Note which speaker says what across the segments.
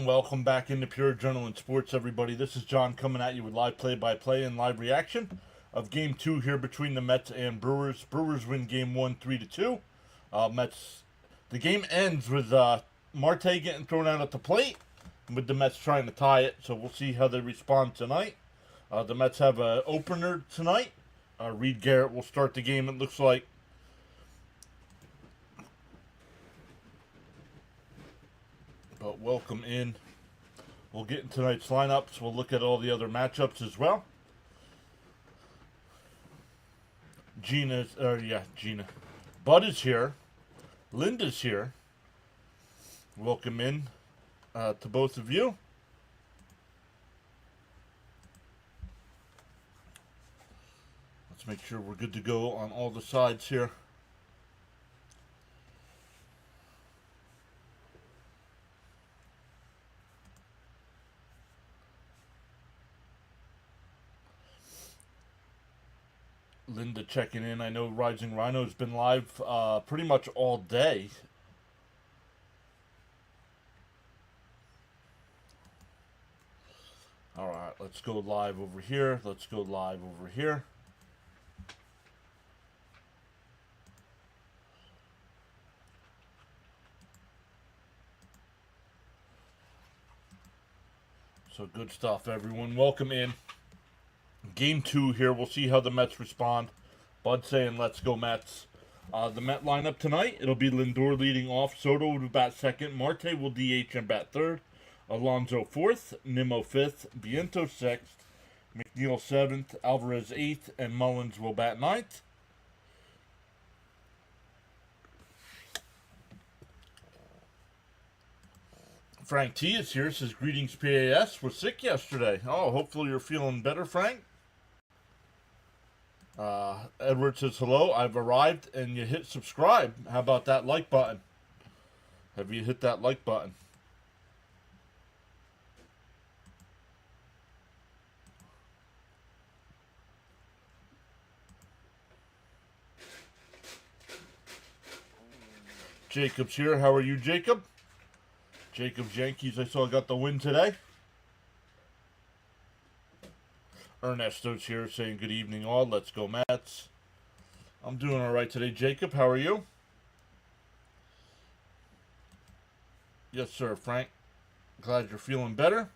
Speaker 1: And welcome back into Pure Adrenaline Sports, everybody. This is John coming at you with live play-by-play and live reaction of Game 2 here between the Mets and Brewers. Brewers win Game 1 3-2. Mets. The game ends with Marte getting thrown out at the plate, with the Mets trying to tie it. So we'll see how they respond tonight. The Mets have an opener tonight. Reed Garrett will start the game, it looks like. But welcome in. We'll get in tonight's lineups. We'll look at all the other matchups as well. Gina. Bud is here. Linda's here. Welcome in to both of you. Let's make sure we're good to go on all the sides here. Linda checking in. I know Rising Rhino's been live pretty much all day. Alright, let's go live over here. Let's go live over here. So good stuff, everyone. Welcome in. Game 2 here. We'll see how the Mets respond. Bud saying, let's go Mets. The Met lineup tonight, it'll be Lindor leading off. Soto will bat second. Marte will DH and bat third. Alonso fourth. Nimmo fifth. Biento sixth. McNeil seventh. Alvarez eighth. And Mullins will bat ninth. Frank T is here. Says, greetings PAS. Was sick yesterday. Oh, hopefully you're feeling better, Frank. Edward says, hello, I've arrived, and you hit subscribe. How about that like button? Have you hit that like button? Jacob's here. How are you, Jacob? Jacob's Yankees, I saw, got the win today. Ernesto's here saying good evening all. Let's go Mets. I'm doing all right today. Jacob, how are you? Yes, sir, Frank. Glad you're feeling better.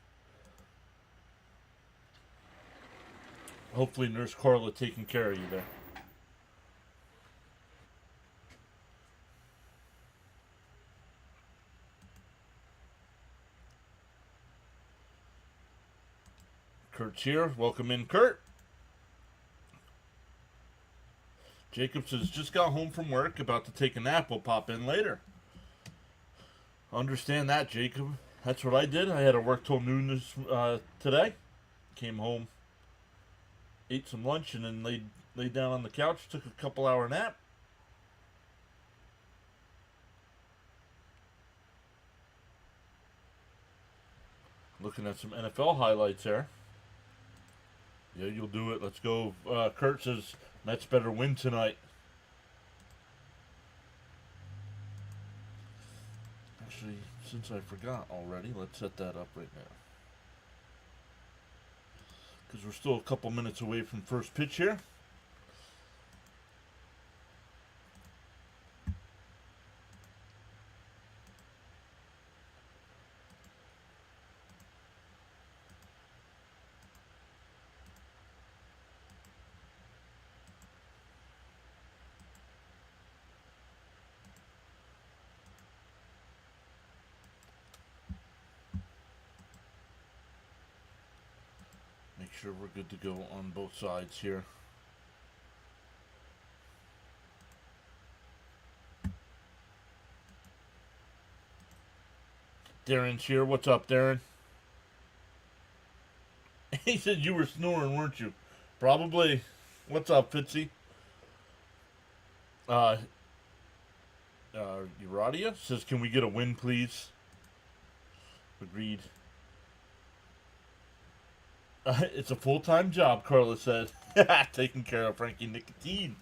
Speaker 1: Hopefully Nurse Carla taking care of you there. Kurt's here. Welcome in, Kurt. Jacob says, just got home from work, about to take a nap. We'll pop in later. Understand that, Jacob. That's what I did. I had to work till noon today. Came home, ate some lunch, and then laid down on the couch, took a couple-hour nap. Looking at some NFL highlights there. Yeah, you'll do it. Let's go. Kurt says, Mets better win tonight. Actually, since I forgot already, let's set that up right now. Because we're still a couple minutes away from first pitch here. Make sure we're good to go on both sides here. Darren's here. What's up, Darren? He said you were snoring, weren't you? Probably. What's up, Fitzy? Uradia says, can we get a win, please? Agreed. It's a full-time job, Carla said. Taking care of Frankie Nicotine.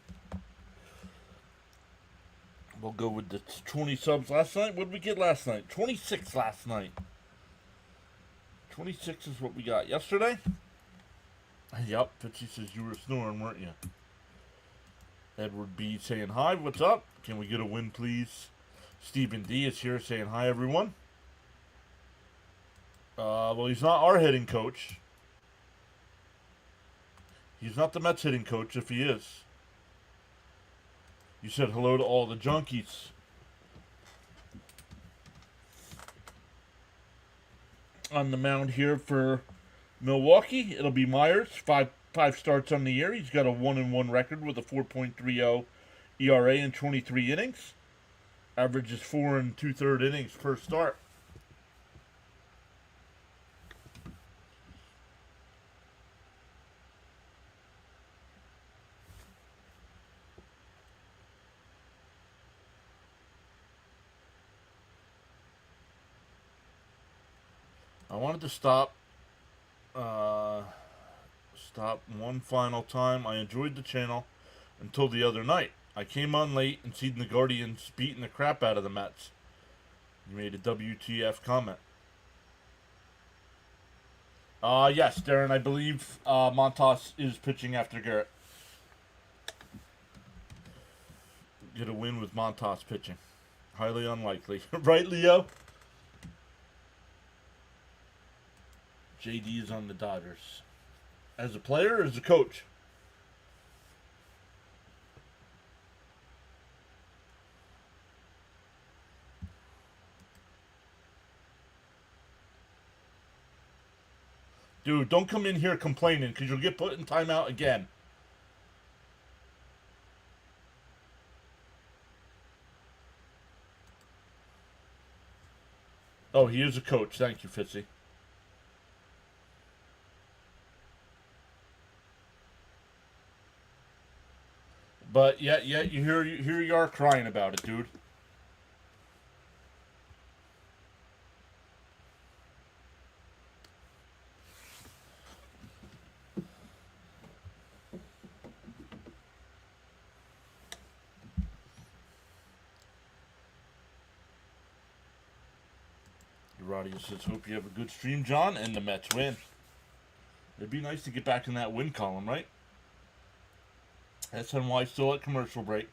Speaker 1: We'll go with the 20 subs last night. What did we get last night? 26 last night. 26 is what we got yesterday. Yep, Fitzy says you were snoring, weren't you? Edward B saying hi, what's up? Can we get a win, please? Stephen D is here saying hi, everyone. Well, he's not our hitting coach. He's not the Mets hitting coach if he is. You said hello to all the junkies. On the mound here for Milwaukee, it'll be Myers. Five starts on the year. He's got a 1-1 record with a 4.30 ERA in 23 innings. Averages 4 2/3 innings per start. I wanted to stop one final time. I enjoyed the channel until the other night. I came on late and seen the Guardians beating the crap out of the Mets. You made a WTF comment. Yes, Darren, I believe Montas is pitching after Garrett. Get a win with Montas pitching. Highly unlikely. Right, Leo? JD is on the Dodgers. As a player or as a coach? Dude, don't come in here complaining because you'll get put in timeout again. Oh, he is a coach. Thank you, Fitzy. But yeah, here you are crying about it, dude. Roddy says, hope you have a good stream, John, and the Mets win. It'd be nice to get back in that win column, right? SNY still at commercial break.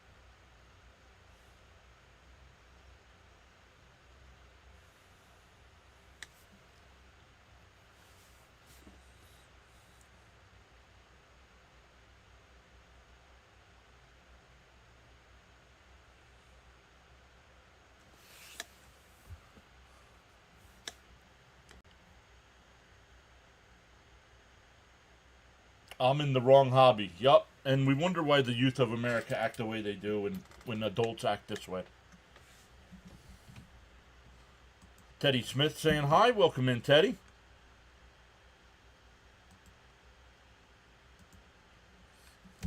Speaker 1: I'm in the wrong hobby. Yup. And we wonder why the youth of America act the way they do and when adults act this way. Teddy Smith saying hi. Welcome in, Teddy.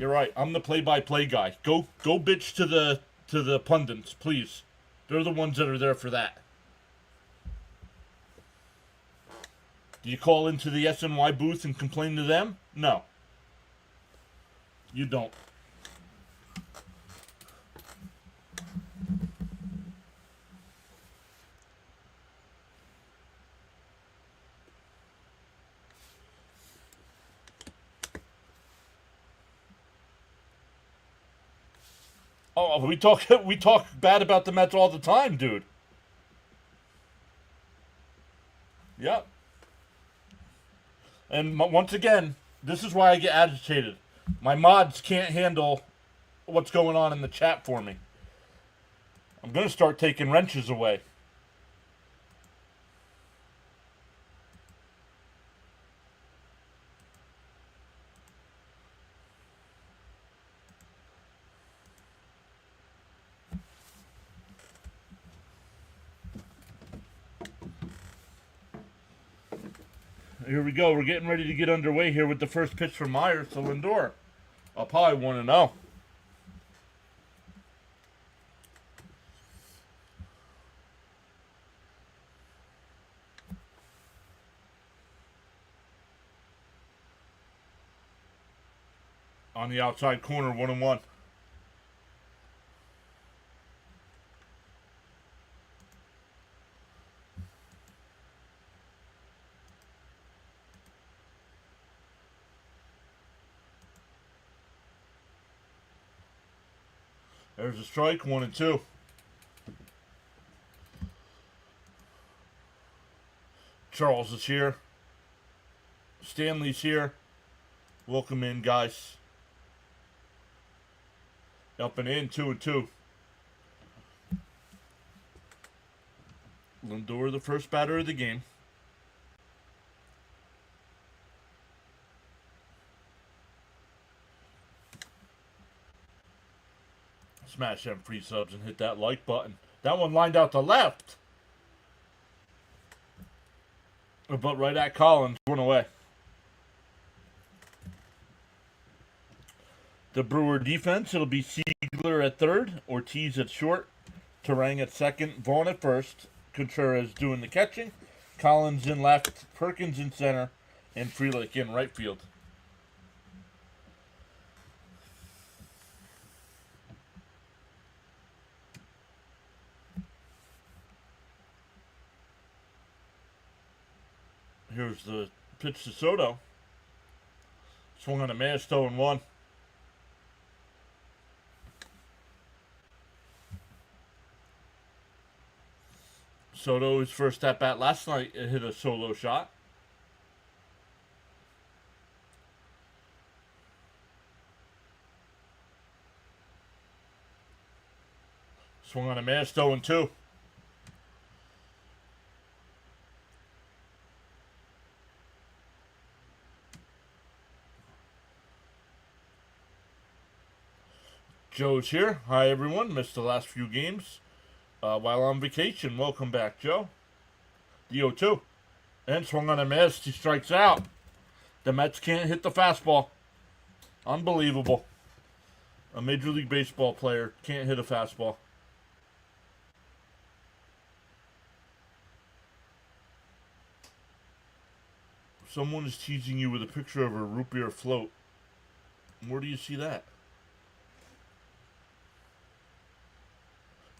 Speaker 1: You're right. I'm the play-by-play guy. Go bitch to the pundits, please. They're the ones that are there for that. Do you call into the SNY booth and complain to them? No. You don't. Oh, we talk bad about the Mets all the time, dude. Yep. And once again, this is why I get agitated. My mods can't handle what's going on in the chat for me. I'm going to start taking wrenches away. Here we go. We're getting ready to get underway here with the first pitch from Myers to Lindor. I'll probably want to know. On the outside corner, 1-1. There's a strike, 1-2. Charles is here. Stanley's here. Welcome in, guys. Up and in, 2-2. Lindor, the first batter of the game. Smash them free subs and hit that like button. That one lined out to left. But right at Collins, went away. The Brewer defense, it'll be Siegler at third, Ortiz at short, Terang at second, Vaughn at first, Contreras doing the catching, Collins in left, Perkins in center, and Frelick in right field. Here's the pitch to Soto. Swung on a miss, 0-1. Soto, his first at bat last night, hit a solo shot. Swung on a miss, 0-2. Joe's here. Hi, everyone. Missed the last few games while on vacation. Welcome back, Joe. The 0-2. And swung on a miss. He strikes out. The Mets can't hit the fastball. Unbelievable. A Major League Baseball player can't hit a fastball. Someone is teasing you with a picture of a root beer float. Where do you see that?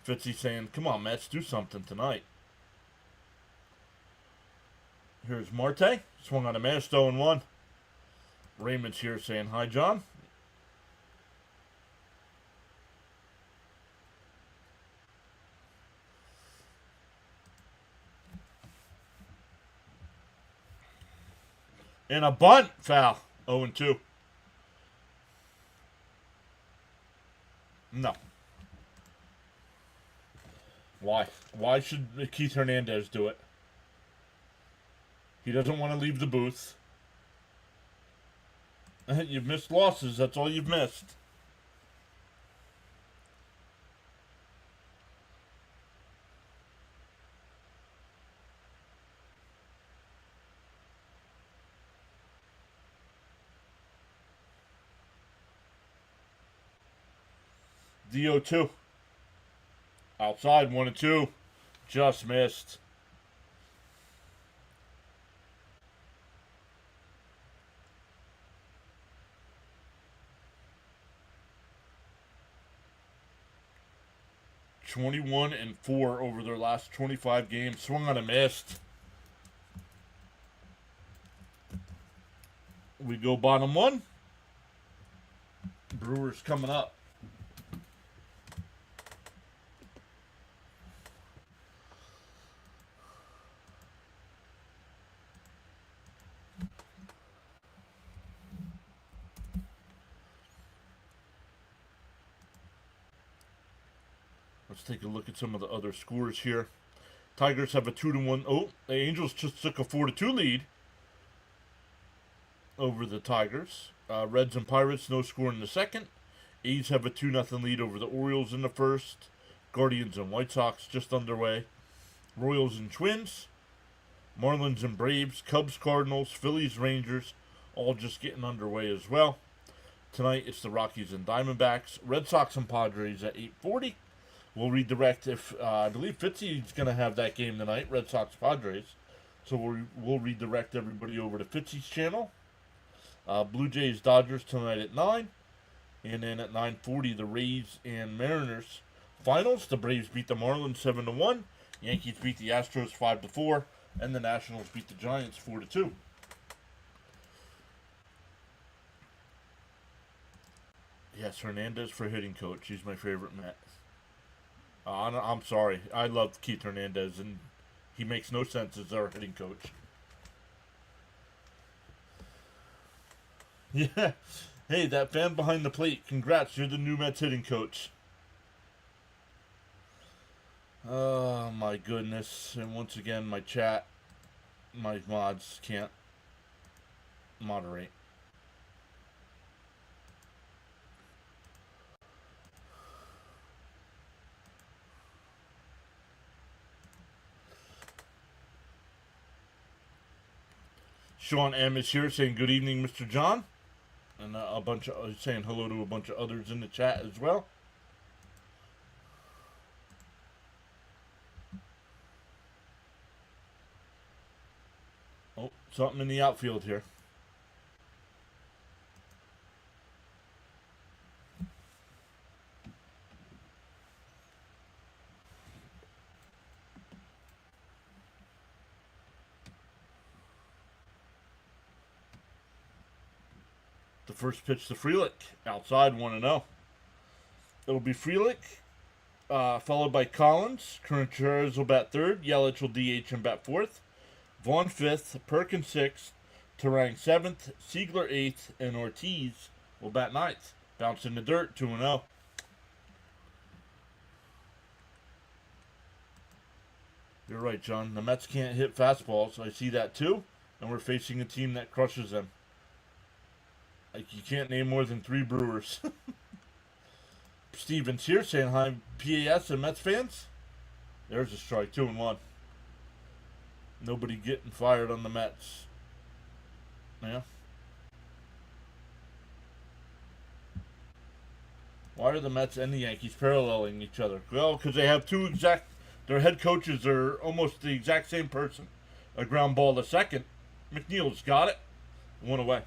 Speaker 1: Fitzy saying, come on, Mets, do something tonight. Here's Marte. Swung on a miss, 0-1. Raymond's here saying, hi, John. And a bunt foul, 0-2. No. Why? Why should Keith Hernandez do it? He doesn't want to leave the booth. You've missed losses. That's all you've missed. DO2. Outside, 1-2. Just missed. (21-4) over their last 25 games. Swung on a missed. We go bottom one. Brewers coming up. Let's take a look at some of the other scores here. Tigers have a 2-1. Oh, the Angels just took a 4-2 lead over the Tigers. Reds and Pirates, no score in the second. A's have a 2-0 lead over the Orioles in the first. Guardians and White Sox just underway. Royals and Twins. Marlins and Braves. Cubs, Cardinals, Phillies, Rangers, all just getting underway as well. Tonight it's the Rockies and Diamondbacks. Red Sox and Padres at 8:40. We'll redirect if, I believe Fitzy's going to have that game tonight, Red Sox Padres. So we'll redirect everybody over to Fitzy's channel. Blue Jays Dodgers tonight at 9. And then at 9:40, the Rays and Mariners finals. The Braves beat the Marlins 7-1. Yankees beat the Astros 5-4. And the Nationals beat the Giants 4-2. Yes, Hernandez for hitting coach. He's my favorite Met. I'm sorry. I love Keith Hernandez, and he makes no sense as our hitting coach. Yeah. Hey, that fan behind the plate. Congrats, you're the new Mets hitting coach. Oh, my goodness. And once again, my chat, my mods can't moderate. Sean M is here saying good evening, Mr. John. And a bunch of saying hello to a bunch of others in the chat as well. Oh, something in the outfield here. The first pitch to Frelick. Outside, 1-0. It'll be Frelick, followed by Collins. Contreras will bat third. Yelich will DH and bat fourth. Vaughn fifth. Perkins sixth. Terang seventh. Siegler eighth. And Ortiz will bat ninth. Bounce in the dirt, 2-0. You're right, John. The Mets can't hit fastballs. I see that too. And we're facing a team that crushes them. Like, you can't name more than 3 Brewers. Steven's here saying hi, PAS and Mets fans. There's a strike, 2-1. Nobody getting fired on the Mets. Yeah. Why are the Mets and the Yankees paralleling each other? Well, because they have their head coaches are almost the exact same person. A ground ball to second. McNeil's got it. 1 away.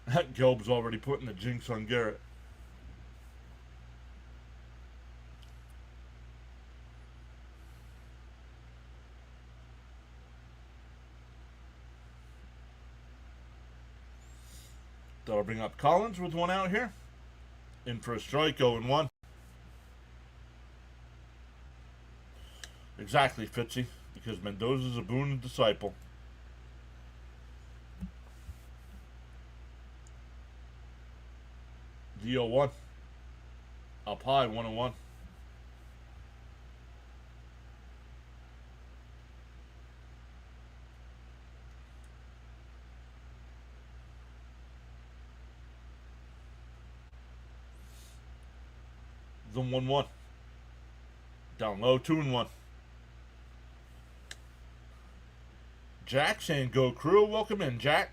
Speaker 1: That Gelb's already putting the jinx on Garrett. That'll bring up Collins with 1 out here. In for a strike, 0-1. Exactly, Fitzy. Because Mendoza's a boon disciple. The 0-1. Up high, 1-1. The 1-1. Down low, 2-1. Jack saying go Crew. Welcome in, Jack.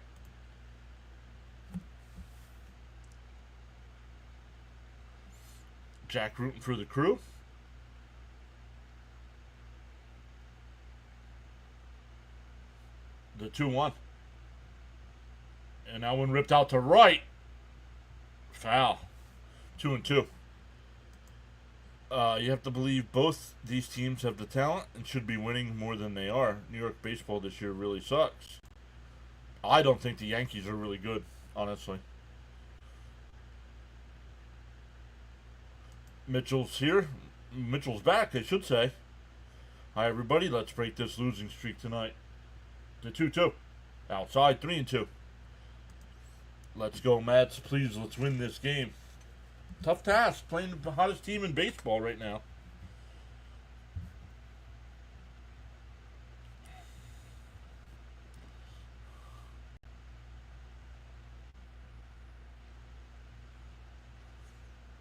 Speaker 1: Jack rooting for the Crew. The 2-1. And that one ripped out to right. Foul. 2-2. You have to believe both these teams have the talent and should be winning more than they are. New York baseball this year really sucks. I don't think the Yankees are really good, honestly. Mitchell's here. Mitchell's back, I should say. Hi, everybody. Let's break this losing streak tonight. The 2-2. Outside, 3-2. Let's go, Mets. Please, let's win this game. Tough task, playing the hottest team in baseball right now.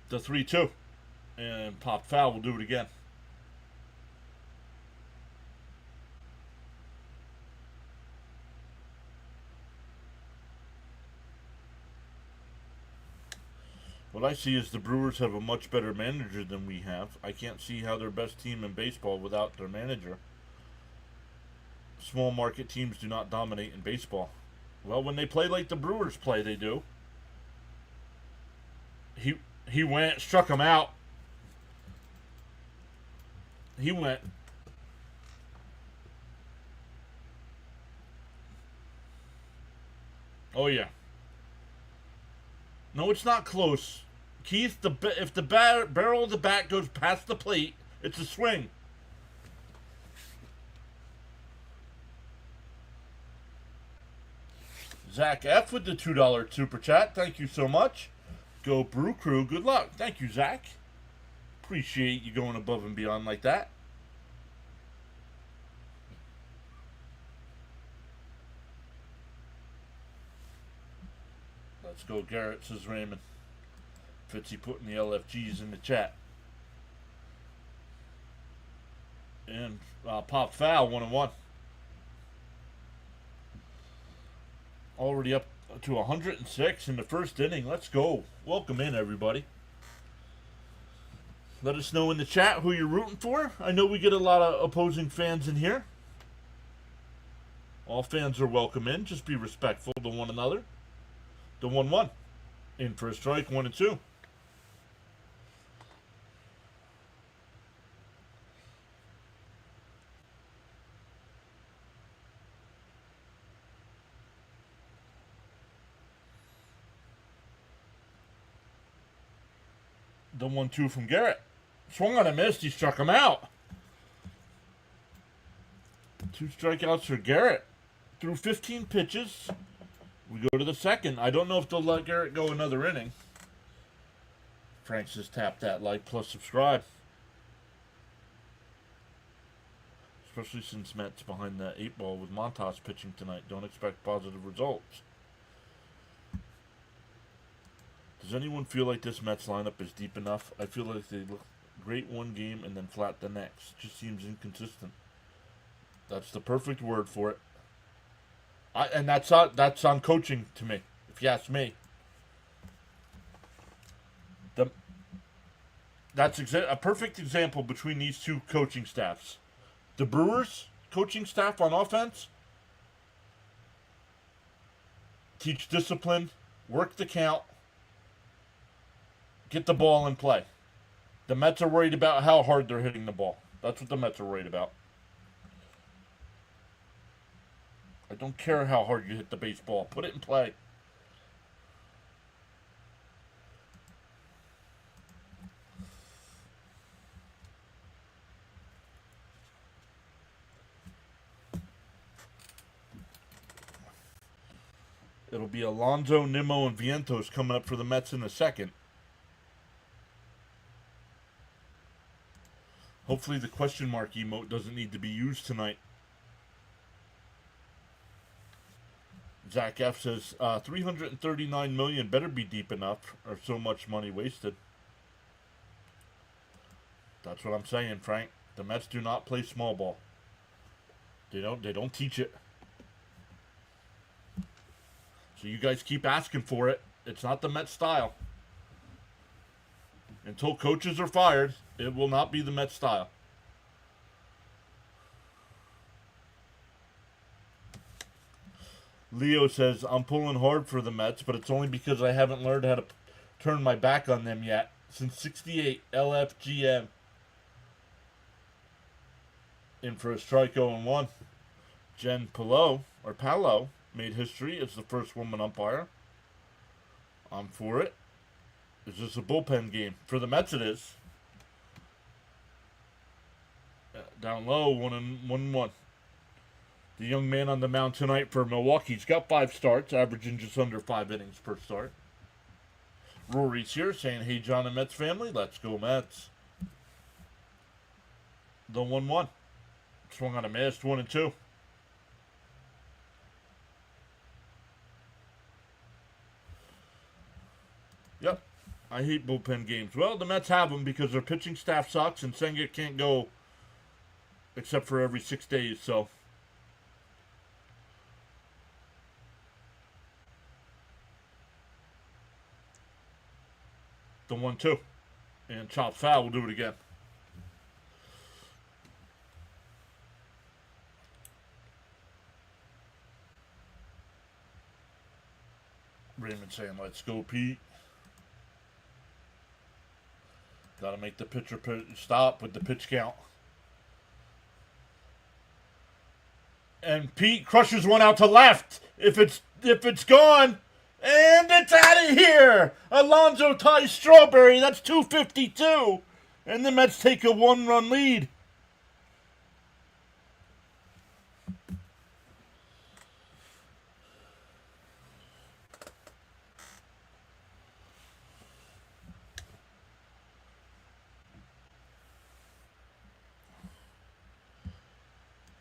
Speaker 1: The 3-2. And pop foul will do it again. What I see is the Brewers have a much better manager than we have. I can't see how they're best team in baseball without their manager. Small market teams do not dominate in baseball. Well, when they play like the Brewers play, they do. He went, struck him out. He went. Oh yeah. No, it's not close. Keith, if the barrel of the bat goes past the plate, it's a swing. Zach F with the $2 super chat. Thank you so much. Go Brew Crew. Good luck. Thank you, Zach. Appreciate you going above and beyond like that. Let's go, Garrett, says Raymond. Fitzy putting the LFGs in the chat. And pop foul, 1-1. Already up to 106 in the first inning. Let's go. Welcome in, everybody. Let us know in the chat who you're rooting for. I know we get a lot of opposing fans in here. All fans are welcome in. Just be respectful to one another. The 1-1. In for a strike, 1-2. The 1-2 from Garrett. Swung on a missed. He struck him out. 2 strikeouts for Garrett. Through 15 pitches. We go to the second. I don't know if they'll let Garrett go another inning. Frank says tap that like plus subscribe. Especially since Matt's behind that 8-ball with Montas pitching tonight. Don't expect positive results. Does anyone feel like this Mets lineup is deep enough? I feel like they look great one game and then flat the next. Just seems inconsistent. That's the perfect word for it. And that's on coaching to me, if you ask me. That's a perfect example between these two coaching staffs. The Brewers coaching staff on offense teach discipline, work the count, get the ball in play. The Mets are worried about how hard they're hitting the ball. That's what the Mets are worried about. I don't care how hard you hit the baseball. Put it in play. It'll be Alonso, Nimmo, and Vientos coming up for the Mets in the second. Hopefully the question mark emote doesn't need to be used tonight. Zach F says, $339 million better be deep enough, or so much money wasted. That's what I'm saying, Frank. The Mets do not play small ball. They don't teach it. So you guys keep asking for it. It's not the Mets style. Until coaches are fired, it will not be the Mets style. Leo says, I'm pulling hard for the Mets, but it's only because I haven't learned how to turn my back on them yet. Since 68, LFGM. In for a strike 0-1. Jen Palo made history as the first woman umpire. I'm for it. Is this a bullpen game? For the Mets it is. Down low, 1-1. The young man on the mound tonight for Milwaukee's got 5 starts, averaging just under 5 innings per start. Rory's here saying, hey, John and Mets family, let's go Mets. The 1-1. Swung on a miss, 1-2. Yep. I hate bullpen games. Well, the Mets have them because their pitching staff sucks and Senga can't go except for every 6 days, so. The 1-2. And chop foul will do it again. Raymond saying, let's go, Pete. Got to make the pitcher stop with the pitch count. And Pete crushes one out to left. If it's gone, and it's out of here. Alonso ties Strawberry. That's 252, and the Mets take a 1-run lead.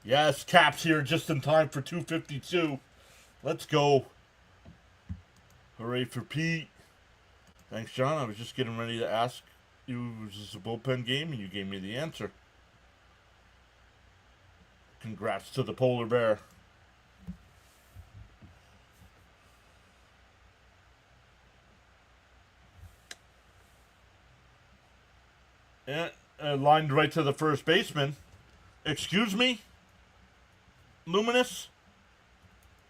Speaker 1: Yes, Caps here just in time for 252. Let's go. Hooray for Pete. Thanks, John. I was just getting ready to ask you, was this a bullpen game? And you gave me the answer. Congrats to the polar bear. And lined right to the first baseman. Excuse me? Luminous?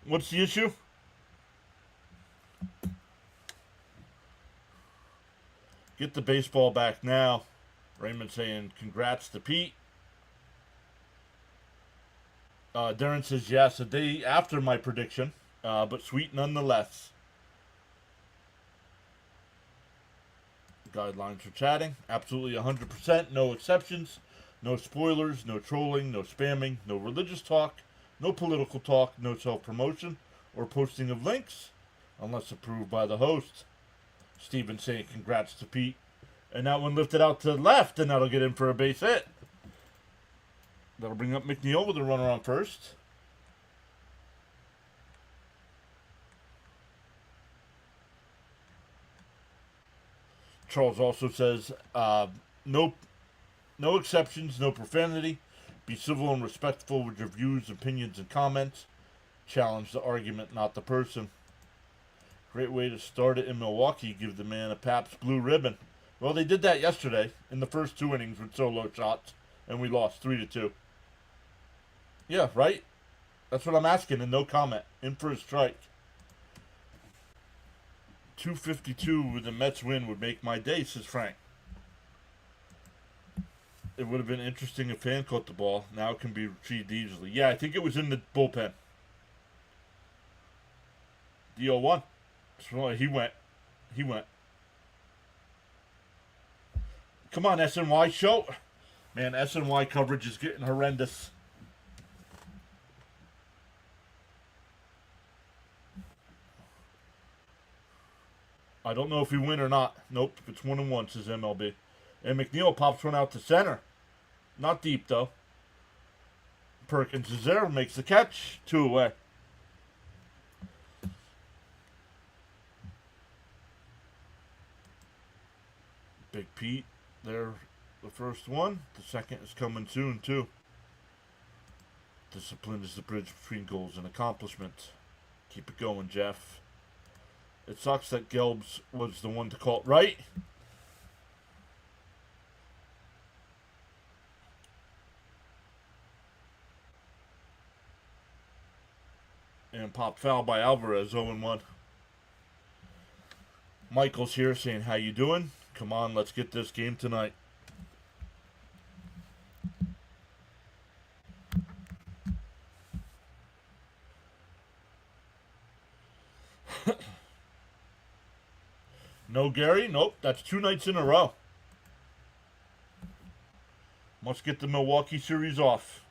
Speaker 1: What's the issue? Get the baseball back now. Raymond saying congrats to Pete. Darren says yes, a day after my prediction, but sweet nonetheless. Guidelines for chatting. Absolutely 100%. No exceptions. No spoilers. No trolling. No spamming. No religious talk. No political talk. No self-promotion or posting of links unless approved by the host. Steven saying congrats to Pete. And that one lifted out to the left, and that'll get in for a base hit. That'll bring up McNeil with a runner on first. Charles also says, no exceptions, no profanity. Be civil and respectful with your views, opinions, and comments. Challenge the argument, not the person. Great way to start it in Milwaukee. Give the man a Pabst Blue Ribbon. Well, they did that yesterday in the first 2 innings with solo shots, and we lost 3-2. Yeah, right? That's what I'm asking, and no comment. In for a strike. 252 with the Mets win would make my day, says Frank. It would have been interesting if Fan caught the ball. Now it can be retrieved easily. Yeah, I think it was in the bullpen. DO1. He went. Come on, SNY show. Man, SNY coverage is getting horrendous. I don't know if he win or not. Nope, it's 1-1, says MLB. And McNeil pops one out to center. Not deep, though. Perkins is there, makes the catch. 2 away. Big Pete, there, the first one. The second is coming soon, too. Discipline is the bridge between goals and accomplishment. Keep it going, Jeff. It sucks that Gelbs was the one to call it right. And pop foul by Alvarez, 0-1. Michael's here saying, how you doing? Come on, let's get this game tonight. No Gary? Nope, that's 2 nights in a row. Must get the Milwaukee series off.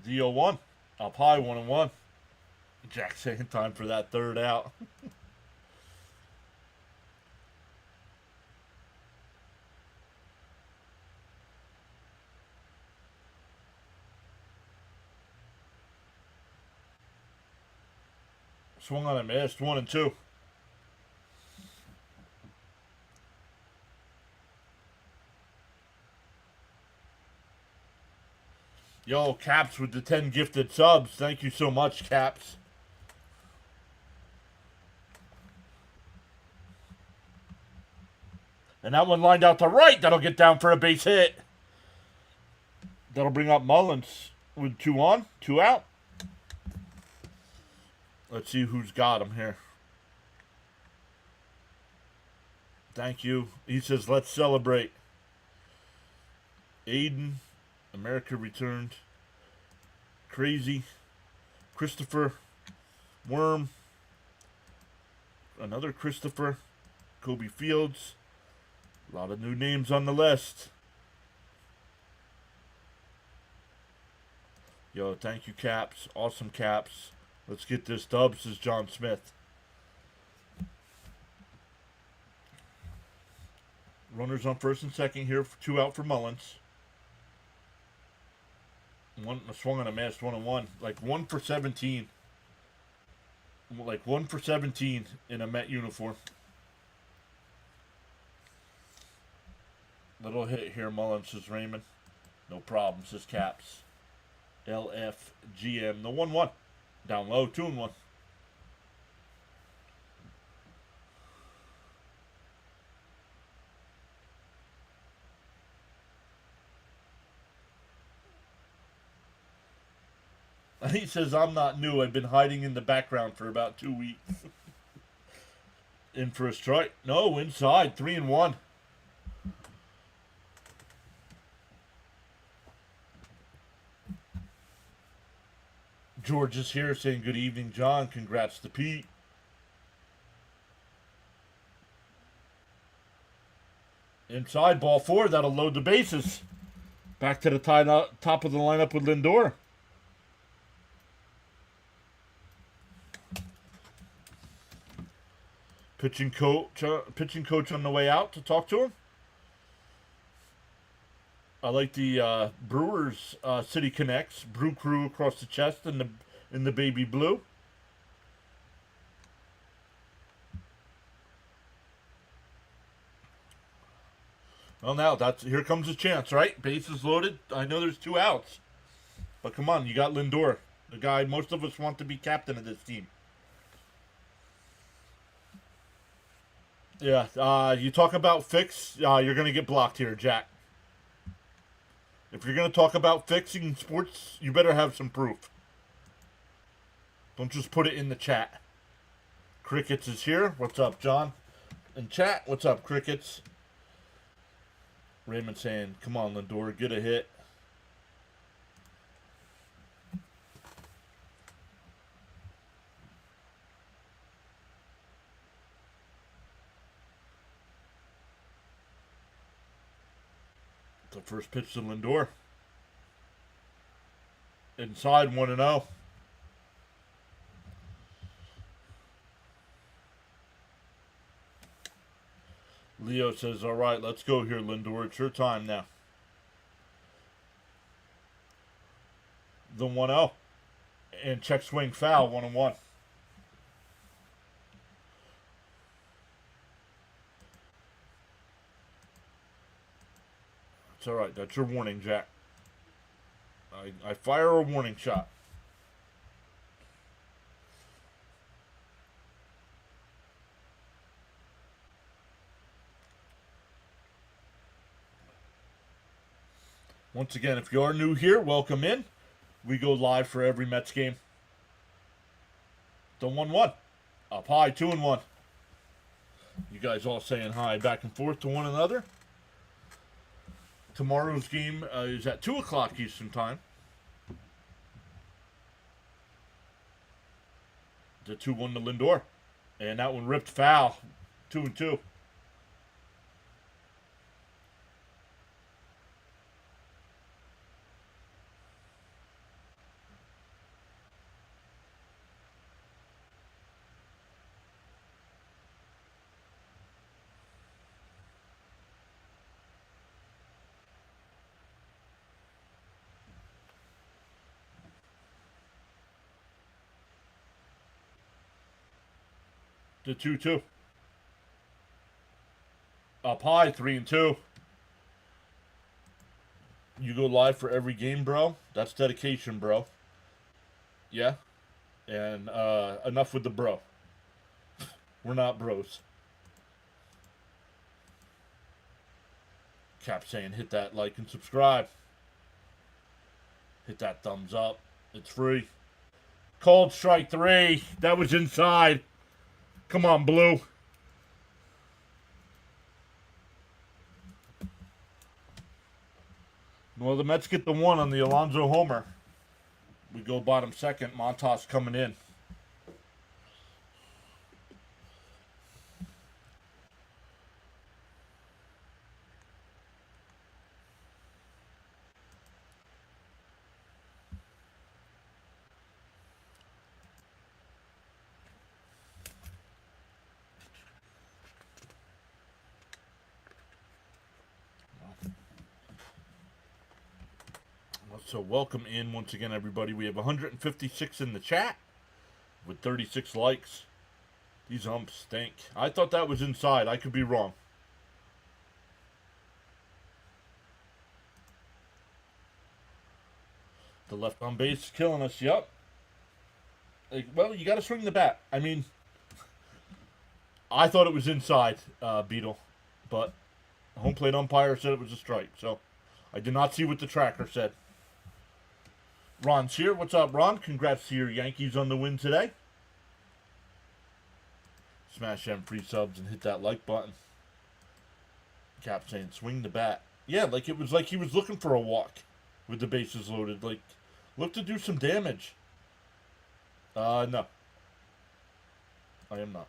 Speaker 1: DO1, up high, 1-1. Jack saying time for that third out. Swung on and missed, 1-2. Yo, Caps with the 10 gifted subs. Thank you so much, Caps. And that one lined out to right. That'll get down for a base hit. That'll bring up Mullins with 2 on, 2 out. Let's see who's got him here. Thank you. He says, let's celebrate. Aiden, America Returned, Crazy, Christopher, Worm, another Christopher, Kobe Fields. A lot of new names on the list. Yo, thank you, Caps. Awesome Caps. Let's get this dub, says John Smith. Runners on first and second here. 2 out for Mullins. One swung on a missed 1-1. Like 1 for 17. Like 1 for 17 in a Met uniform. Little hit here, Mullins, says Raymond. No problem, says Caps. LFGM. The 1-1. Down low, 2-1. He says, I'm not new. I've been hiding in the background for about 2 weeks. In for a strike. No, inside. 3-1. George is here saying, good evening, John. Congrats to Pete. Inside, ball 4. That'll load the bases. Back to the top of the lineup with Lindor. Pitching coach on the way out to talk to him. I like the Brewers City Connects Brew Crew across the chest in the baby blue. Well, now here comes a chance, right? Bases loaded. I know there's 2 outs, but come on, you got Lindor, the guy most of us want to be captain of this team. Yeah, you talk about fix, you're gonna get blocked here, Jack. If you're gonna talk about fixing sports, you better have some proof. Don't just put it in the chat. Crickets is here. What's up, John? In chat, what's up, Crickets? Raymond saying, come on, Lindor, get a hit. The first pitch to Lindor. Inside, 1-0. Leo says, all right, let's go here, Lindor. It's your time now. The 1-0. And check swing foul, 1-1. It's all right. That's your warning, Jack. I fire a warning shot. Once again, if you are new here, welcome in. We go live for every Mets game. The 1-1. Up high, 2-1. You guys all saying hi back and forth to one another. Tomorrow's game is at 2 o'clock Eastern Time. The 2-1 to Lindor. And that one ripped foul. 2-2. The 2-2. Up high, 3-2. You go live for every game, bro. That's dedication, bro. Yeah? And enough with the bro. We're not bros. Cap saying hit that like and subscribe. Hit that thumbs up. It's free. Called strike 3. That was inside. Come on, Blue. Well, the Mets get the one on the Alonso homer. We go bottom second. Montas coming in. So welcome in once again, everybody. We have 156 in the chat with 36 likes. These umps stink. I thought that was inside. I could be wrong. The left on base is killing us. Yep. Well, you got to swing the bat. I mean, I thought it was inside, Beetle, but the home plate umpire said it was a strike. So I did not see what the tracker said. Ron's here. What's up, Ron? Congrats to your Yankees on the win today. Smash them free subs and hit that like button. Cap saying swing the bat. Yeah, like it was like he was looking for a walk with the bases loaded. Like, look to do some damage. No. I am not.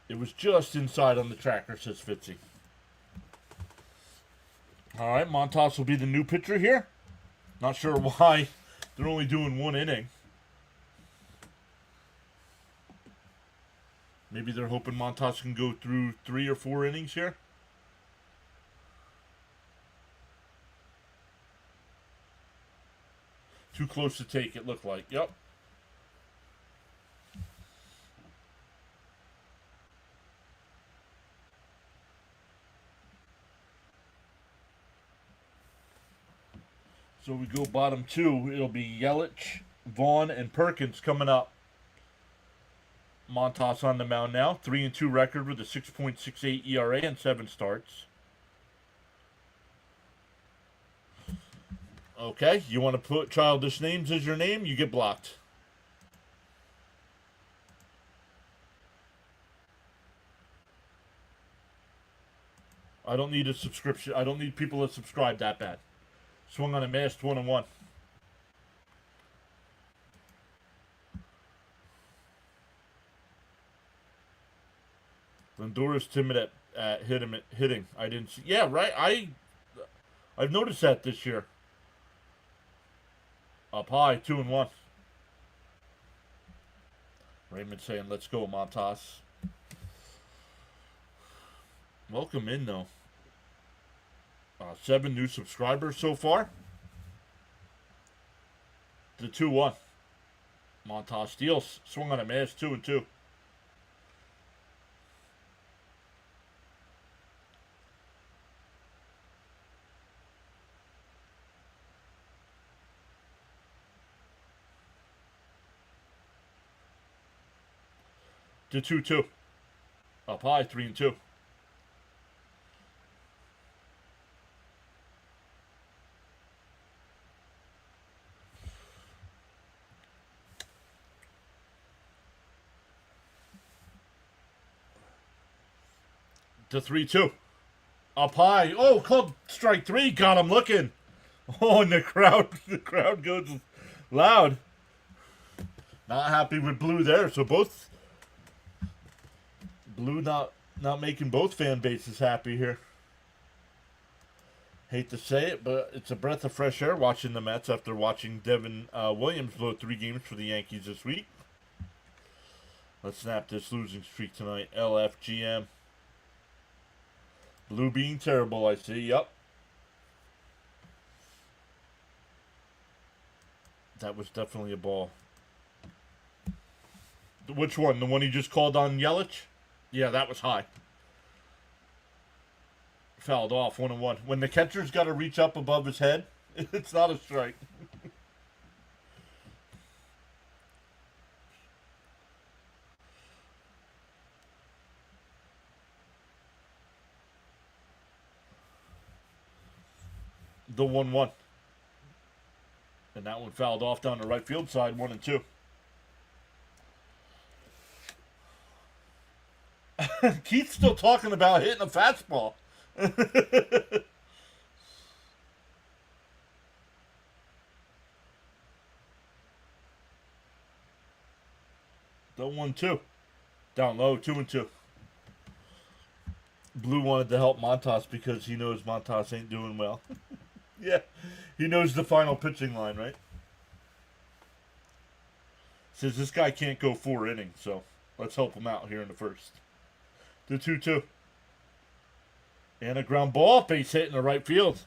Speaker 1: It was just inside on the tracker, says Fitzy. All right, Montas will be the new pitcher here. Not sure why they're only doing one inning. Maybe they're hoping Montas can go through 3 or 4 innings here. Too close to take, it looked like. Yep. So we go bottom 2. It'll be Yelich, Vaughn, and Perkins coming up. Montas on the mound now. 3-2 record with a 6.68 ERA and 7 starts. Okay, you want to put childish names as your name? You get blocked. I don't need a subscription. I don't need people to subscribe that bad. Swung on a missed 1-1. Lindor's timid at hitting. I didn't see. Yeah, right. I've noticed that this year. Up high, 2-1. Raymond saying, "Let's go, Montas." Welcome in though. 7 new subscribers so far. The 2-1. Montas steals. Swung on a miss. 2-2. The 2-2. Up high. 3-2. To 3-2. Up high. Oh, called strike 3. Got him looking. Oh, and the crowd goes loud. Not happy with Blue there. So both Blue not making both fan bases happy here. Hate to say it, but it's a breath of fresh air watching the Mets after watching Devin Williams blow 3 games for the Yankees this week. Let's snap this losing streak tonight. LFGM. Blue being terrible, I see. Yup. That was definitely a ball. Which one? The one he just called on Yelich? Yeah, that was high. Fouled off, 1-1. When the catcher's got to reach up above his head, it's not a strike. The 1-1. And that one fouled off down the right field side, 1-2. Keith's still talking about hitting a fastball. The 1-2. Down low, 2-2. Blue wanted to help Montas because he knows Montas ain't doing well. Yeah, he knows the final pitching line, right? Says this guy can't go 4 innings, so let's help him out here in the first. The 2-2. And a ground ball, base hit in the right field.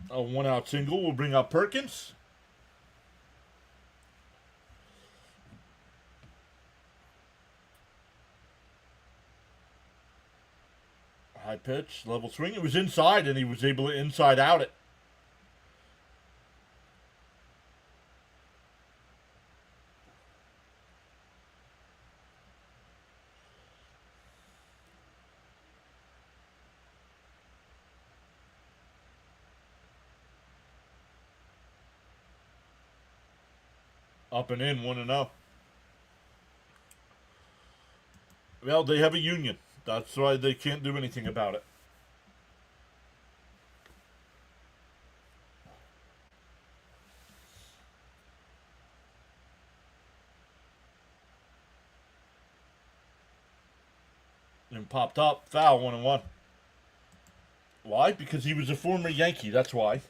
Speaker 1: A 1-out single will bring up Perkins. High pitch, level swing. It was inside, and he was able to inside out it. Up and in, 1-0. Well, they have a union. That's why they can't do anything about it. And popped up, foul, 1-1. Why? Because he was a former Yankee, that's why.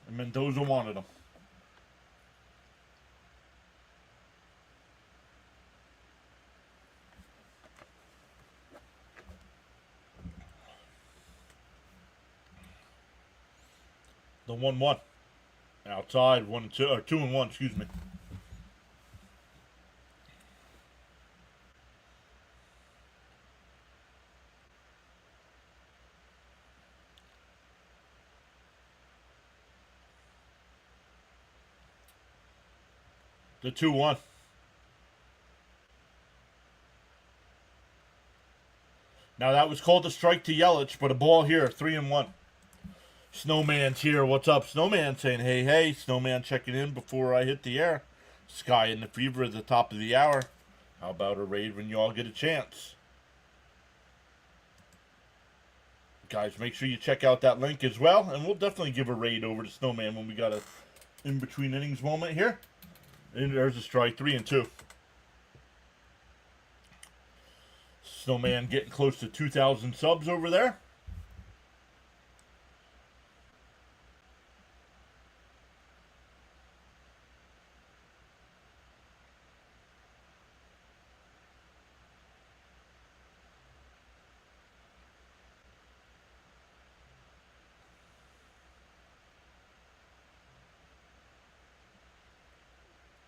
Speaker 1: And Mendoza wanted him. The 1-1. Outside, 1-2, or 2-1, excuse me. The 2-1. Now that was called a strike to Yelich, but a ball here, 3-1. Snowman's here. What's up, Snowman? Saying, hey, hey. Snowman checking in before I hit the air. Sky and the Fever at the top of the hour. How about a raid when you all get a chance? Guys, make sure you check out that link as well. And we'll definitely give a raid over to Snowman when we got a in-between innings moment here. And there's a strike, 3-2. Snowman getting close to 2,000 subs over there.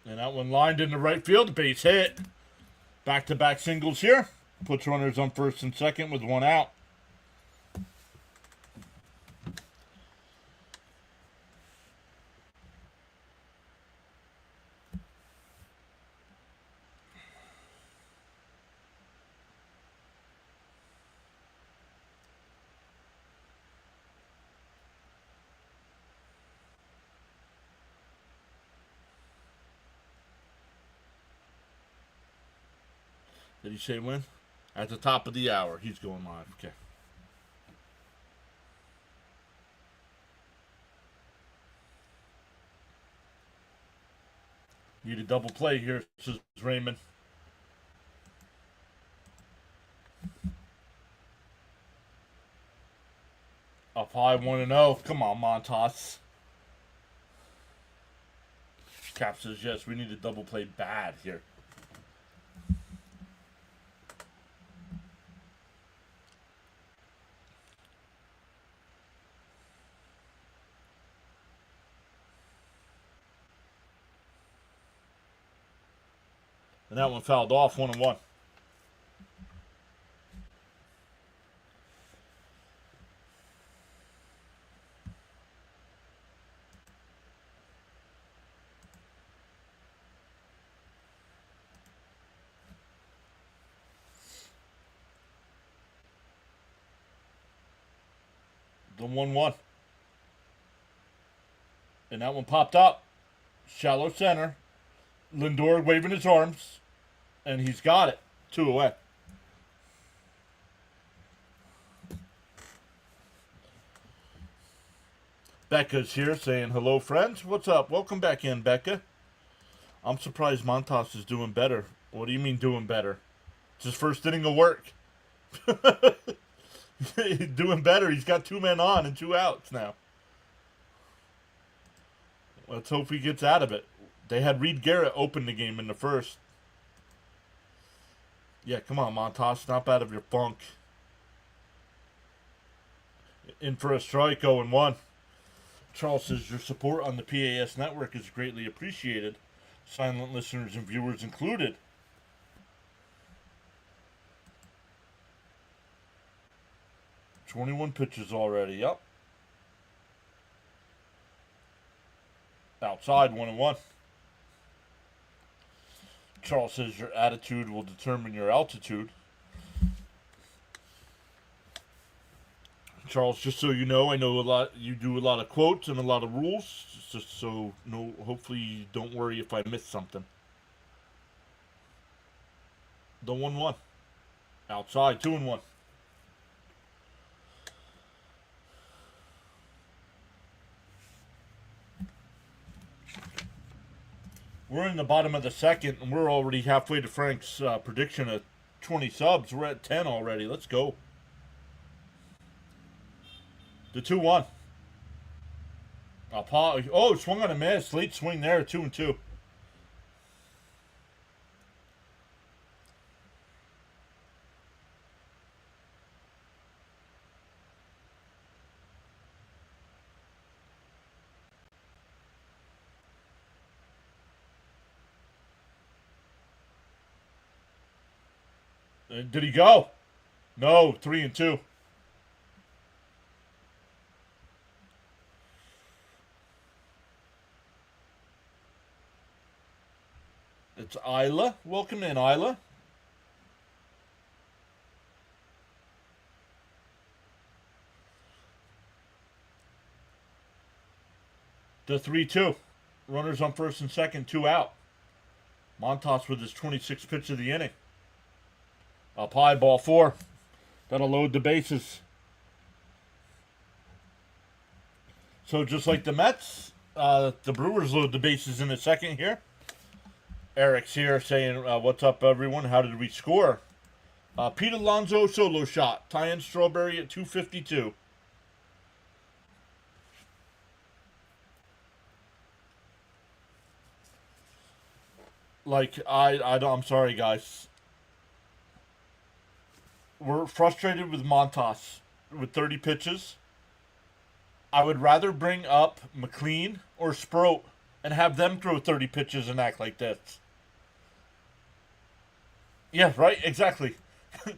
Speaker 1: And that one lined in the right field, base hit. Back-to-back singles here. Puts runners on first and second with 1 out. Did he say when? At the top of the hour. He's going live. Okay. Need a double play here, says Raymond. Up high, 1-0. Come on, Montas. Cap says, yes, we need a double play bad here. And that one fouled off, 1-1. The 1-1. And that one popped up. Shallow center. Lindor waving his arms. And he's got it. 2 away. Becca's here saying, hello, friends. What's up? Welcome back in, Becca. I'm surprised Montas is doing better. What do you mean doing better? It's his first inning of work. He's doing better. He's got 2 men on and 2 outs now. Let's hope he gets out of it. They had Reed Garrett open the game in the first. Yeah, come on, Montas. Snap out of your funk. In for a strike, 0-1. Charles says, your support on the PAS network is greatly appreciated. Silent listeners and viewers included. "21 pitches already, yep. Outside, 1-1. Charles says, your attitude will determine your altitude. Charles, just so you know, I know a lot. You do a lot of quotes and a lot of rules, just so no. Hopefully, don't worry if I miss something. The 1-1, outside, 2-1. We're in the bottom of the second, and we're already halfway to Frank's prediction of 20 subs. We're at 10 already. Let's go. The 2-1. Oh, swung on a miss. Late swing there, 2-2. Did he go? No, 3-2. It's Isla. Welcome in, Isla. The 3-2. Runners on first and second, 2 out. Montas with his 26th pitch of the inning. Up high, ball 4. That'll load the bases. So just like the Mets, the Brewers load the bases in the second here. Eric's here saying, what's up, everyone? How did we score? Pete Alonso solo shot. Ty-in Strawberry at 252. I'm sorry, guys. We're frustrated with Montas with 30 pitches. I would rather bring up McLean or Sproat and have them throw 30 pitches and act like this. Yeah, right? Exactly.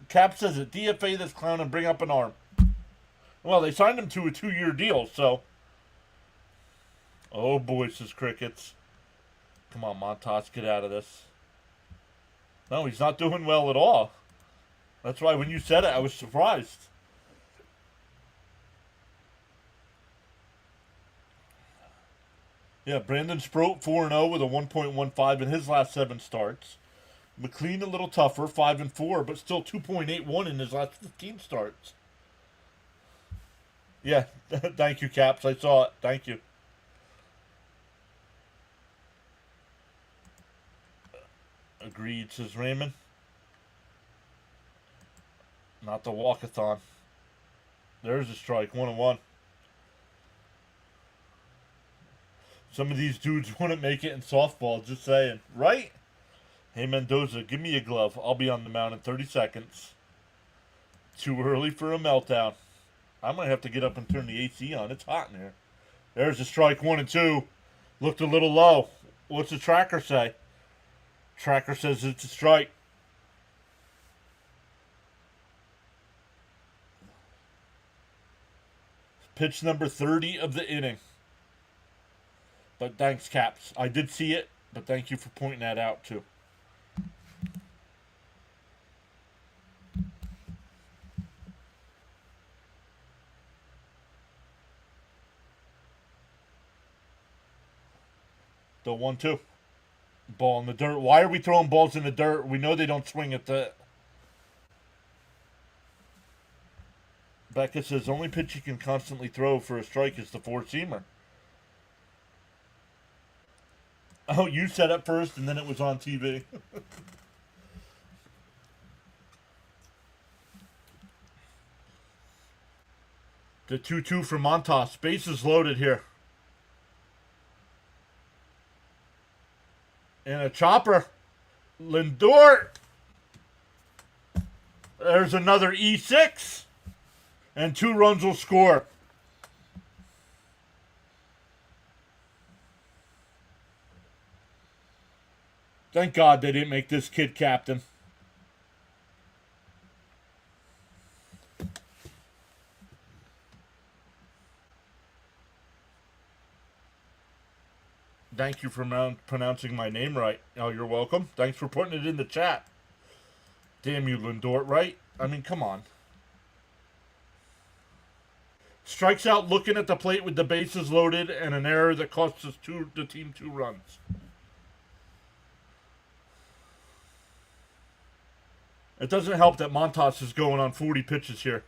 Speaker 1: Cap says it. DFA this clown and bring up an arm. Well, they signed him to a 2-year deal, so. Oh boy, says Crickets. Come on, Montas, get out of this. No, he's not doing well at all. That's why when you said it, I was surprised. Yeah, Brandon Sproat 4-0 with a 1.15 in his last 7 starts. McLean a little tougher, 5-4, but still 2.81 in his last 15 starts. Yeah, thank you, Caps. I saw it. Thank you. Agreed, says Raymond. Not the walkathon. There's a strike, 1-1. Some of these dudes wouldn't make it in softball, just saying. Right? Hey, Mendoza, give me a glove. I'll be on the mound in 30 seconds. Too early for a meltdown. I might have to get up and turn the AC on. It's hot in here. There's a strike, 1-2. Looked a little low. What's the tracker say? Tracker says it's a strike. Pitch number 30 of the inning. But thanks, Caps. I did see it, but thank you for pointing that out, too. The 1-2. Ball in the dirt. Why are we throwing balls in the dirt? We know they don't swing at the Becca says only pitch you can constantly throw for a strike is the four-seamer. Oh, you said it first, and then it was on TV. The 2-2 for Montas. Bases loaded here. And a chopper. Lindor. There's another E6. And 2 runs will score. Thank God they didn't make this kid captain. Thank you for pronouncing my name right. Oh, you're welcome. Thanks for putting it in the chat. Damn you, Lindor, right? I mean, come on. Strikes out looking at the plate with the bases loaded and an error that costs us the team 2 runs. It doesn't help that Montas is going on 40 pitches here.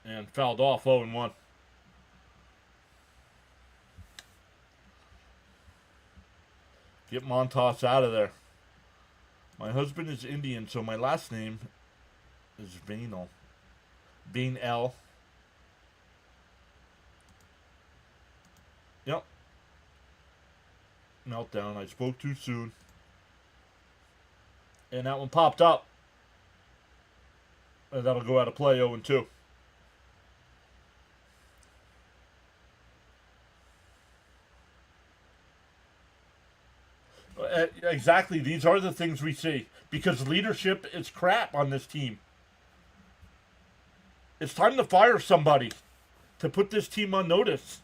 Speaker 1: And fouled off 0-1. Get Montas out of there. My husband is Indian, so my last name is Vainal. Vain L. Yep. Meltdown. I spoke too soon. And that one popped up. And that'll go out of play 0-2. Exactly. These are the things we see. Because leadership is crap on this team. It's time to fire somebody to put this team on notice.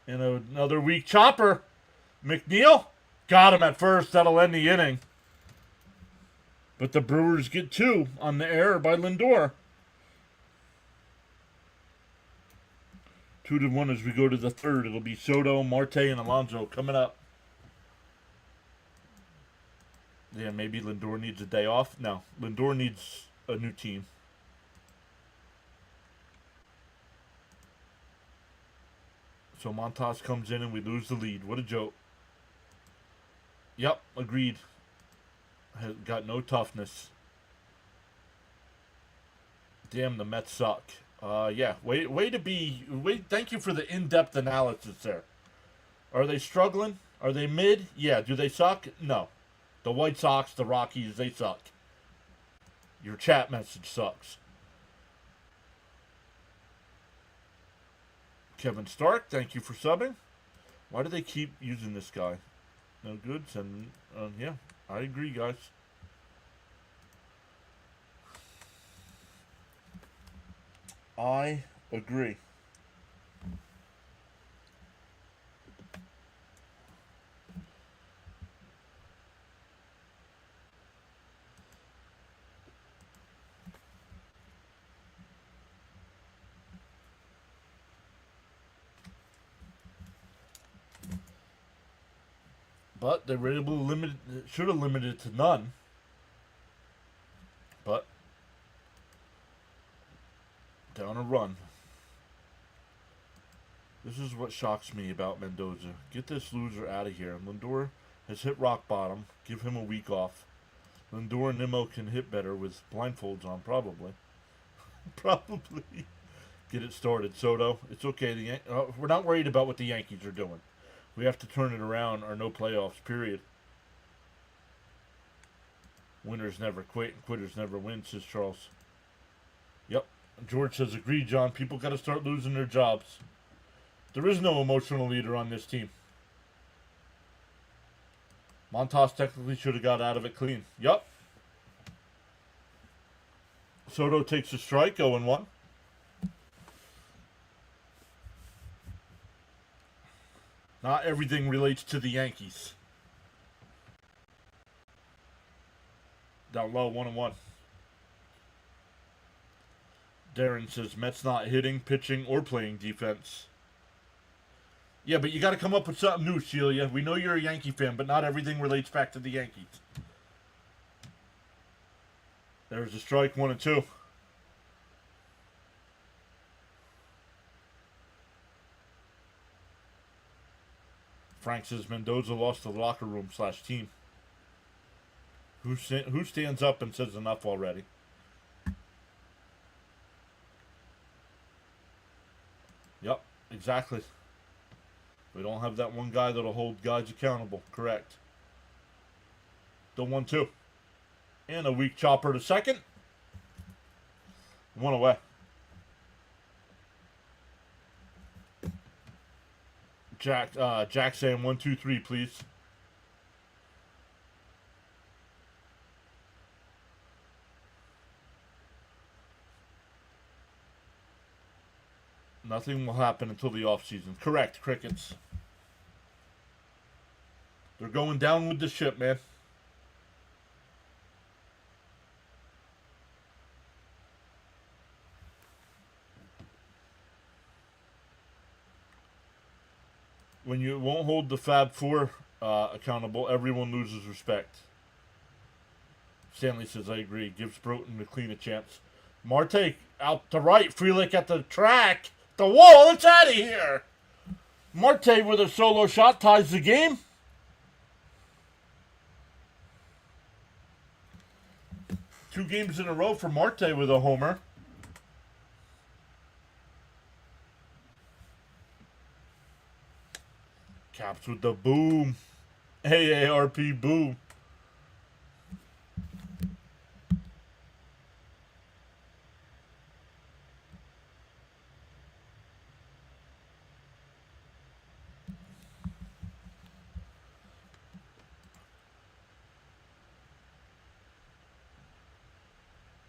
Speaker 1: And another weak chopper. McNeil got him at first. That'll end the inning. But the Brewers get 2 on the error by Lindor. 2-1 as we go to the third. It'll be Soto, Marte, and Alonso coming up. Yeah, maybe Lindor needs a day off. No, Lindor needs a new team. So Montas comes in and we lose the lead. What a joke. Yep, agreed. Has got no toughness. Damn, the Mets suck. Yeah, thank you for the in-depth analysis there. Are they struggling? Are they mid? Yeah. Do they suck? No. The White Sox, the Rockies, they suck. Your chat message sucks. Kevin Stark, thank you for subbing. Why do they keep using this guy? No good. Yeah, I agree, guys. I agree. But they were able to limit. Should have limited it to none. But down a run. This is what shocks me about Mendoza. Get this loser out of here. Lindor has hit rock bottom. Give him a week off. Lindor and Nimmo can hit better with blindfolds on, probably. Probably. Get it started, Soto. It's okay. We're not worried about what the Yankees are doing. We have to turn it around or no playoffs, period. Winners never quit and quitters never win, says Charles. Yep. George says, agree, John. People got to start losing their jobs. There is no emotional leader on this team. Montas technically should have got out of it clean. Yep. Soto takes a strike, 0-1. Not everything relates to the Yankees. Down low, 1-1. Darren says Mets not hitting, pitching, or playing defense. Yeah, but you got to come up with something new, Celia. We know you're a Yankee fan, but not everything relates back to the Yankees. There's a strike, 1-2. Frank says Mendoza lost the locker room / team. Who stands up and says enough already? Yep, exactly. We don't have that one guy that'll hold guys accountable. Correct. The 1-2. And a weak chopper to second. One away. Jack saying 1, 2, 3, please. Nothing will happen until the offseason. Correct, crickets. They're going down with the ship, man. When you won't hold the Fab Four accountable, everyone loses respect. Stanley says, I agree. Gives Broughton the clean a chance. Marte out to right. Frelick at the track. The wall. It's out of here. Marte with a solo shot ties the game. Two games in a row for Marte with a homer. Caps with the boom. AARP boom.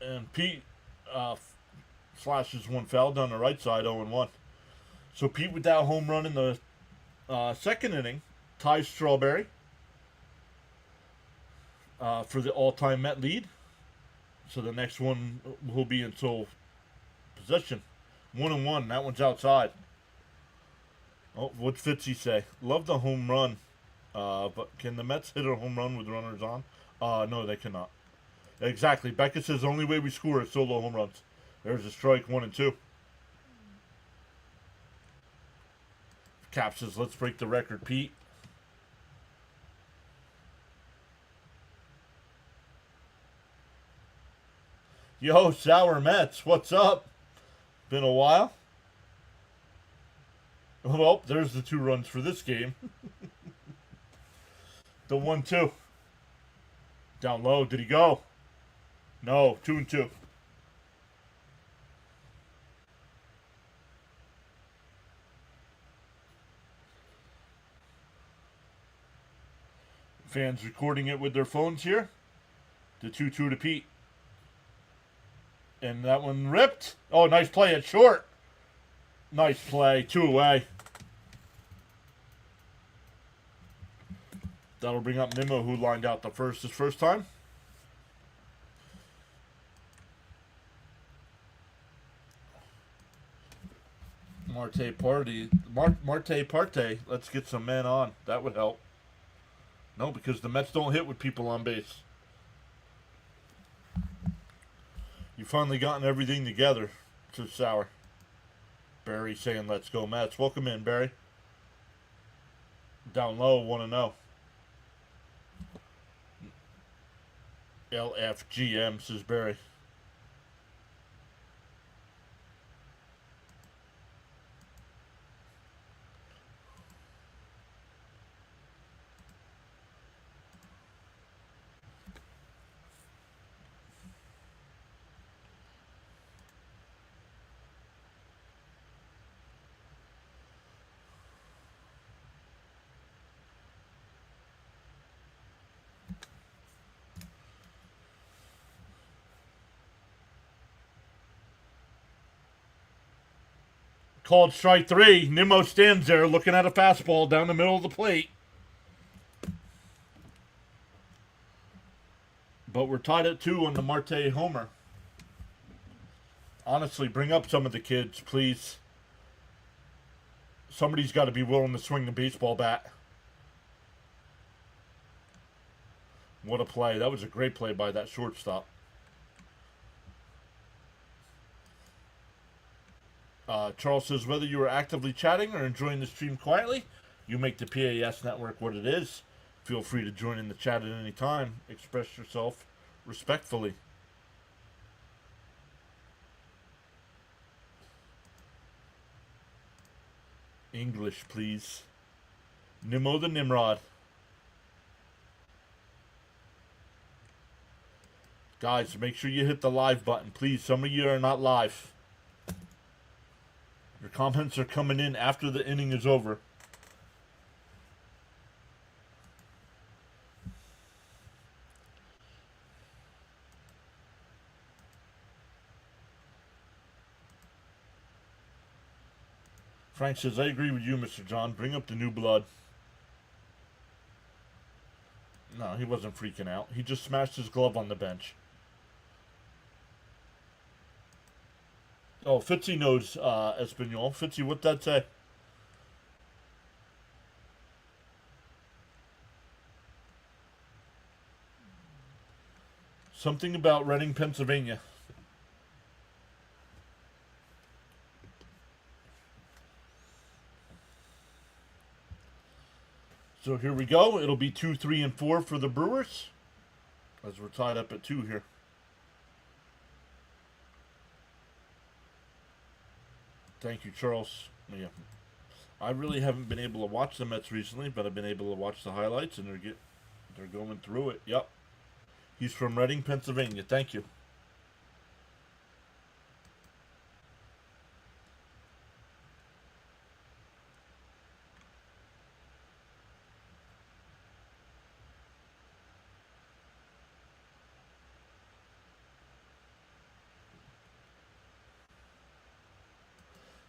Speaker 1: And Pete flashes one foul down the right side, 0-1. So Pete with that home run in the second inning ties Strawberry for the all-time Met lead. So the next one will be in sole possession. 1-1. That one's outside. Oh, what's Fitzy say? Love the home run. But can the Mets hit a home run with runners on? No, they cannot. Exactly. Becca says the only way we score is solo home runs. There's a strike, 1-2. Cap says, let's break the record, Pete. Yo, Sour Mets, what's up? Been a while. Well, there's the 2 runs for this game. The 1-2. Down low, did he go? No, 2-2. Fans recording it with their phones here. The 2-2 to Pete. And that one ripped. Oh, nice play at short. Nice play. 2 away. That'll bring up Nimmo, who lined out the first his first time. Marte Parte. Let's get some men on. That would help. No, because the Mets don't hit with people on base. You've finally gotten everything together. To Sour. Barry saying, let's go Mets. Welcome in, Barry. Down low, 1-0. LFGM, says Barry. Called strike 3. Nimmo stands there looking at a fastball down the middle of the plate. But we're tied at 2 on the Marte homer. Honestly, bring up some of the kids, please. Somebody's got to be willing to swing the baseball bat. What a play. That was a great play by that shortstop. Charles says, whether you are actively chatting or enjoying the stream quietly, you make the PAS network what it is. Feel free to join in the chat at any time. Express yourself respectfully. English, please. Nimmo the Nimrod. Guys, make sure you hit the live button, please. Some of you are not live. Your comments are coming in after the inning is over. Frank says, I agree with you, Mr. John. Bring up the new blood. No, he wasn't freaking out. He just smashed his glove on the bench. Oh, Fitzy knows Espanol. Fitzy, what'd that say? Something about Reading, Pennsylvania. So here we go. It'll be 2, 3, and 4 for the Brewers, as we're tied up at 2 here. Thank you, Charles. Yeah, I really haven't been able to watch the Mets recently, but I've been able to watch the highlights, and they're going through it. Yep, he's from Reading, Pennsylvania. Thank you.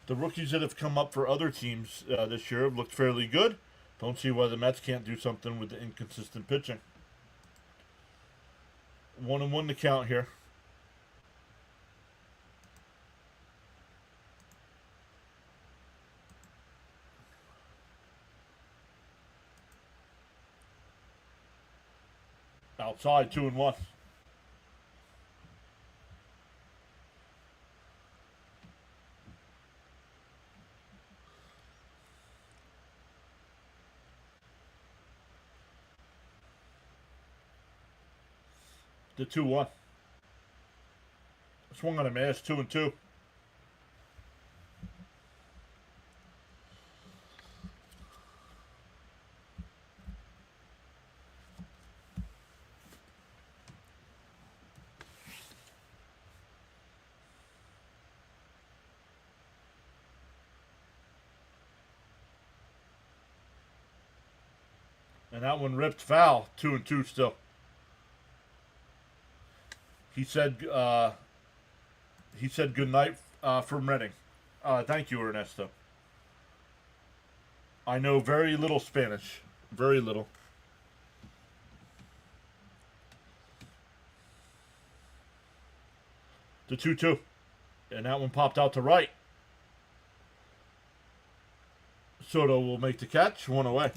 Speaker 1: The rookies that have come up for other teams this year have looked fairly good. Don't see why the Mets can't do something with the inconsistent pitching. 1-1 to count here. Outside, 2-1. The 2-1. Swung on a miss, 2-2. And that one ripped foul, 2-2 still. He said good night from Reading. Thank you, Ernesto. I know very little Spanish. Very little. The 2-2. And that one popped out to right. Soto will make the catch. 1 away.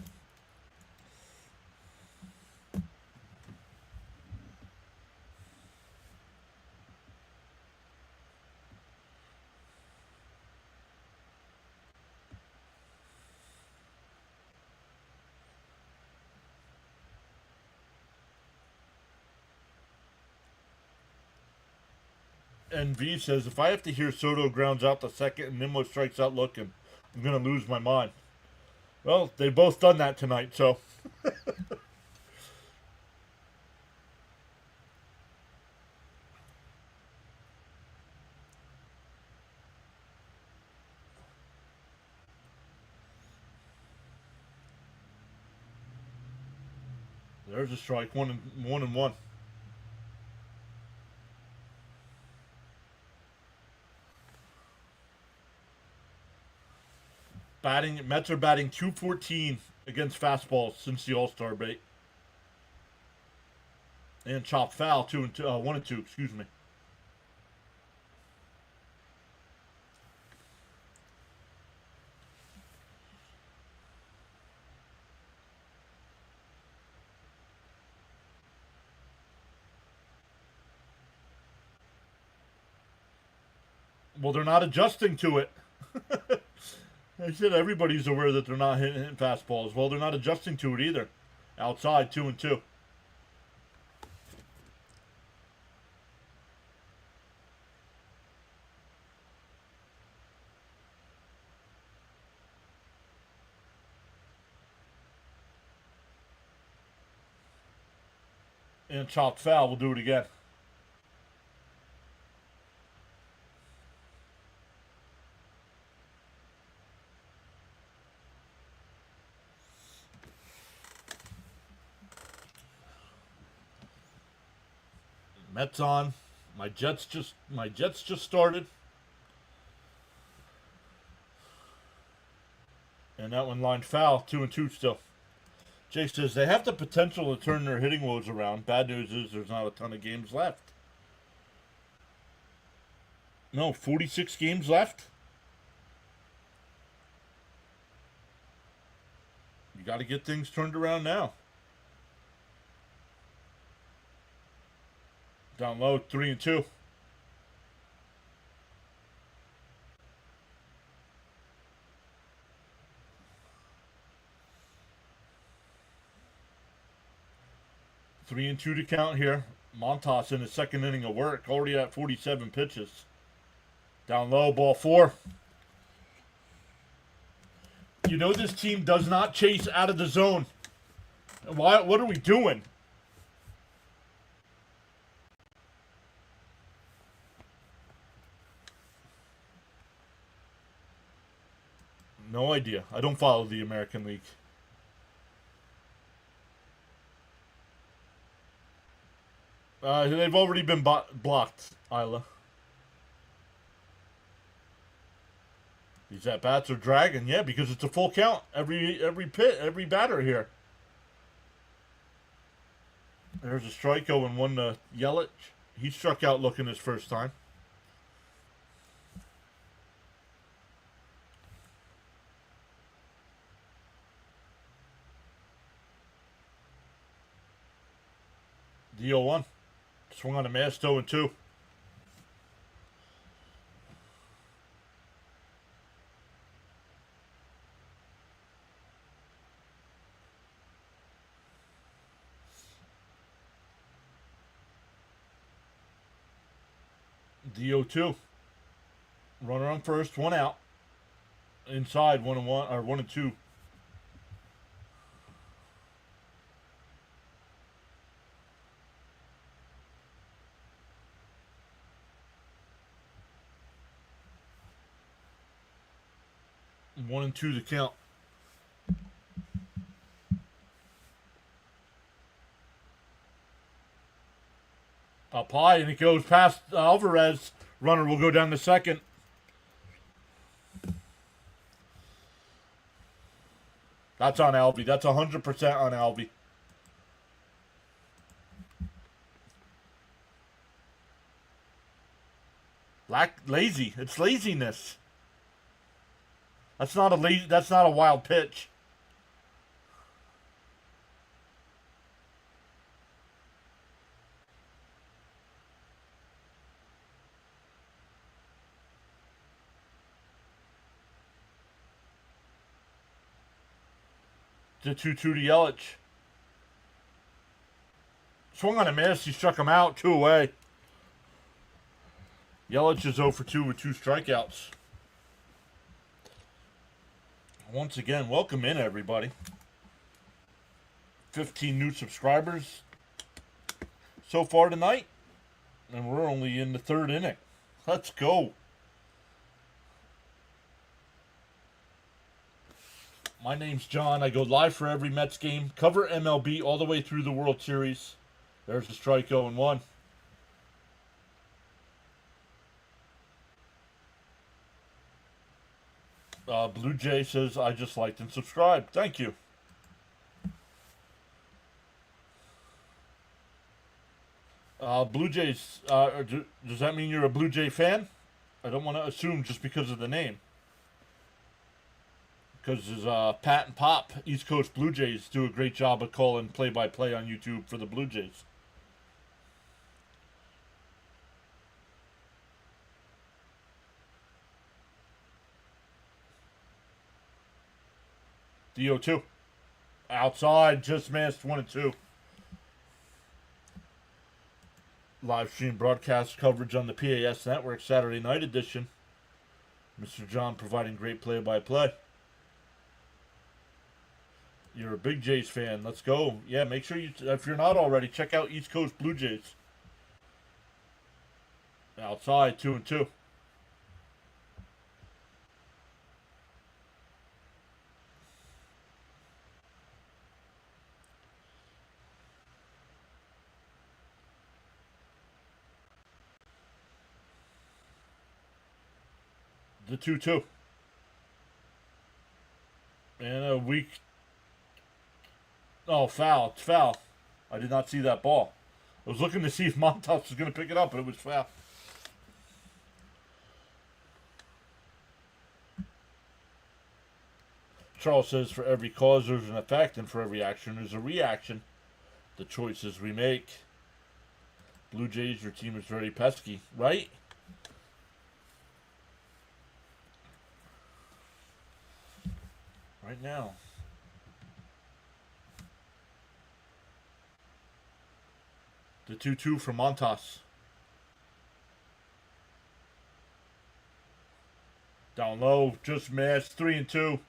Speaker 1: And V says, if I have to hear Soto grounds out the second and Nimmo strikes out looking, I'm going to lose my mind. Well, they both done that tonight, so. There's a strike, 1-1. Mets are batting .214 against fastballs since the All-Star break. And chopped foul, 1-2, excuse me. Well, they're not adjusting to it. I said everybody's aware that they're not hitting fastballs. Well, they're not adjusting to it either. Outside, 2-2. And chopped foul. We'll do it again. Mets on. My Jets just started. And that one lined foul, 2-2 still. Jay says they have the potential to turn their hitting woes around. Bad news is there's not a ton of games left. No, 46 games left. You got to get things turned around now. Down low, 3-2. Three and two to count here. Montas in his second inning of work, already at 47 pitches. Down low, ball 4. You know this team does not chase out of the zone. Why? What are we doing? No idea. I don't follow the American League. They've already been blocked, Isla. These at-bats are dragging, yeah, because it's a full count. Every batter here. There's a strikeout and one to Yelich. He struck out looking his first time. The 0-1. Swung on a mass, 0-2. The 0-2. Runner on first, 1 out. Inside, 1-1 or 1-2. One and two to count. Up high, and it goes past Alvarez. Runner will go down to second. That's on Albie. That's 100% on Albie. Lazy. It's laziness. That's not a wild pitch. The 2-2 to Yelich. Swung on a miss. He struck him out. 2 away. Yelich is 0 for 2 with 2 strikeouts. Once again, welcome in, everybody. 15 new subscribers so far tonight. And we're only in the 3rd inning. Let's go. My name's John. I go live for every Mets game. Cover MLB all the way through the World Series. There's the strike 0-1. Blue Jay says, I just liked and subscribed. Thank you. Blue Jays, does that mean you're a Blue Jay fan? I don't want to assume just because of the name. Because Pat and Pop, East Coast Blue Jays, do a great job of calling play-by-play on YouTube for the Blue Jays. The 0-2. Outside, just missed 1 and 2. Live stream broadcast coverage on the PAS Network, Saturday night edition. Mr. John providing great play-by-play. You're a big Jays fan. Let's go. Yeah, make sure you, if you're not already, check out East Coast Blue Jays. Outside, 2 and 2. The 2-2. And a weak. Oh, foul. It's foul. I did not see that ball. I was looking to see if Montas was going to pick it up, but it was foul. Charles says, for every cause there's an effect, and for every action there's a reaction. The choices we make. Blue Jays, your team is very pesky, right? Right now. The 2-2 from Montas. Down low, just missed. 3 and 2.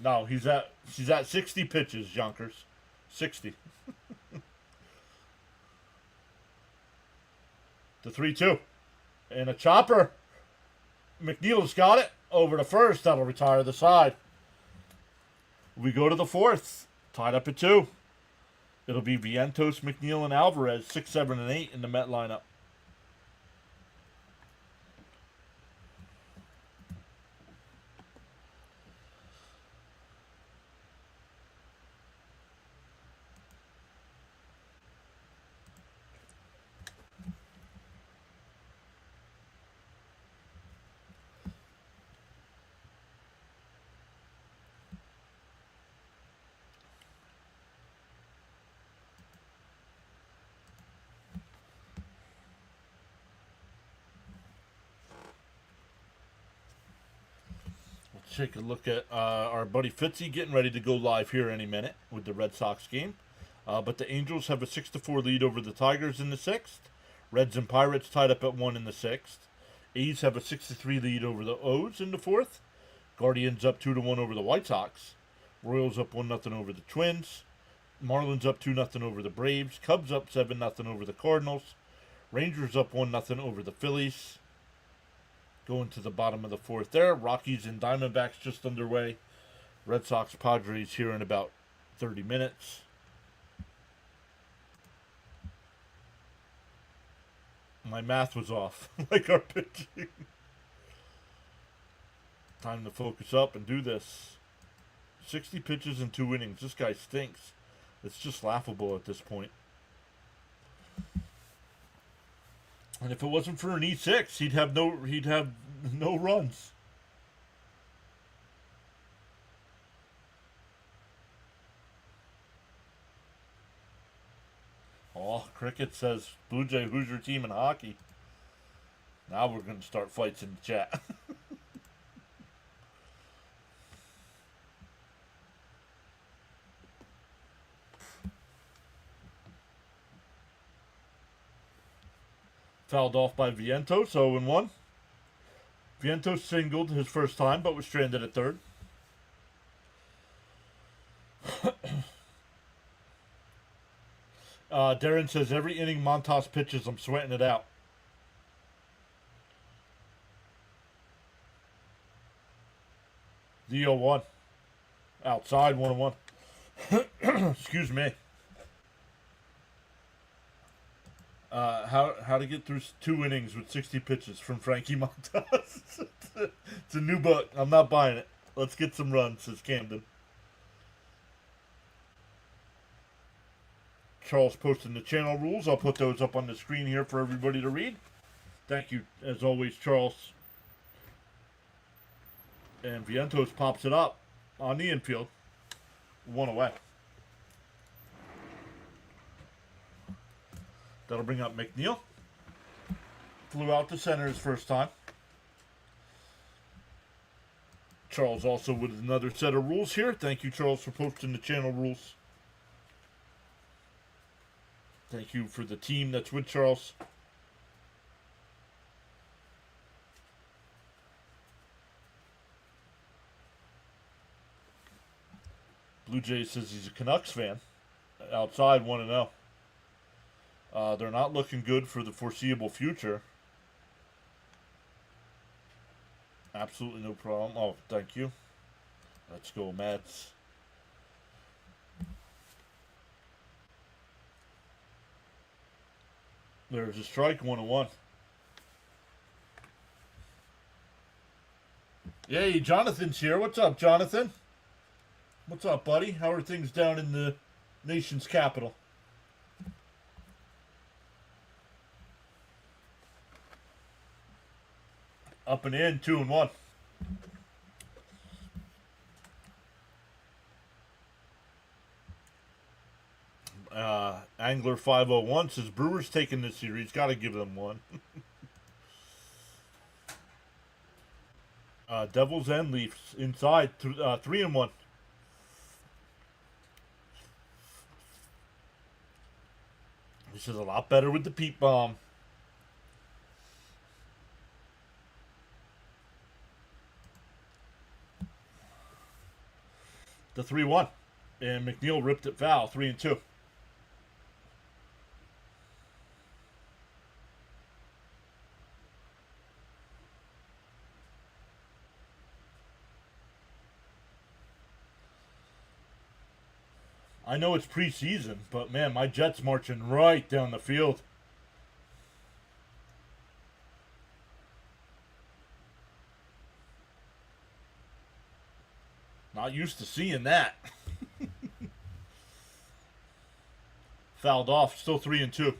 Speaker 1: No, she's at 60 pitches, Yonkers. 60. The 3-2. And a chopper. McNeil's got it. Over to first. That'll retire the side. We go to the 4th. Tied up at 2. It'll be Vientos, McNeil, and Alvarez. 6, 7, and 8 in the Met lineup. Take a look at our buddy Fitzy getting ready to go live here any minute with the Red Sox game. But the Angels have a 6-4 lead over the Tigers in the 6th. Reds and Pirates tied up at 1 in the 6th. A's have a 6-3 lead over the O's in the 4th. Guardians up 2-1 over the White Sox. Royals up 1-0 over the Twins. Marlins up 2-0 over the Braves. Cubs up 7-0 over the Cardinals. Rangers up 1-0 over the Phillies. Going to the bottom of the 4th there. Rockies and Diamondbacks just underway. Red Sox, Padres here in about 30 minutes. My math was off, like our pitching. Time to focus up and do this. 60 pitches in 2 innings. This guy stinks. It's just laughable at this point. And if it wasn't for an E6, he'd have no runs. Oh, Cricket says, Blue Jay, who's your team in hockey? Now we're going to start fights in the chat. Fouled off by Vientos, 0-1. Vientos singled his first time, but was stranded at 3rd. Darren says, every inning Montas pitches, I'm sweating it out. The 0-1. Outside, 1-1. Excuse me. How to get through 2 innings with 60 pitches from Frankie Montas. It's a new book. I'm not buying it. Let's get some runs, says Camden. Charles posted the channel rules. I'll put those up on the screen here for everybody to read. Thank you, as always, Charles. And Vientos pops it up on the infield. 1 away. That'll bring up McNeil. Flew out to center his first time. Charles also with another set of rules here. Thank you, Charles, for posting the channel rules. Thank you for the team that's with Charles. Blue Jays says he's a Canucks fan. Outside, 1-0. They're not looking good for the foreseeable future. Absolutely no problem. Oh, thank you. Let's go, Mets. There's a strike, 1-1. Yay, Jonathan's here. What's up, Jonathan? What's up, buddy? How are things down in the nation's capital? Up and in, 2-1. Angler 501 says Brewers taking this series. Got to give them one. Devils and Leafs inside, 3-1. This is a lot better with the peat bomb. The 3-1. And McNeil ripped it foul, 3-2. I know it's preseason, but man, my Jets marching right down the field. Not used to seeing that. Fouled off, still 3-2.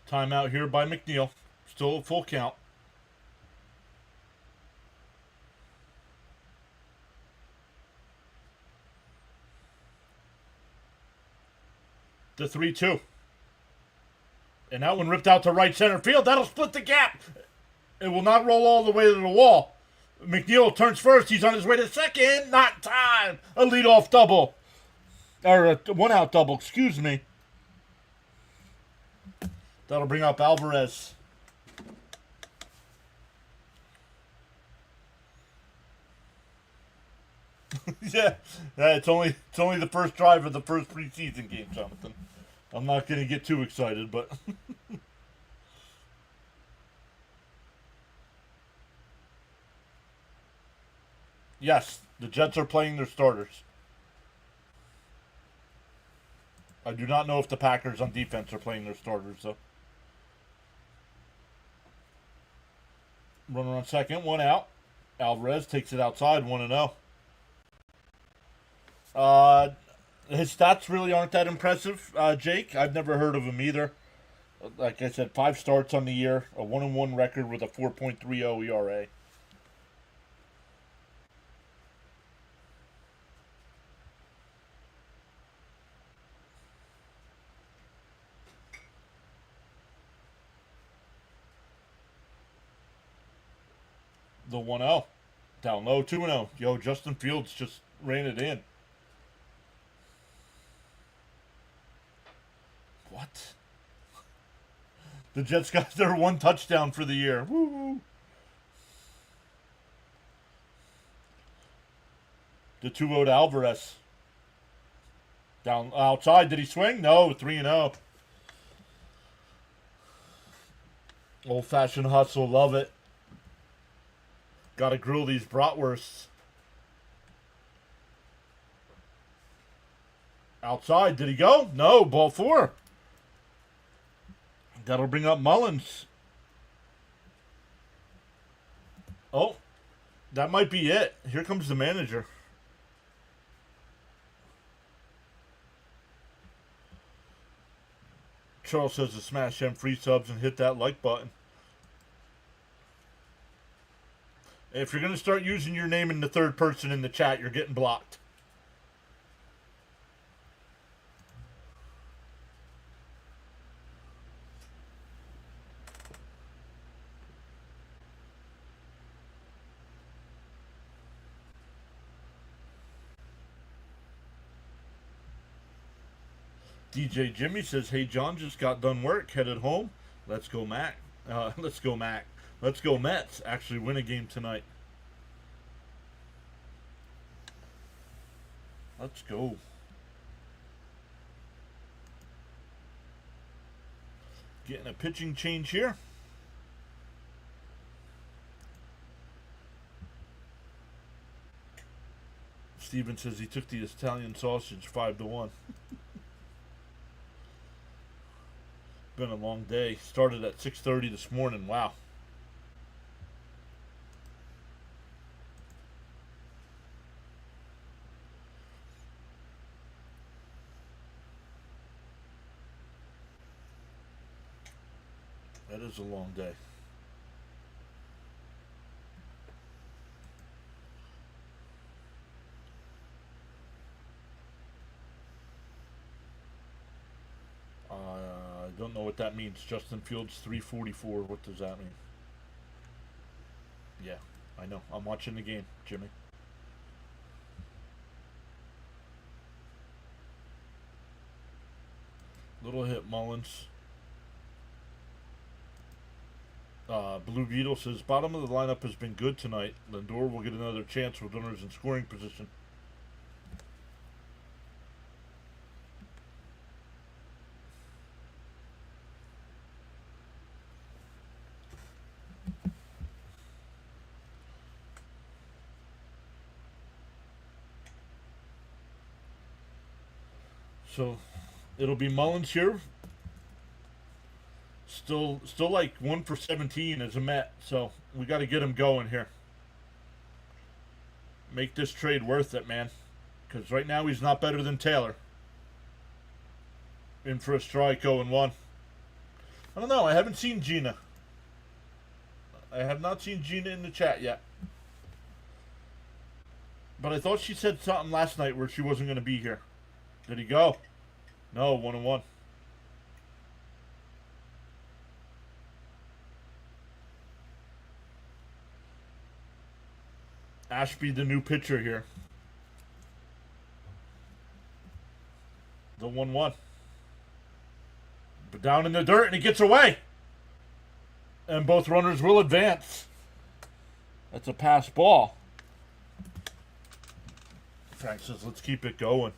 Speaker 1: Timeout here by McNeil. Still a full count. The 3-2. And that one ripped out to right center field. That'll split the gap. It will not roll all the way to the wall. McNeil turns first. He's on his way to second. Not in time. A leadoff double. Or a one-out double, excuse me. That'll bring up Alvarez. Yeah, it's only the first drive of the first preseason game, Jonathan. I'm not going to get too excited, but yes, the Jets are playing their starters. I do not know if the Packers on defense are playing their starters, though. Runner on second, one out. Alvarez takes it outside, 1-0. His stats really aren't that impressive, Jake. I've never heard of him either. Like I said, 5 starts on the year, a 1-1 record with a 4.30 ERA. The 1-0. Down low, 2-0. Yo, Justin Fields just ran it in. What? The Jets got their 1 touchdown for the year. Woo! The 2-0 to Alvarez. Down outside. Did he swing? No, 3-0. Old-fashioned hustle. Love it. Gotta grill these bratwursts. Outside. Did he go? No. Ball 4. That'll bring up Mullins. Oh, that might be it. Here comes the manager. Charles says to smash them free subs and hit that like button. If you're going to start using your name in the third person in the chat, you're getting blocked. DJ Jimmy says, hey, John, just got done work, headed home. Let's go, Mac. Let's go, Mac. Let's go, Mets. Actually win a game tonight. Let's go. Getting a pitching change here. Steven says he took the Italian sausage 5-1. Been a long day. Started at 6:30 this morning. Wow. That is a long day. I don't know what that means. Justin Fields 344. What does that mean? Yeah, I know. I'm watching the game, Jimmy. Little hit, Mullins. Blue Beetle says, bottom of the lineup has been good tonight. Lindor will get another chance with runners in scoring position. So, it'll be Mullins here. Still like 1 for 17 as a Met, so we got to get him going here. Make this trade worth it, man. Because right now he's not better than Taylor. In for a strike, 0-1. I don't know. I haven't seen Gina. I have not seen Gina in the chat yet. But I thought she said something last night where she wasn't going to be here. Did he go? No, 1-1. Ashby, the new pitcher here. The 1-1. But down in the dirt, and he gets away. And both runners will advance. That's a pass ball. Frank says, let's keep it going.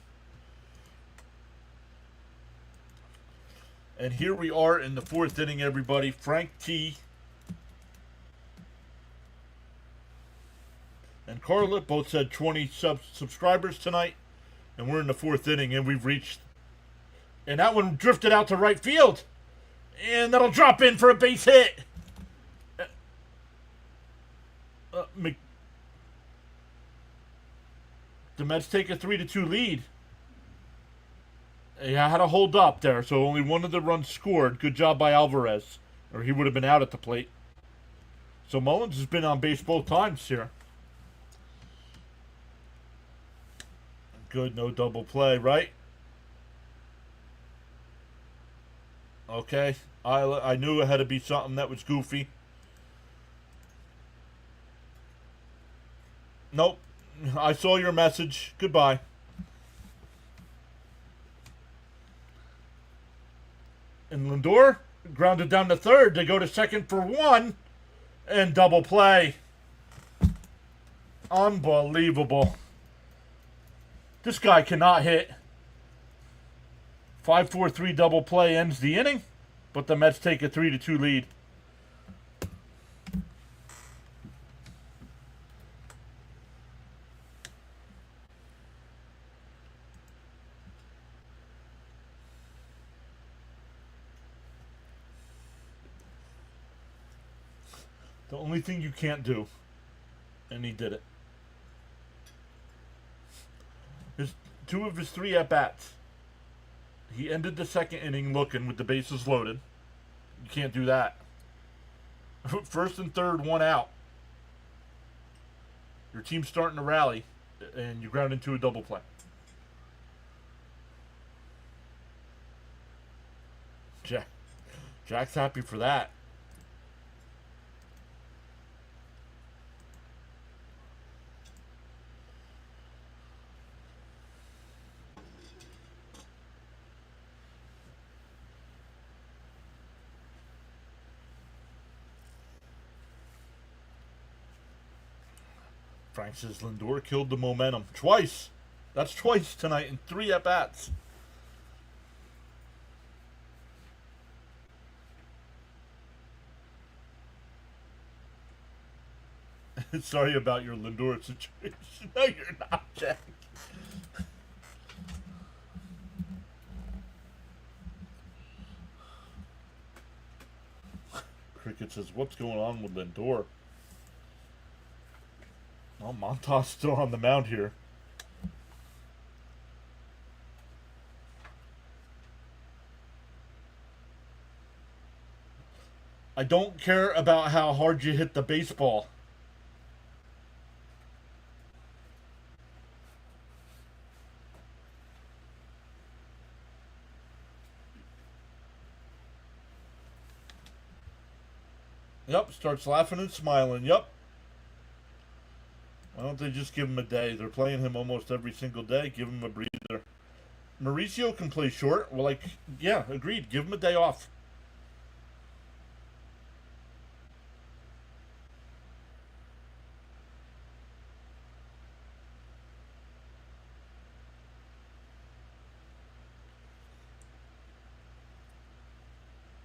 Speaker 1: And here we are in the 4th inning, everybody. Frank T. and Carla both said 20 subscribers tonight. And we're in the 4th inning, and we've reached... And that one drifted out to right field. And that'll drop in for a base hit. The Mets take a 3-2 lead. He had a hold up there, so only one of the runs scored. Good job by Alvarez, or he would have been out at the plate. So Mullins has been on base both times here. Good, no double play, right? Okay, I knew it had to be something that was goofy. Nope, I saw your message. Goodbye. And Lindor grounded down to third to go to second for one. And double play. Unbelievable. This guy cannot hit. 5-4-3 double play ends the inning. But the Mets take a 3-2 lead. The only thing you can't do. And he did it. Two of his 3 at-bats. He ended the second inning looking with the bases loaded. You can't do that. First and third, one out. Your team's starting to rally, and you ground into a double play. Jack's happy for that. Frank says Lindor killed the momentum. Twice. That's twice tonight in 3 at-bats. Sorry about your Lindor situation. No, you're not, Jack. Cricket says, what's going on with Lindor? Oh, Montas still on the mound here. I don't care about how hard you hit the baseball. Yep, starts laughing and smiling. Yep. Why don't they just give him a day? They're playing him almost every single day. Give him a breather. Mauricio can play short. Well, yeah, agreed. Give him a day off.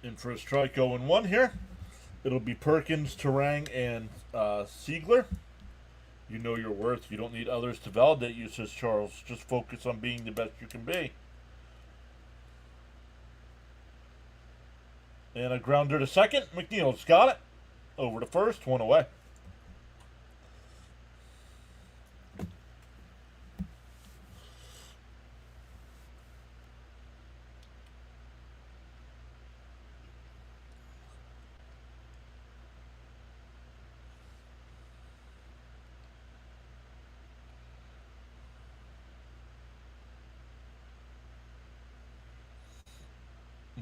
Speaker 1: In for a strike, 0-1 here. It'll be Perkins, Terang, and Siegler. You know your worth. You don't need others to validate you, says Charles. Just focus on being the best you can be. And a grounder to second. McNeil's got it. Over to first. 1 away.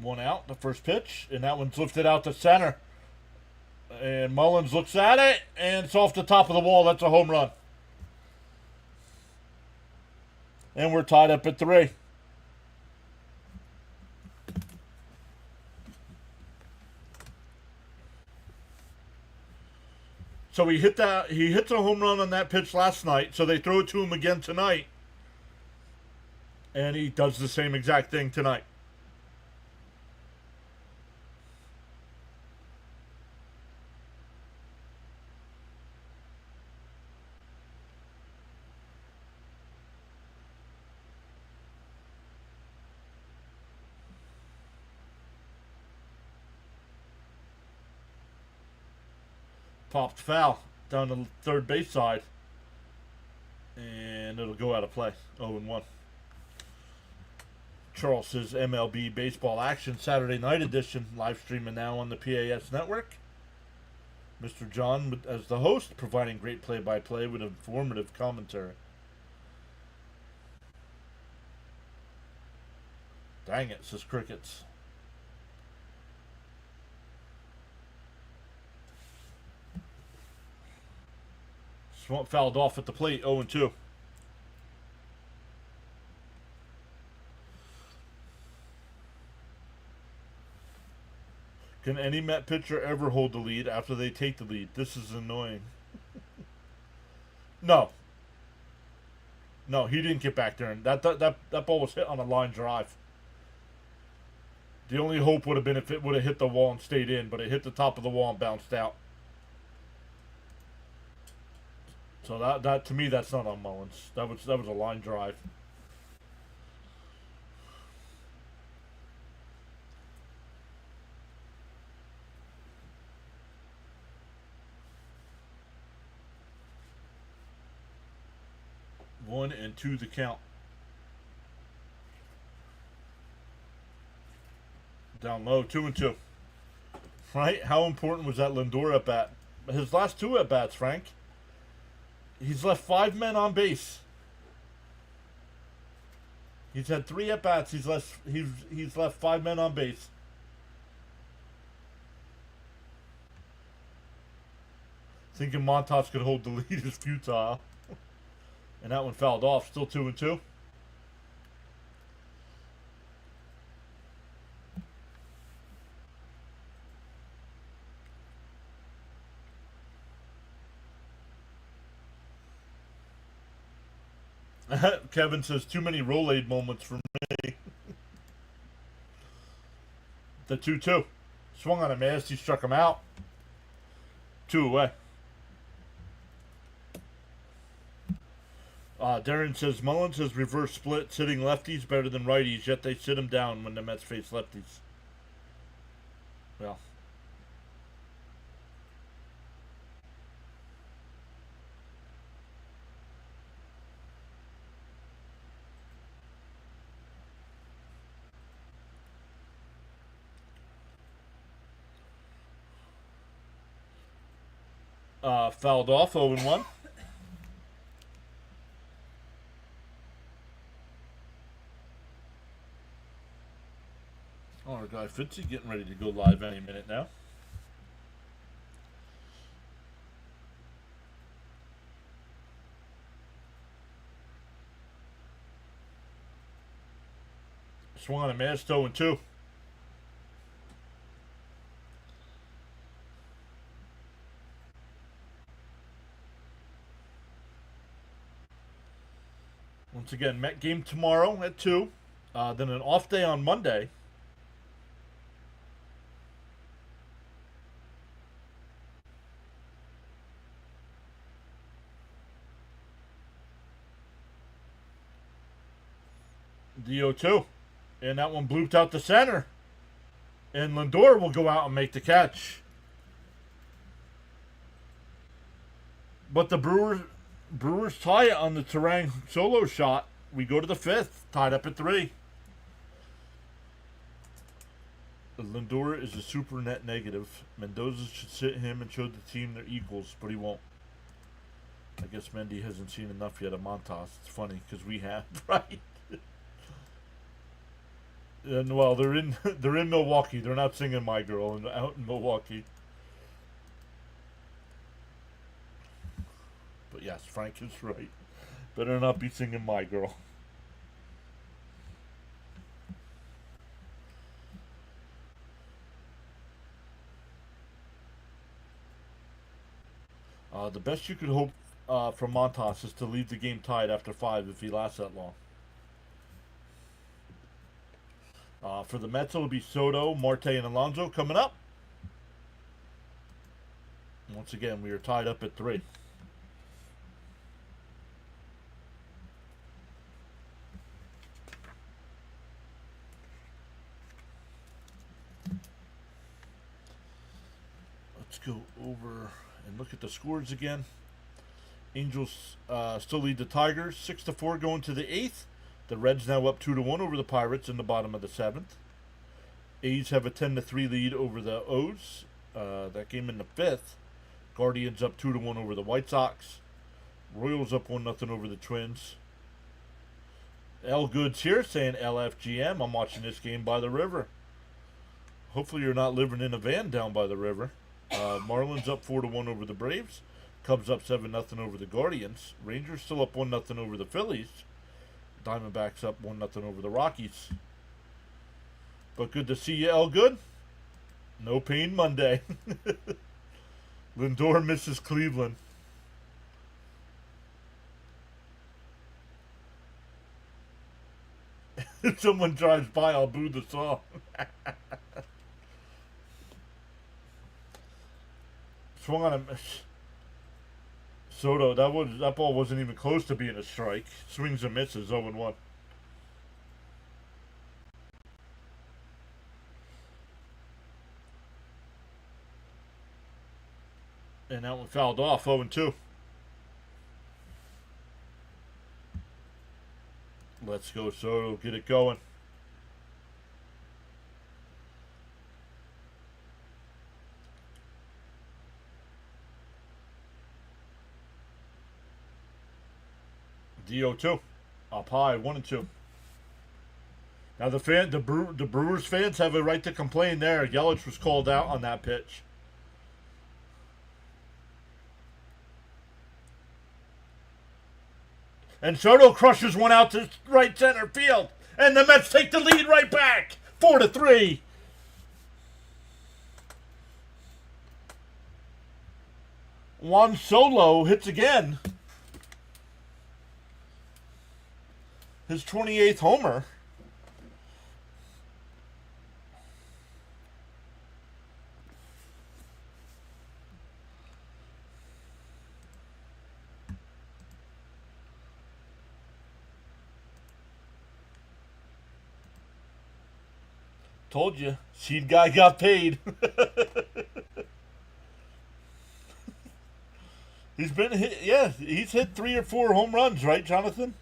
Speaker 1: One out, the first pitch, and that one's lifted out to center. And Mullins looks at it, and it's off the top of the wall. That's a home run. And we're tied up at 3. So he hits a home run on that pitch last night, so they throw it to him again tonight. And he does the same exact thing tonight. Popped foul down the third base side. And it'll go out of play. 0-1. Charles says MLB Baseball Action Saturday Night Edition. Live streaming now on the PAS Network. Mr. John as the host, providing great play-by-play with informative commentary. Dang it, says Crickets. Swamp fouled off at the plate, 0-2. Can any Met pitcher ever hold the lead after they take the lead? This is annoying. No. No, he didn't get back there. And that ball was hit on a line drive. The only hope would have been if it would have hit the wall and stayed in, but it hit the top of the wall and bounced out. So that to me, that's not on Mullins. That was a line drive. One and two the count. Down low, 2-2. Right? How important was that Lindor at bat? His last two at bats, Frank. He's left 5 men on base. He's had 3 at bats. He's left 5 men on base. Thinking Montas could hold the lead is futile. And that one fouled off. Still 2-2. Kevin says, too many Rolade moments for me. The 2-2. Swung on a miss. He struck him out. 2 away. Darren says, Mullins has reverse split, sitting lefties better than righties, yet they sit him down when the Mets face lefties. Well. Fouled off, 0-1. Oh, our guy Fitzy getting ready to go live any minute now. Swung on a miss, 0-2. Once again, Met game tomorrow at 2. Then an off day on Monday. DO2. And that one blooped out the center. And Lindor will go out and make the catch. But the Brewers tie it on the Terang solo shot. We go to the 5th, tied up at 3. Lindor is a super net negative. Mendoza should sit him and show the team they're equals, but he won't. I guess Mendy hasn't seen enough yet of Montas. It's funny because we have, right? And well, they're in Milwaukee. They're not singing "My Girl" out in Milwaukee. But yes, Frank is right. Better not be singing "My Girl." The best you could hope from Montas is to leave the game tied after 5 if he lasts that long. For the Mets, it'll be Soto, Marte, and Alonso coming up. Once again, we are tied up at 3. Let's go over and look at the scores again. Angels still lead the Tigers 6-4 going to the 8th. The Reds now up 2-1 over the Pirates in the bottom of the 7th. A's have a 10-3 lead over the O's. That game in the 5th. Guardians up 2-1 over the White Sox. Royals up 1-0 over the Twins. L Goods here saying LFGM. I'm watching this game by the river. Hopefully you're not living in a van down by the river. Marlins up 4-1 over the Braves. Cubs up 7-0 over the Guardians. Rangers still up 1-0 over the Phillies. Diamondbacks up 1-0 over the Rockies. But good to see you, L Good. No pain Monday. Lindor misses Cleveland. If someone drives by, I'll boo the song. Swung on a Soto. That ball wasn't even close to being a strike. Swings and misses, 0-1. And that one fouled off, 0-2. Let's go, Soto. Get it going. DO2 up high, 1-2. Now the Brewers fans have a right to complain there. Yelich was called out on that pitch. And Soto crushes one out to right center field. And the Mets take the lead right back. 4-3. Juan Solo hits again. His 28th homer. Told you, seed guy got paid. He's been hit, yeah, he's hit 3 or 4 home runs, right, Jonathan?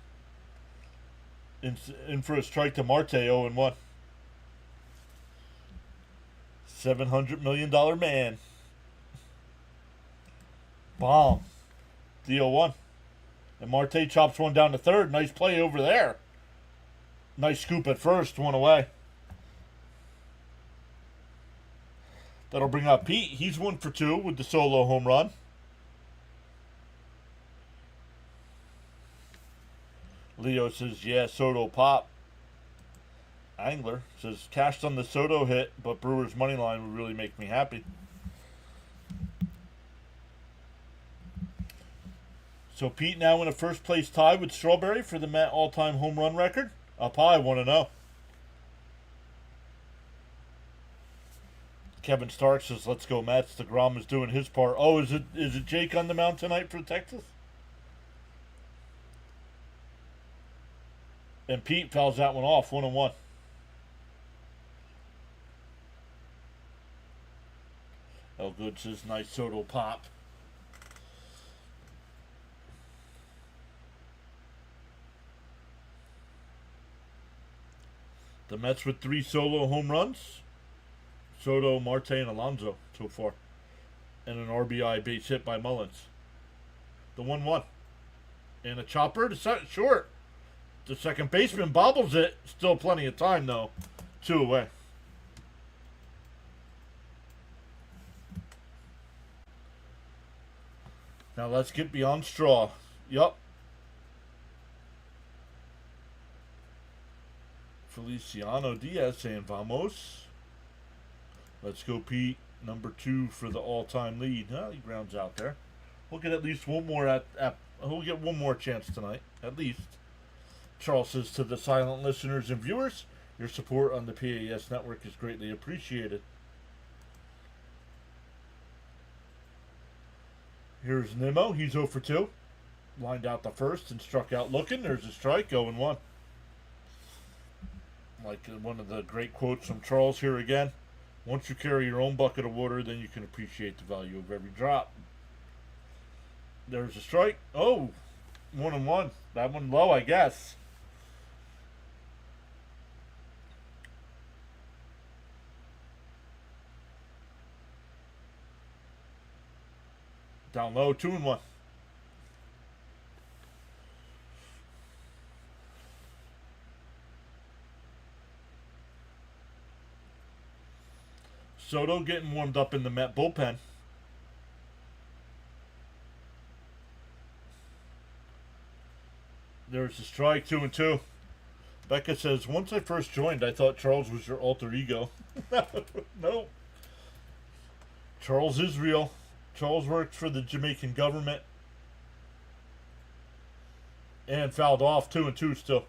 Speaker 1: In for a strike to Marte, 0-1. $700 million man. Bomb. The 0-1. And Marte chops one down to third. Nice play over there. Nice scoop at first, one away. That'll bring up Pete. He's 1 for 2 with the solo home run. Leo says, yeah, Soto pop. Angler says, cashed on the Soto hit, but Brewers' money line would really make me happy. So Pete now in a first place tie with Strawberry for the Met all-time home run record. Up high, 1-0. Kevin Stark says, let's go Mets. DeGrom is doing his part. Oh, is it Jake on the mound tonight for Texas? And Pete fouls that one off, 1-1. Oh, good says, nice Soto pop. The Mets with 3 solo home runs. Soto, Marte, and Alonso so far. And an RBI base hit by Mullins. The 1-1. And a chopper to short. The second baseman bobbles it. Still plenty of time, though. 2 away. Now let's get beyond straw. Yup. Feliciano Diaz saying vamos. Let's go, Pete. Number 2 for the all-time lead. He grounds out there. We'll get at least one more we'll get one more chance tonight, at least. Charles says to the silent listeners and viewers, your support on the PAS network is greatly appreciated. Here's Nimmo. He's 0 for 2. Lined out the first and struck out looking. There's a strike, 0-1. Like one of the great quotes from Charles here again. Once you carry your own bucket of water, then you can appreciate the value of every drop. There's a strike. Oh, 1-1. That one low, I guess. Down low, 2-1. Soto getting warmed up in the Met bullpen. There's a strike, 2-2. Becca says, once I first joined, I thought Charles was your alter ego. Nope. Charles is real. Charles worked for the Jamaican government. And fouled off, 2-2 still.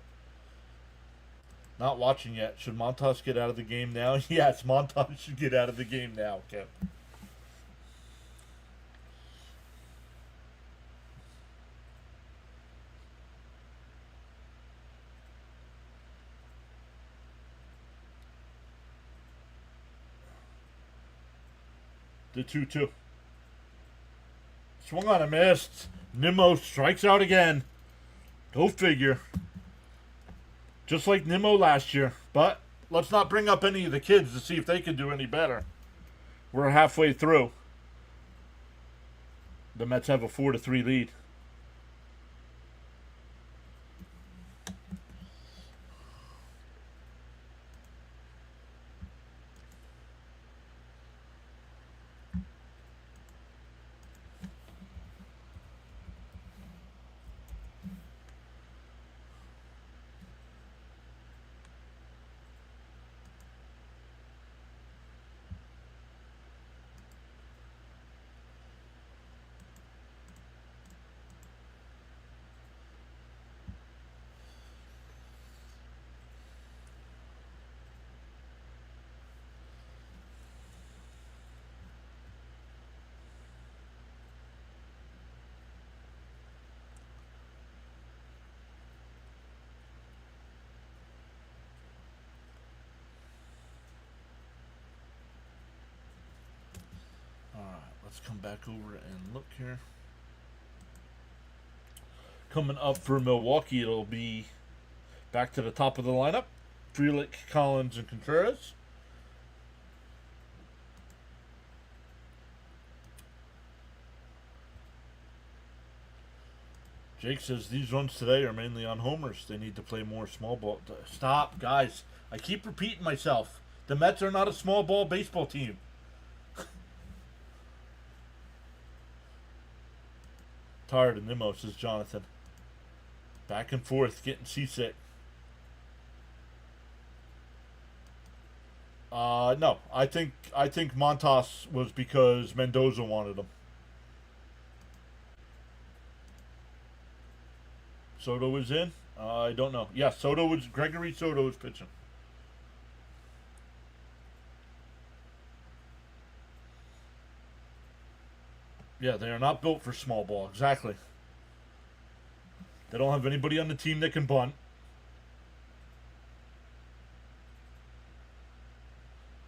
Speaker 1: Not watching yet. Should Montas get out of the game now? Yes, Montas should get out of the game now, Kev. The 2-2. Swung on a missed. Nimmo strikes out again. Go figure. Just like Nimmo last year. But let's not bring up any of the kids to see if they can do any better. We're halfway through. The Mets have a 4-3 lead. Let's come back over and look here. Coming up for Milwaukee, it'll be back to the top of the lineup. Frelick, Collins, and Contreras. Jake says these runs today are mainly on homers. They need to play more small ball. Stop, guys. I keep repeating myself. The Mets are not a small ball baseball team. Tired of Nimmo, says Jonathan. Back and forth, getting seasick. No. I think Montas was because Mendoza wanted him. Soto was in? I don't know. Yeah, Gregory Soto was pitching. Yeah, they are not built for small ball. Exactly. They don't have anybody on the team that can bunt.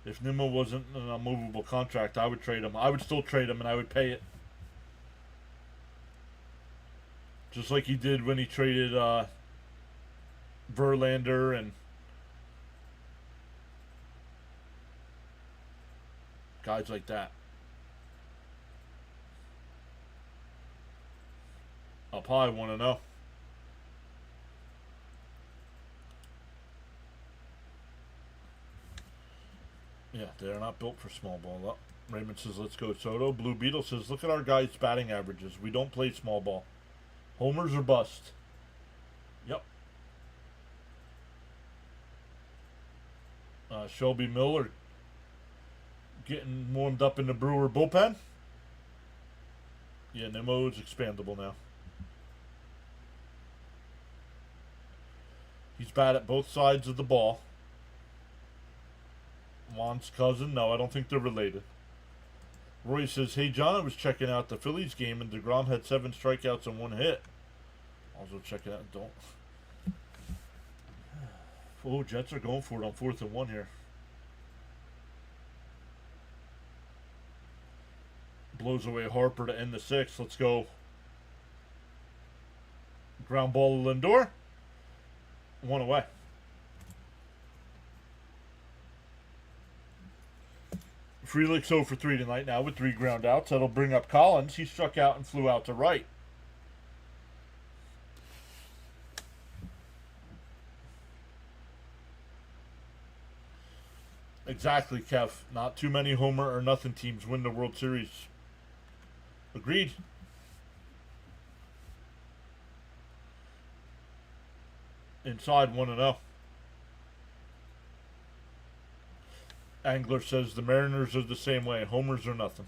Speaker 1: If Nimmo wasn't an unmovable contract, I would trade him. I would still trade him, and I would pay it. Just like he did when he traded Verlander and guys like that. I'll probably want to know. Yeah, they're not built for small ball. Raymond says, let's go Soto. Blue Beetle says, look at our guys' batting averages. We don't play small ball. Homers or bust. Yep. Shelby Miller getting warmed up in the Brewer bullpen. Yeah, Nimmo is expandable now. He's bad at both sides of the ball. Juan's cousin? No, I don't think they're related. Roy says, hey, John, I was checking out the Phillies game, and DeGrom had 7 strikeouts and 1 hit. Also check it out. Don't. Oh, Jets are going for it on 4th and 1 here. Blows away Harper to end the 6th. Let's go. Ground ball to Lindor. 1 away. Frelick's 0 for 3 tonight now with 3 ground outs. That'll bring up Collins. He struck out and flew out to right. Exactly, Kev. Not too many homer or nothing teams win the World Series. Agreed. Inside 1-0. Angler says the Mariners are the same way. Homers or nothing.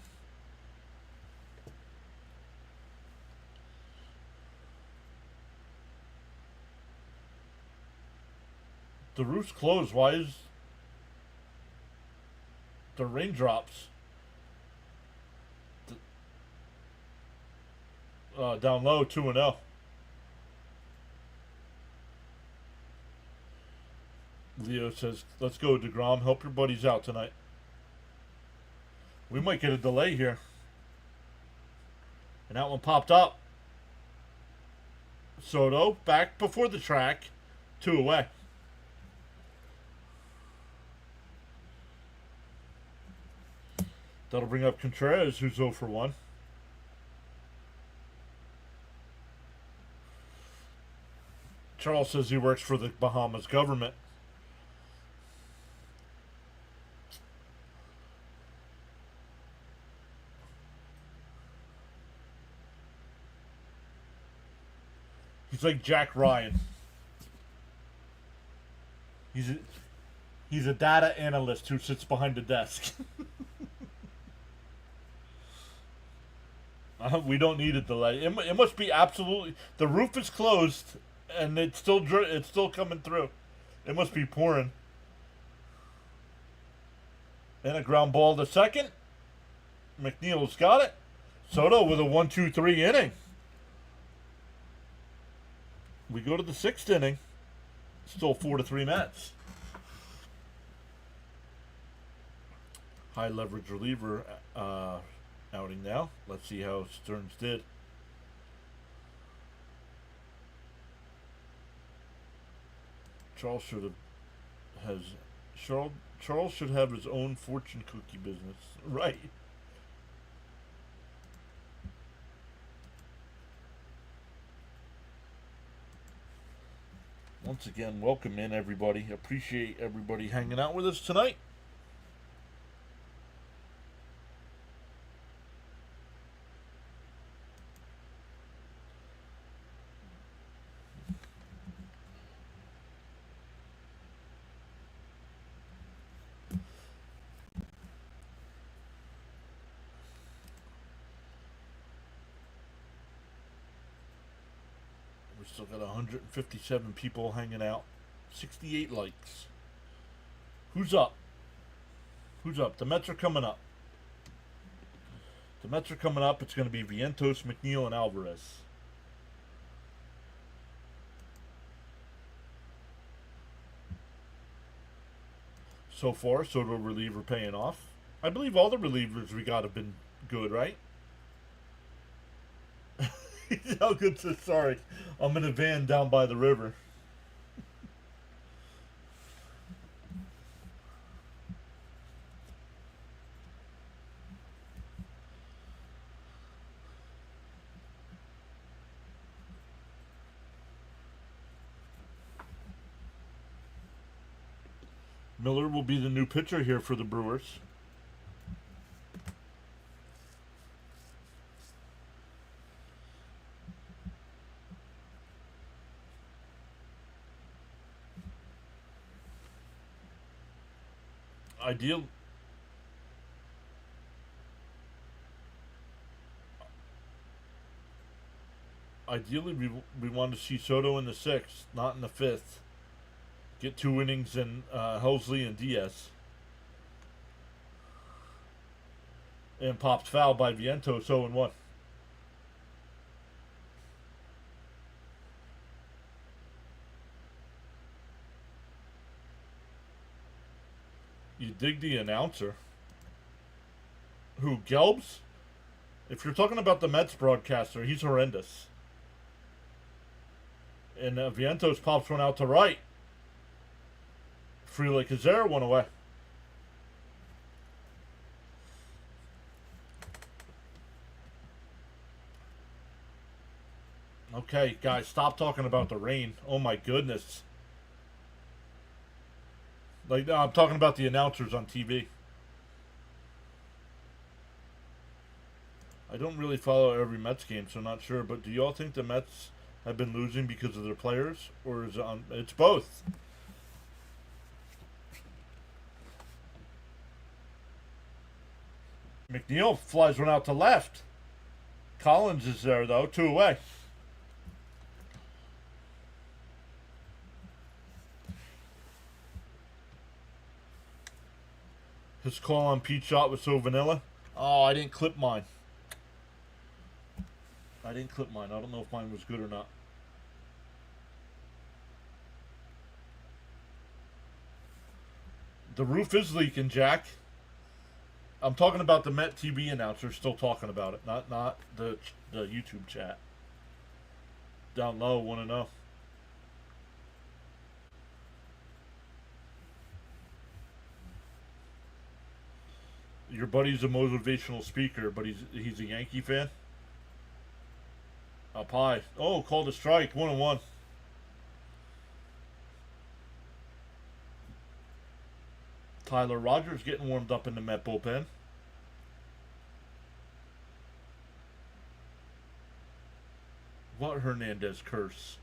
Speaker 1: The roof's closed. Why is the raindrops down low? 2-0. Leo says, let's go, DeGrom. Help your buddies out tonight. We might get a delay here. And that one popped up. Soto back before the track. 2 away. That'll bring up Contreras, who's 0 for 1. Charles says he works for the Bahamas government. He's like Jack Ryan. He's a data analyst who sits behind a desk. We don't need a delay. It must be absolutely. The roof is closed, and it's still coming through. It must be pouring. And a ground ball to second. McNeil's got it. Soto with a 1-2-3 inning. We go to the 6th inning. Still 4-3 Mets. High leverage reliever. outing now. Let's see how Stearns did. Charles should have has Charles should have his own fortune cookie business, right? Once again, welcome in everybody. Appreciate everybody hanging out with us tonight. We still got 157 people hanging out. 68 likes. Who's up? Who's up? The Mets are coming up. The Mets are coming up. It's going to be Vientos, McNeil, and Alvarez. So far, Soto reliever paying off. I believe all the relievers we got have been good, right? How good to sorry. I'm in a van down by the river. Miller will be the new pitcher here for the Brewers. Ideally, we want to see Soto in the 6th, not in the 5th. Get 2 innings in Helsley and Diaz. And popped foul by Vientos, 0-1. You dig the announcer? Who, Gelbs? If you're talking about the Mets broadcaster, he's horrendous. And Vientos pops one out to right. Free like Kazera went away. Okay, guys, stop talking about the rain. Oh my goodness. Like, no, I'm talking about the announcers on TV. I don't really follow every Mets game, so I'm not sure. But do y'all think the Mets have been losing because of their players, or is it on? It's both. McNeil flies one out to left. Collins is there though, 2 away. His call on Pete shot was so vanilla. Oh, I didn't clip mine. I don't know if mine was good or not. The roof is leaking, Jack. I'm talking about the Met TV announcer still talking about it, not the YouTube chat. Down low, want to know. Your buddy's a motivational speaker, but he's a Yankee fan. Up high. Oh, called a strike. 1-1. Tyler Rogers getting warmed up in the Met bullpen. What Hernandez curse?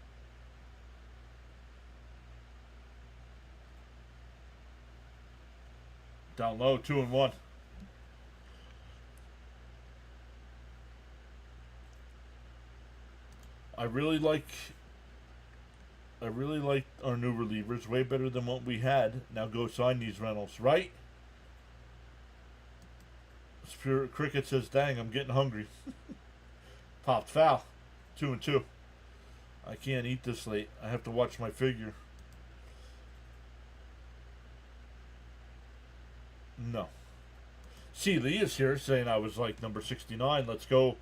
Speaker 1: Down low, 2-1. I really like our new relievers. Way better than what we had. Now go sign these Reynolds, right? Spirit Cricket says, dang, I'm getting hungry. Popped foul. 2-2. I can't eat this late. I have to watch my figure. No. C. Lee is here saying I was like number 69. Let's go.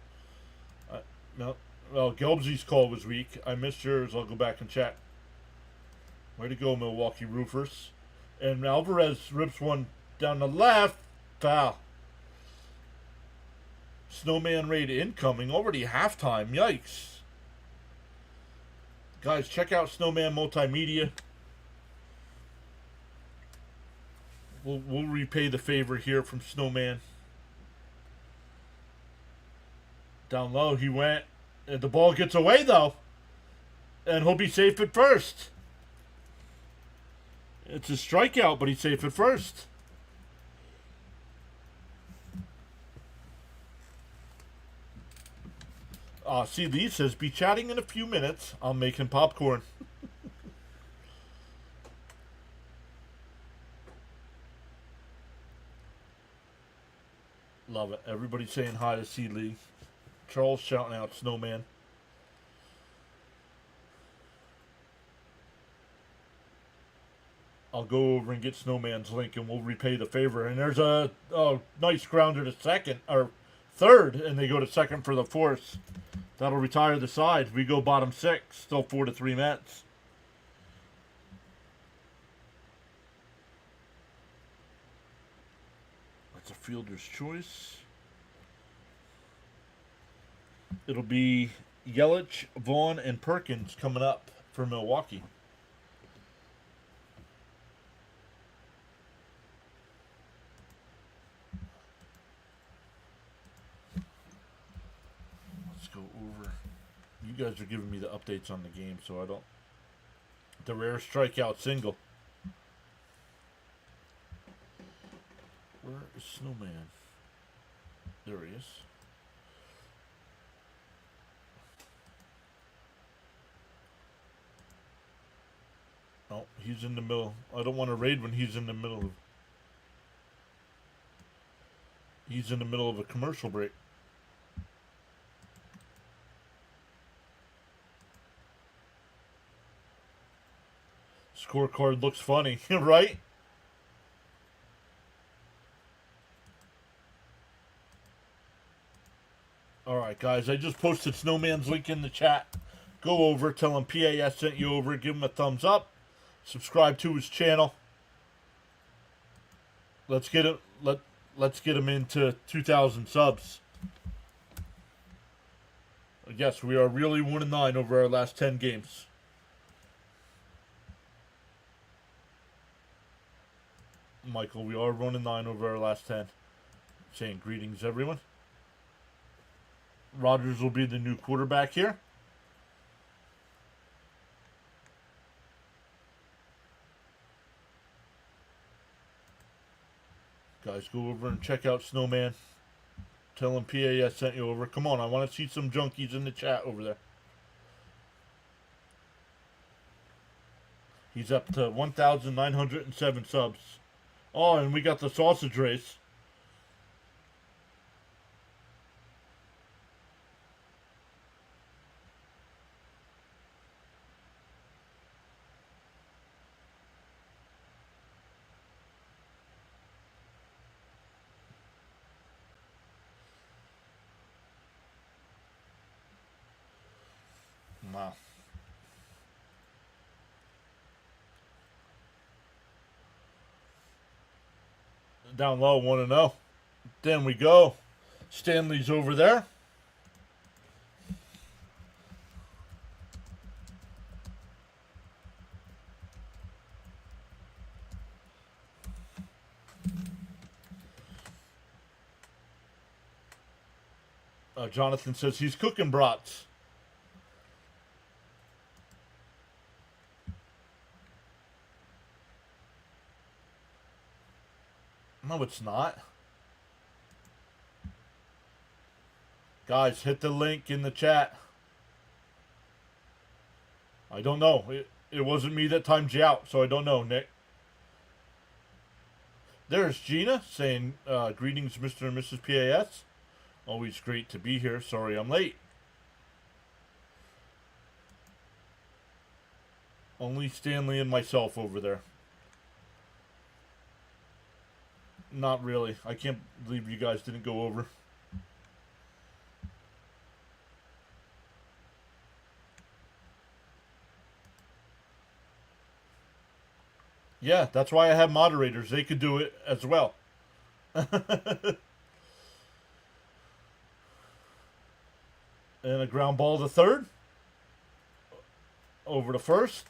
Speaker 1: No. Well, Gelbsy's call was weak. I missed yours. I'll go back and check. Way to go, Milwaukee Roofers. And Alvarez rips one down the left. Foul. Snowman raid incoming. Already halftime. Yikes. Guys, check out Snowman Multimedia. We'll repay the favor here from Snowman. Down low he went. And the ball gets away though. And he'll be safe at first. It's a strikeout, but he's safe at first. See, Lee says, be chatting in a few minutes. I'm making popcorn. Love it. Everybody saying hi to C. Lee. Charles shouting out Snowman. I'll go over and get Snowman's link and we'll repay the favor. And there's a nice grounder to second, or third, and they go to second for the fourth. That'll retire the side. We go bottom six. Still 4-3 Mets. That's a fielder's choice. It'll be Yelich, Vaughn, and Perkins coming up for Milwaukee. Let's go over. You guys are giving me the updates on the game, so I don't. The rare strikeout single. Where is Snowman? There he is. Oh, he's in the middle. I don't want to raid when he's in the middle of. He's in the middle of a commercial break. Scorecard looks funny, right? Alright, guys, I just posted Snowman's link in the chat. Go over, tell him PAS sent you over, give him a thumbs up. Subscribe to his channel. Let's get it. Let's get him into 2,000 subs. Yes, we are really 1-9 over our last 10 games. Michael, we are 1-9 over our last 10. Saying greetings, everyone. Rogers will be the new quarterback here. Guys, go over and check out Snowman. Tell him PAS sent you over. Come on, I want to see some junkies in the chat over there. He's up to 1,907 subs. Oh, and we got the sausage race. Wow. Down low, 1-0. Then we go. Stanley's over there. Jonathan says he's cooking brats. No, it's not. Guys, hit the link in the chat. I don't know. It wasn't me that timed you out, so I don't know, Nick. There's Gina saying, greetings, Mr. and Mrs. PAS. Always great to be here. Sorry I'm late. Only Stanley and myself over there. Not really. I can't believe you guys didn't go over. Yeah, that's why I have moderators. They could do it as well. And a ground ball to third. Over to first.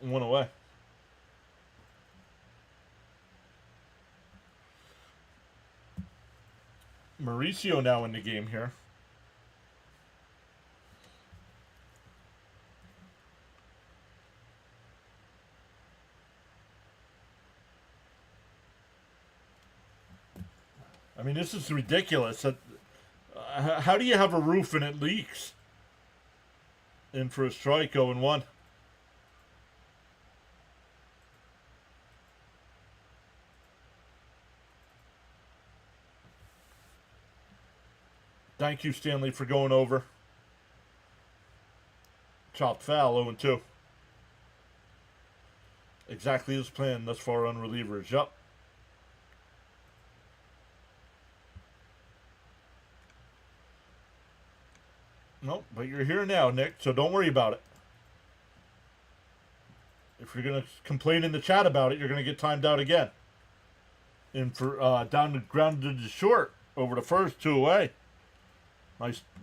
Speaker 1: One away. Mauricio now in the game here. I mean, this is ridiculous. How do you have a roof and it leaks? In for a strike, 0-1. Thank you, Stanley, for going over. Chopped foul, 0-2. Exactly as planned thus far on relievers. Yup. Nope, but you're here now, Nick, so don't worry about it. If you're going to complain in the chat about it, you're going to get timed out again. In for down to grounded to short. Over to first, 2 away.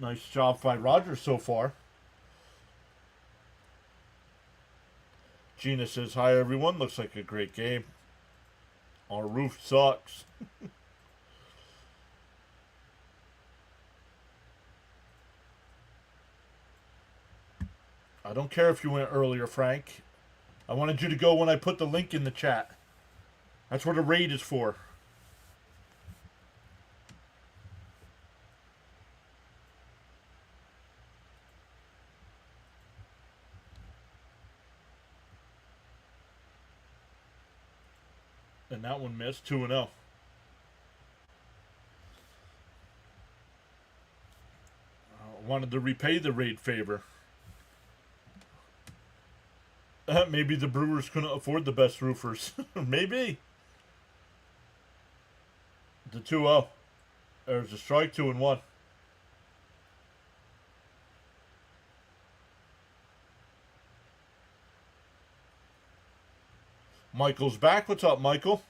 Speaker 1: Nice job by Rogers so far. Gina says, hi, everyone. Looks like a great game. Our roof sucks. I don't care if you went earlier, Frank. I wanted you to go when I put the link in the chat. That's what a raid is for. And that one missed, 2-0. Wanted to repay the raid favor. Maybe the Brewers couldn't afford the best roofers. Maybe. The 2-0. There's a strike, 2-1. Michael's back. What's up, Michael?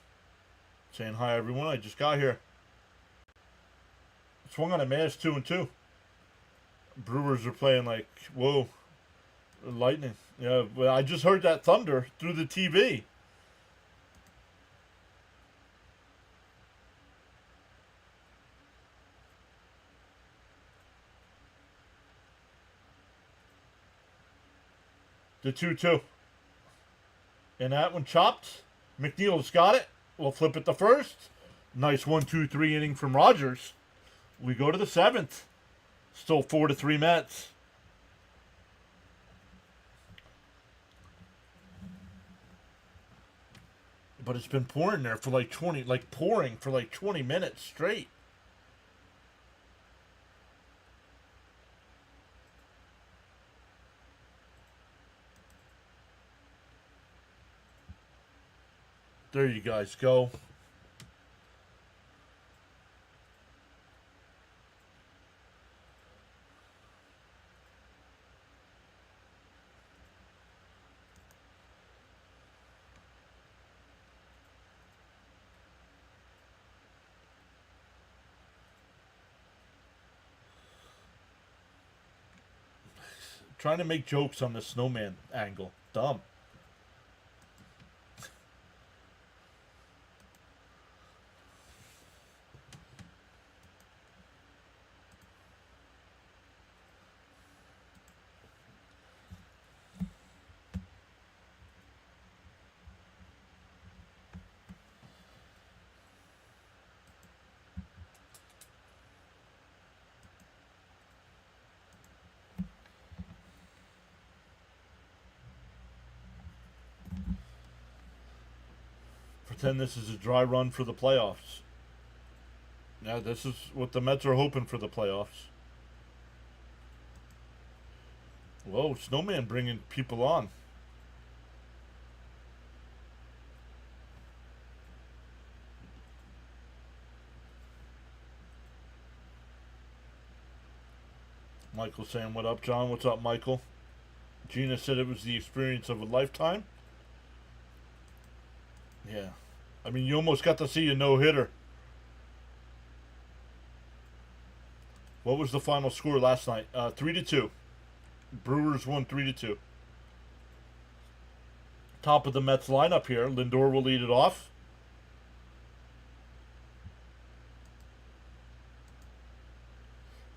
Speaker 1: Saying hi, everyone. I just got here. Swung on a mass, 2-2. Brewers are playing like, whoa, lightning. Yeah, well, I just heard that thunder through the TV. The 2-2. And that one chopped. McNeil's got it. We'll flip it to first. Nice 1-2-3 inning from Rogers. We go to the 7th. Still 4-3 Mets. But it's been pouring there for like 20, like pouring for like 20 minutes straight. There you guys go. Trying to make jokes on the snowman angle. Dumb. Pretend this is a dry run for the playoffs. Yeah, this is what the Mets are hoping for the playoffs. Whoa, Snowman bringing people on. Michael saying, what up, John? What's up, Michael? Gina said it was the experience of a lifetime. Yeah. I mean, you almost got to see a no-hitter. What was the final score last night? 3-2. Brewers won 3-2. Top of the Mets lineup here. Lindor will lead it off.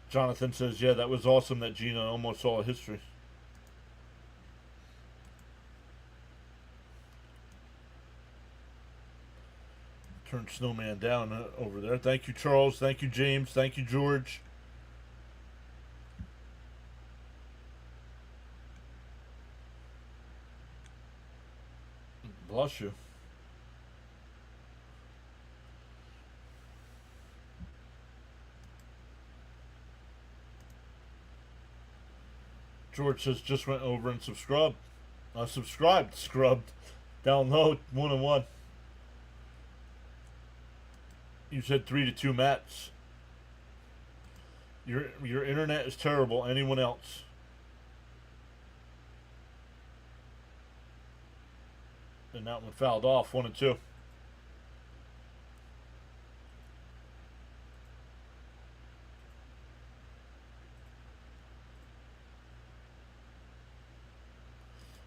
Speaker 1: Jonathan says, yeah, that was awesome that Gina almost saw a history. Turn Snowman down over there. Thank you, Charles. Thank you, James. Thank you, George. Bless you. George says just went over and subscribed. Scrubbed. Down low, 1-1. You said 3-2 Mets. Your internet is terrible. Anyone else? And that one fouled off, 1-2.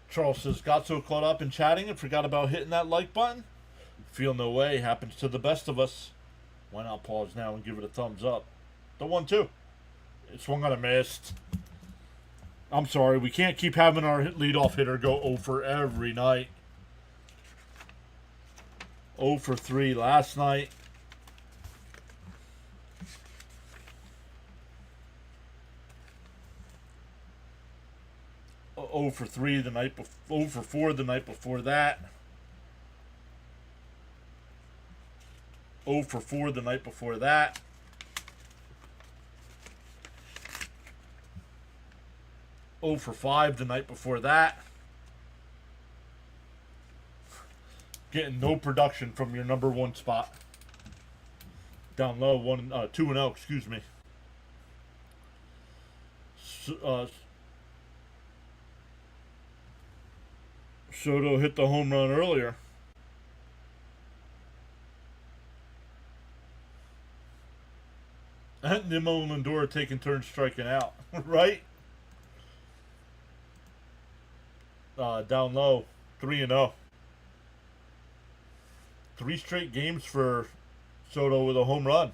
Speaker 1: Charles says, got so caught up in chatting and forgot about hitting that like button. Feel no way. Happens to the best of us. Why not pause now and give it a thumbs up? The 1-2. It swung on a missed. I'm sorry. We can't keep having our leadoff hitter go 0 for every night. 0 for 3 last night. Oh for 3 the night before. 0 for 4 the night before that. 0 for 4 the night before that. Oh for 5 the night before that. Getting no production from your number one spot. Down low, 2-0, excuse me. Soto hit the home run earlier. And Nimmo and Lindor taking turns striking out, right? Down low, 3-0. 3 straight games for Soto with a home run.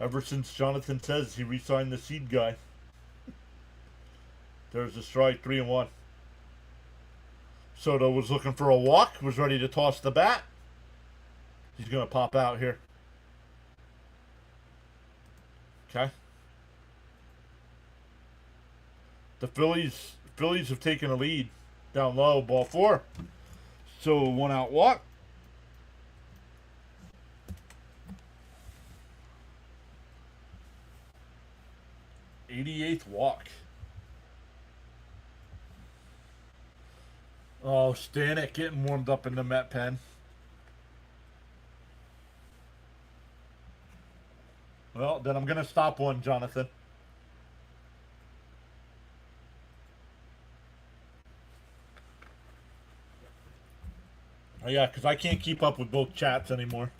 Speaker 1: Ever since Jonathan says he re-signed the seed guy. There's a strike, 3-1. Soto was looking for a walk, was ready to toss the bat. He's going to pop out here. Okay. The Phillies have taken a lead. Down low, ball 4. So 1 out walk. '88th walk. Oh, Stanek getting warmed up in the Met pen. Well, then I'm going to stop one, Jonathan. Oh, yeah, because I can't keep up with both chats anymore.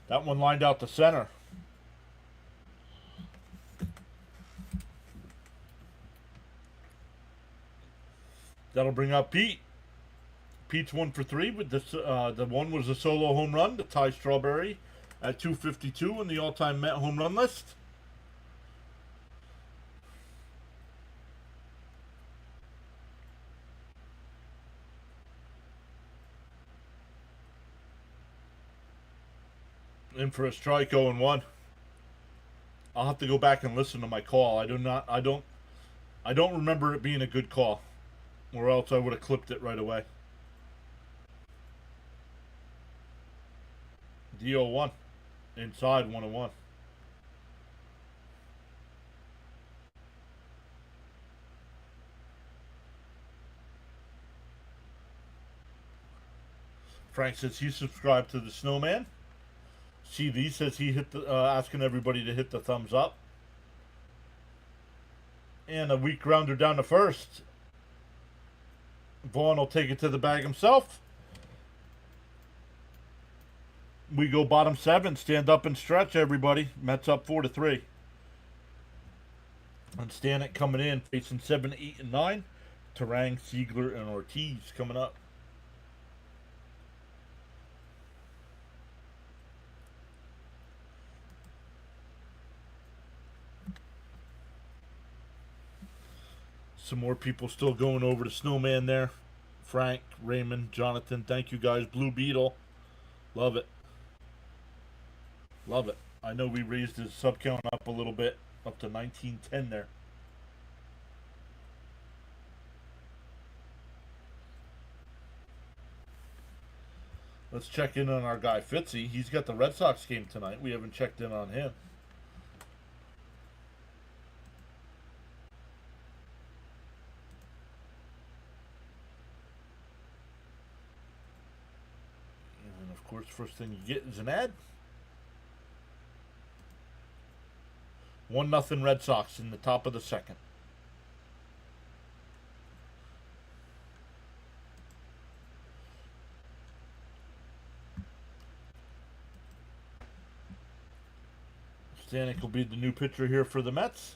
Speaker 1: That one lined out the center. That'll bring up Pete. Pete's 1 for 3 with this. The one was a solo home run to tie Strawberry at 252 in the all-time Met home run list. In for a strike, 0-1. I'll have to go back and listen to my call. I don't remember it being a good call, or else I would have clipped it right away. D-0-1. Inside, 1-1. Frank says he subscribed to the Snowman. CV says he hit the asking everybody to hit the thumbs up. And a weak grounder down to first. Vaughn will take it to the bag himself. We go bottom 7. Stand up and stretch, everybody. Mets up 4-3. And Stanek coming in, facing 7, 8, and 9. Terang, Siegler, and Ortiz coming up. Some more people still going over to Snowman there. Frank, Raymond, Jonathan, thank you guys. Blue Beetle, love it. Love it. I know we raised his sub count up a little bit, up to 1910 there. Let's check in on our guy Fitzy. He's got the Red Sox game tonight. We haven't checked in on him. And of course, first thing you get is an ad. 1-0 Red Sox in the top of the second. Stanek will be the new pitcher here for the Mets.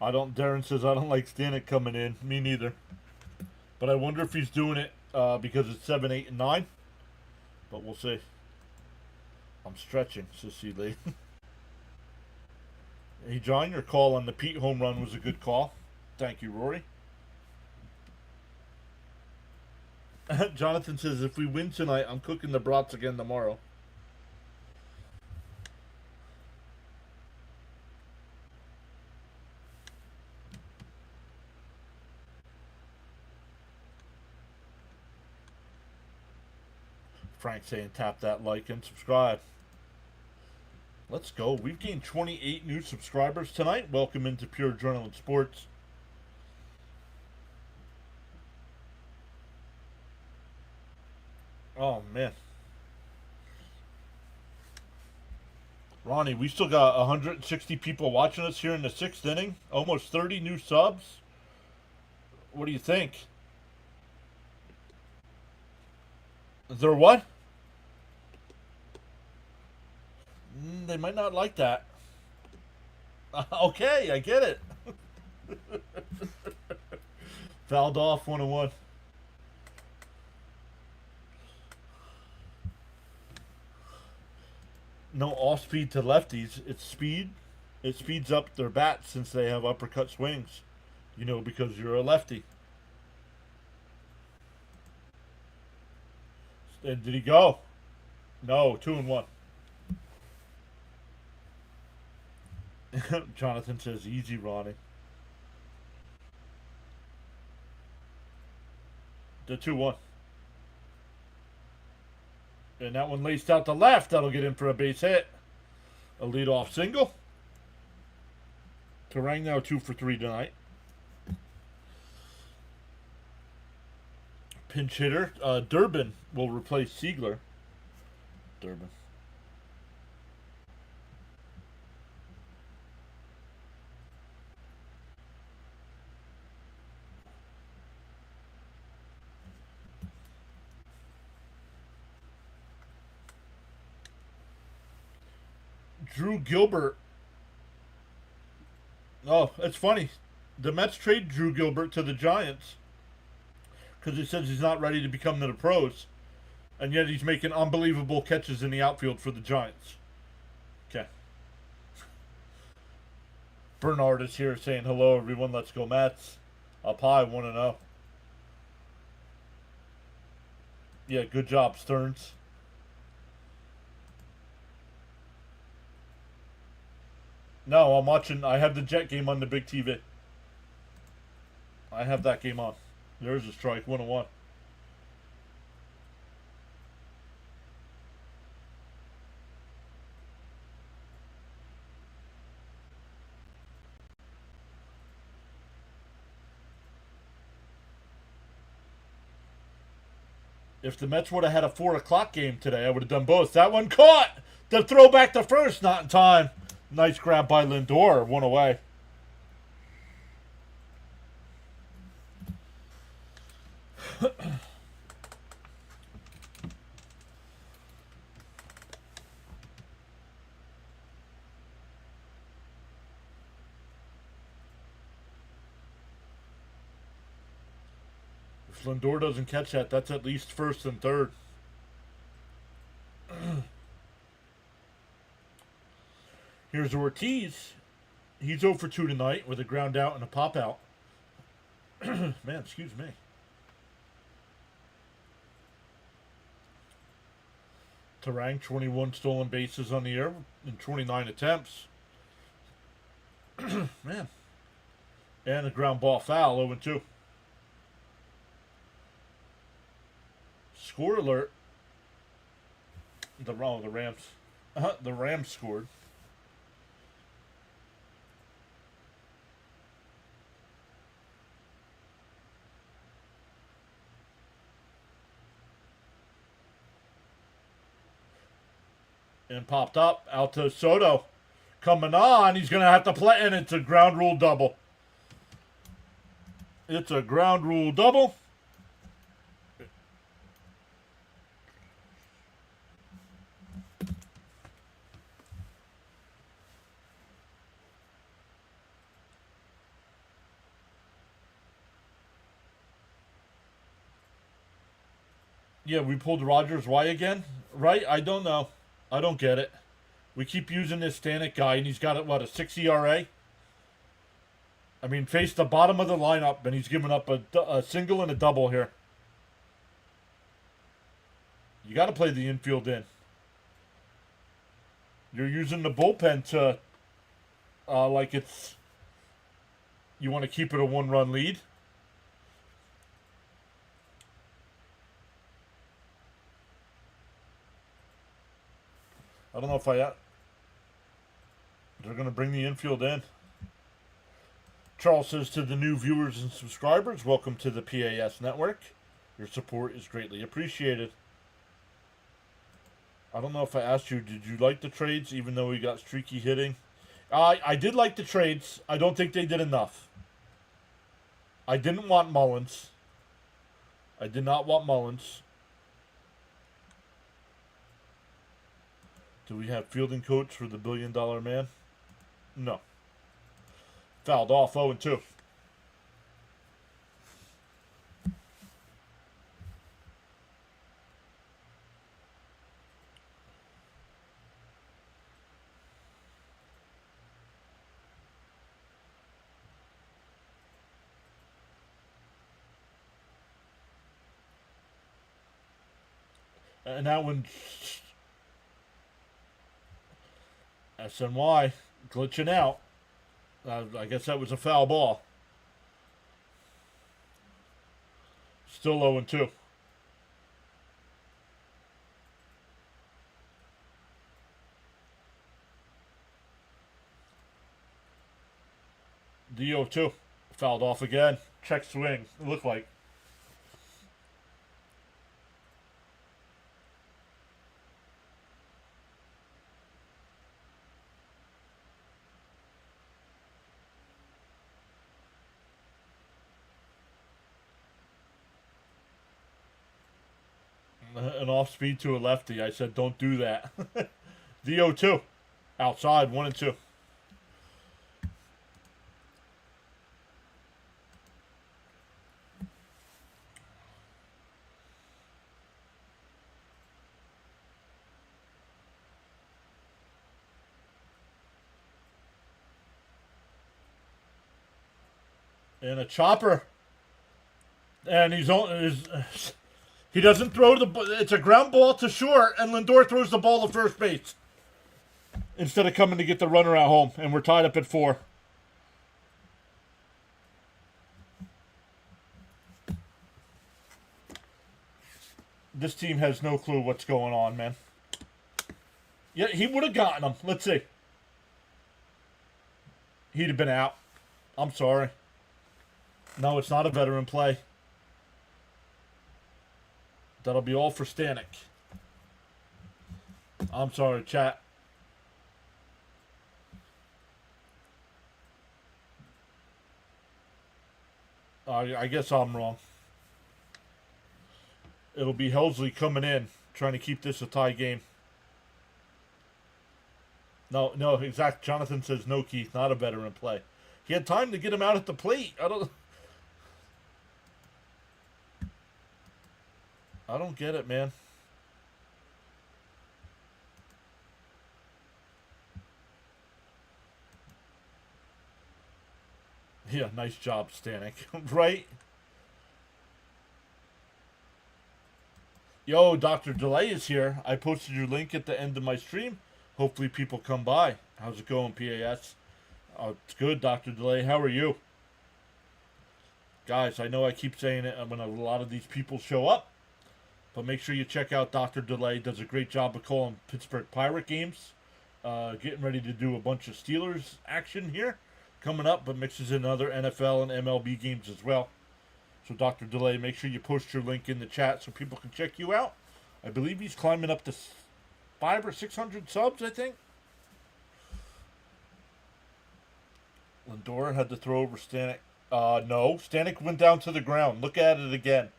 Speaker 1: Darren says I don't like Stanek coming in. Me neither. But I wonder if he's doing it because it's 7, 8, and 9. But we'll see. I'm stretching, says C-Lee. Hey, John, your call on the Pete home run was a good call. Thank you, Rory. Jonathan says, if we win tonight, I'm cooking the brats again tomorrow. Frank saying tap that like and subscribe. Let's go. We've gained 28 new subscribers tonight. Welcome into PureAdrenaline Sports. Oh, man. Ronnie, we still got 160 people watching us here in the 6th inning. Almost 30 new subs. What do you think? Is there what? They might not like that. Okay, I get it. Fouled off 1-1. No off speed to lefties. It's speed. It speeds up their bats since they have uppercut swings. You know, because you're a lefty. Did he go? No, 2-1. Jonathan says, easy, Ronnie. The 2-1. And that one laced out to left. That'll get in for a base hit. A leadoff single. Terang now 2 for 3 tonight. Pinch hitter. Durbin will replace Siegler. Durbin. Drew Gilbert. Oh, it's funny. The Mets trade Drew Gilbert to the Giants because he says he's not ready to become the pros. And yet he's making unbelievable catches in the outfield for the Giants. Okay. Bernard is here saying, hello, everyone. Let's go, Mets. Up high, 1-0. Yeah, good job, Stearns. No, I'm watching. I have the Jet game on the big TV. I have that game on. There's a strike, 1-1. If the Mets would have had a 4 o'clock game today, I would have done both. That one caught! The throw back to first, not in time. Nice grab by Lindor, 1 away. If Lindor doesn't catch that, that's at least first and third. Here's Ortiz. He's 0 for 2 tonight with a ground out and a pop out. Man, excuse me. Tarang, 21 stolen bases on the year in 29 attempts. Man. And a ground ball foul, 0 2. Score alert. The Rams. The Rams scored. And popped up. Out to Soto. Coming on. He's going to have to play. And it's a ground rule double. It's a ground rule double. Yeah, we pulled Rogers. Why again? Right? I don't know. I don't get it. We keep using this Stanek guy, and he's got, a 6 ERA? I mean, face the bottom of the lineup, and he's giving up a single and a double here. You got to play the infield in. You're using the bullpen to, like it's, you want to keep it a 1-run lead. I don't know if they're going to bring the infield in. Charles says to the new viewers and subscribers, welcome to the PAS network. Your support is greatly appreciated. I don't know if I asked you, did you like the trades, even though we got streaky hitting? I did like the trades. I don't think they did enough. I didn't want Mullins. I did not want Mullins. Do we have fielding coach for the $1 billion man? No. Fouled off 0 2. And that one, SNY glitching out. I guess that was a foul ball. Still 0 2. The 0 2. Fouled off again. Check swing. It looked like. An off speed to a lefty. I said, don't do that. The 0 2. Outside, 1 2. And a chopper. And he doesn't throw it's a ground ball to short, and Lindor throws the ball to first base instead of coming to get the runner at home, and we're tied up at 4. This team has no clue what's going on, man. Yeah, he would have gotten him. Let's see. He'd have been out. I'm sorry. No, it's not a veteran play. That'll be all for Stanek. I'm sorry, chat. I guess I'm wrong. It'll be Helsley coming in, trying to keep this a tie game. No, exact. Jonathan says no, Keith, not a veteran play. He had time to get him out at the plate. I don't. I don't get it, man. Yeah, nice job, Stanek. Right? Yo, Dr. Delay is here. I posted your link at the end of my stream. Hopefully people come by. How's it going, PAS? It's good, Dr. Delay. How are you? Guys, I know I keep saying it when a lot of these people show up, but make sure you check out Dr. Delay. Does a great job of calling Pittsburgh Pirate games. Getting ready to do a bunch of Steelers action here coming up, but mixes in other NFL and MLB games as well. So Dr. Delay, make sure you post your link in the chat so people can check you out. I believe he's climbing up to 500 or 600 subs, I think. Lindor had to throw over Stanek. No. Stanek went down to the ground. Look at it again.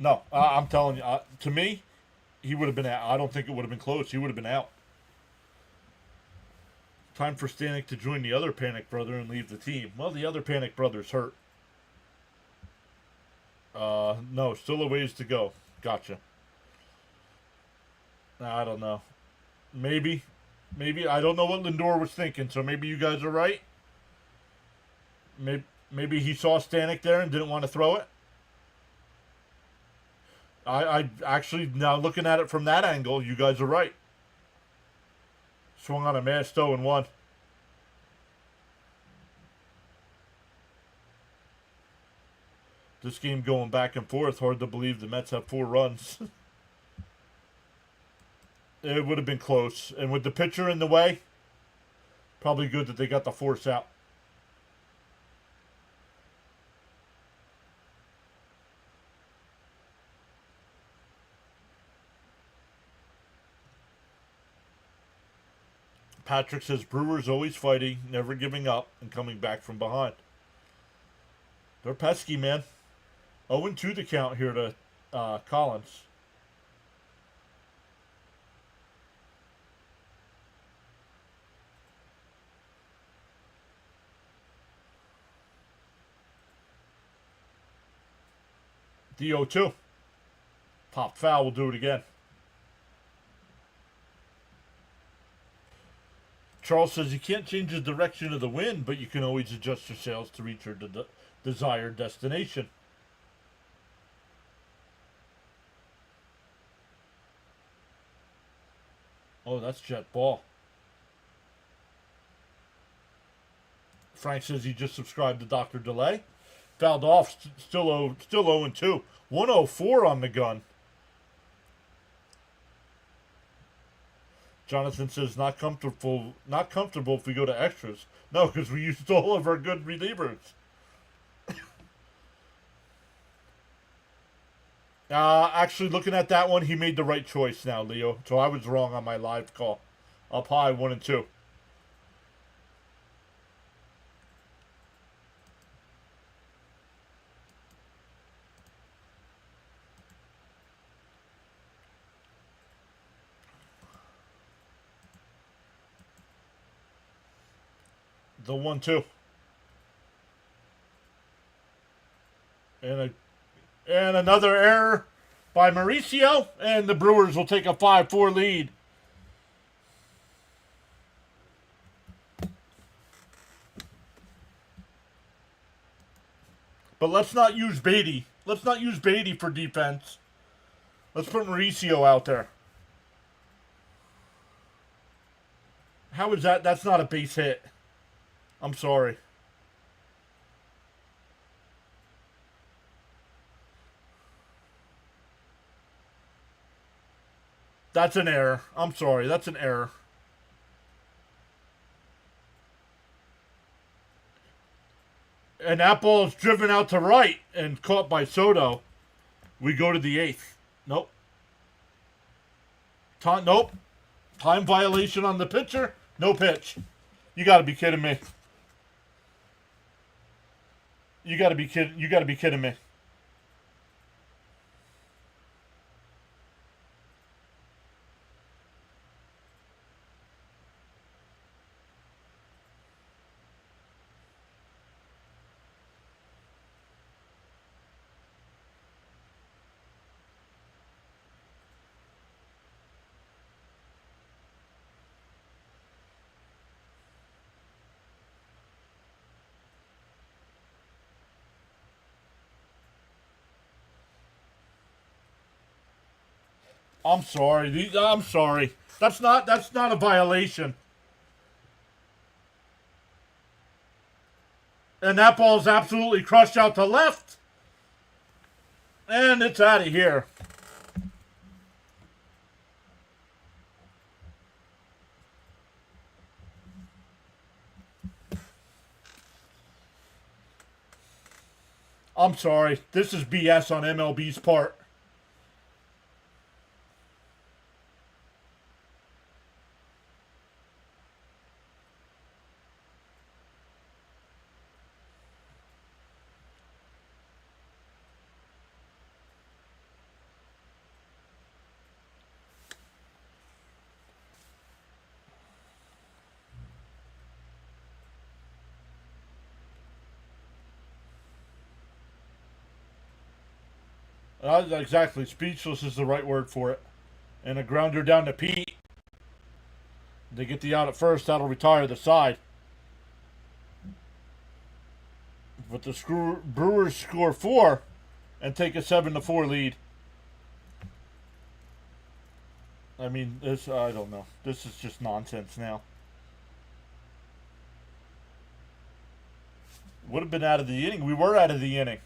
Speaker 1: No, I'm telling you. To me, he would have been out. I don't think it would have been close. He would have been out. Time for Stanek to join the other Panic Brother and leave the team. Well, the other Panic Brother's hurt. No, still a ways to go. Gotcha. I don't know. Maybe. I don't know what Lindor was thinking, so maybe you guys are right. Maybe he saw Stanek there and didn't want to throw it. I actually, now looking at it from that angle, you guys are right. Swung on a mass 0-1. This game going back and forth. Hard to believe the Mets have 4 runs. It would have been close. And with the pitcher in the way, probably good that they got the force out. Patrick says Brewers always fighting, never giving up, and coming back from behind. They're pesky, man. 0-2 the count here to Collins. The 0-2. Pop foul will do it again. Charles says you can't change the direction of the wind, but you can always adjust your sails to reach your desired destination. Oh, that's jet ball. Frank says he just subscribed to Dr. Delay. Fouled off, still 0-2. 104 on the gun. Jonathan says not comfortable if we go to extras. No, because we used all of our good relievers. Actually, looking at that one, he made the right choice now, Leo. So I was wrong on my live call. Up high, 1-2. The 1-2. And another error by Mauricio, and the Brewers will take a 5-4 lead. But let's not use Beatty. Let's not use Beatty for defense. Let's put Mauricio out there. How is that? That's not a base hit. I'm sorry. That's an error. I'm sorry. That's an error. And that ball is driven out to right and caught by Soto. We go to the 8th. Nope. Nope. Time violation on the pitcher. No pitch. You got to be kidding me. You got to be kidding me. I'm sorry. I'm sorry. That's not a violation. And that ball's absolutely crushed out to left. And it's out of here. I'm sorry. This is BS on MLB's part. Exactly. Speechless is the right word for it. And a grounder down to Pete. They get the out at first. That'll retire the side. But the Brewers score 4 and take a 7-4 lead. I mean, I don't know. This is just nonsense now. Would have been out of the inning. We were out of the inning.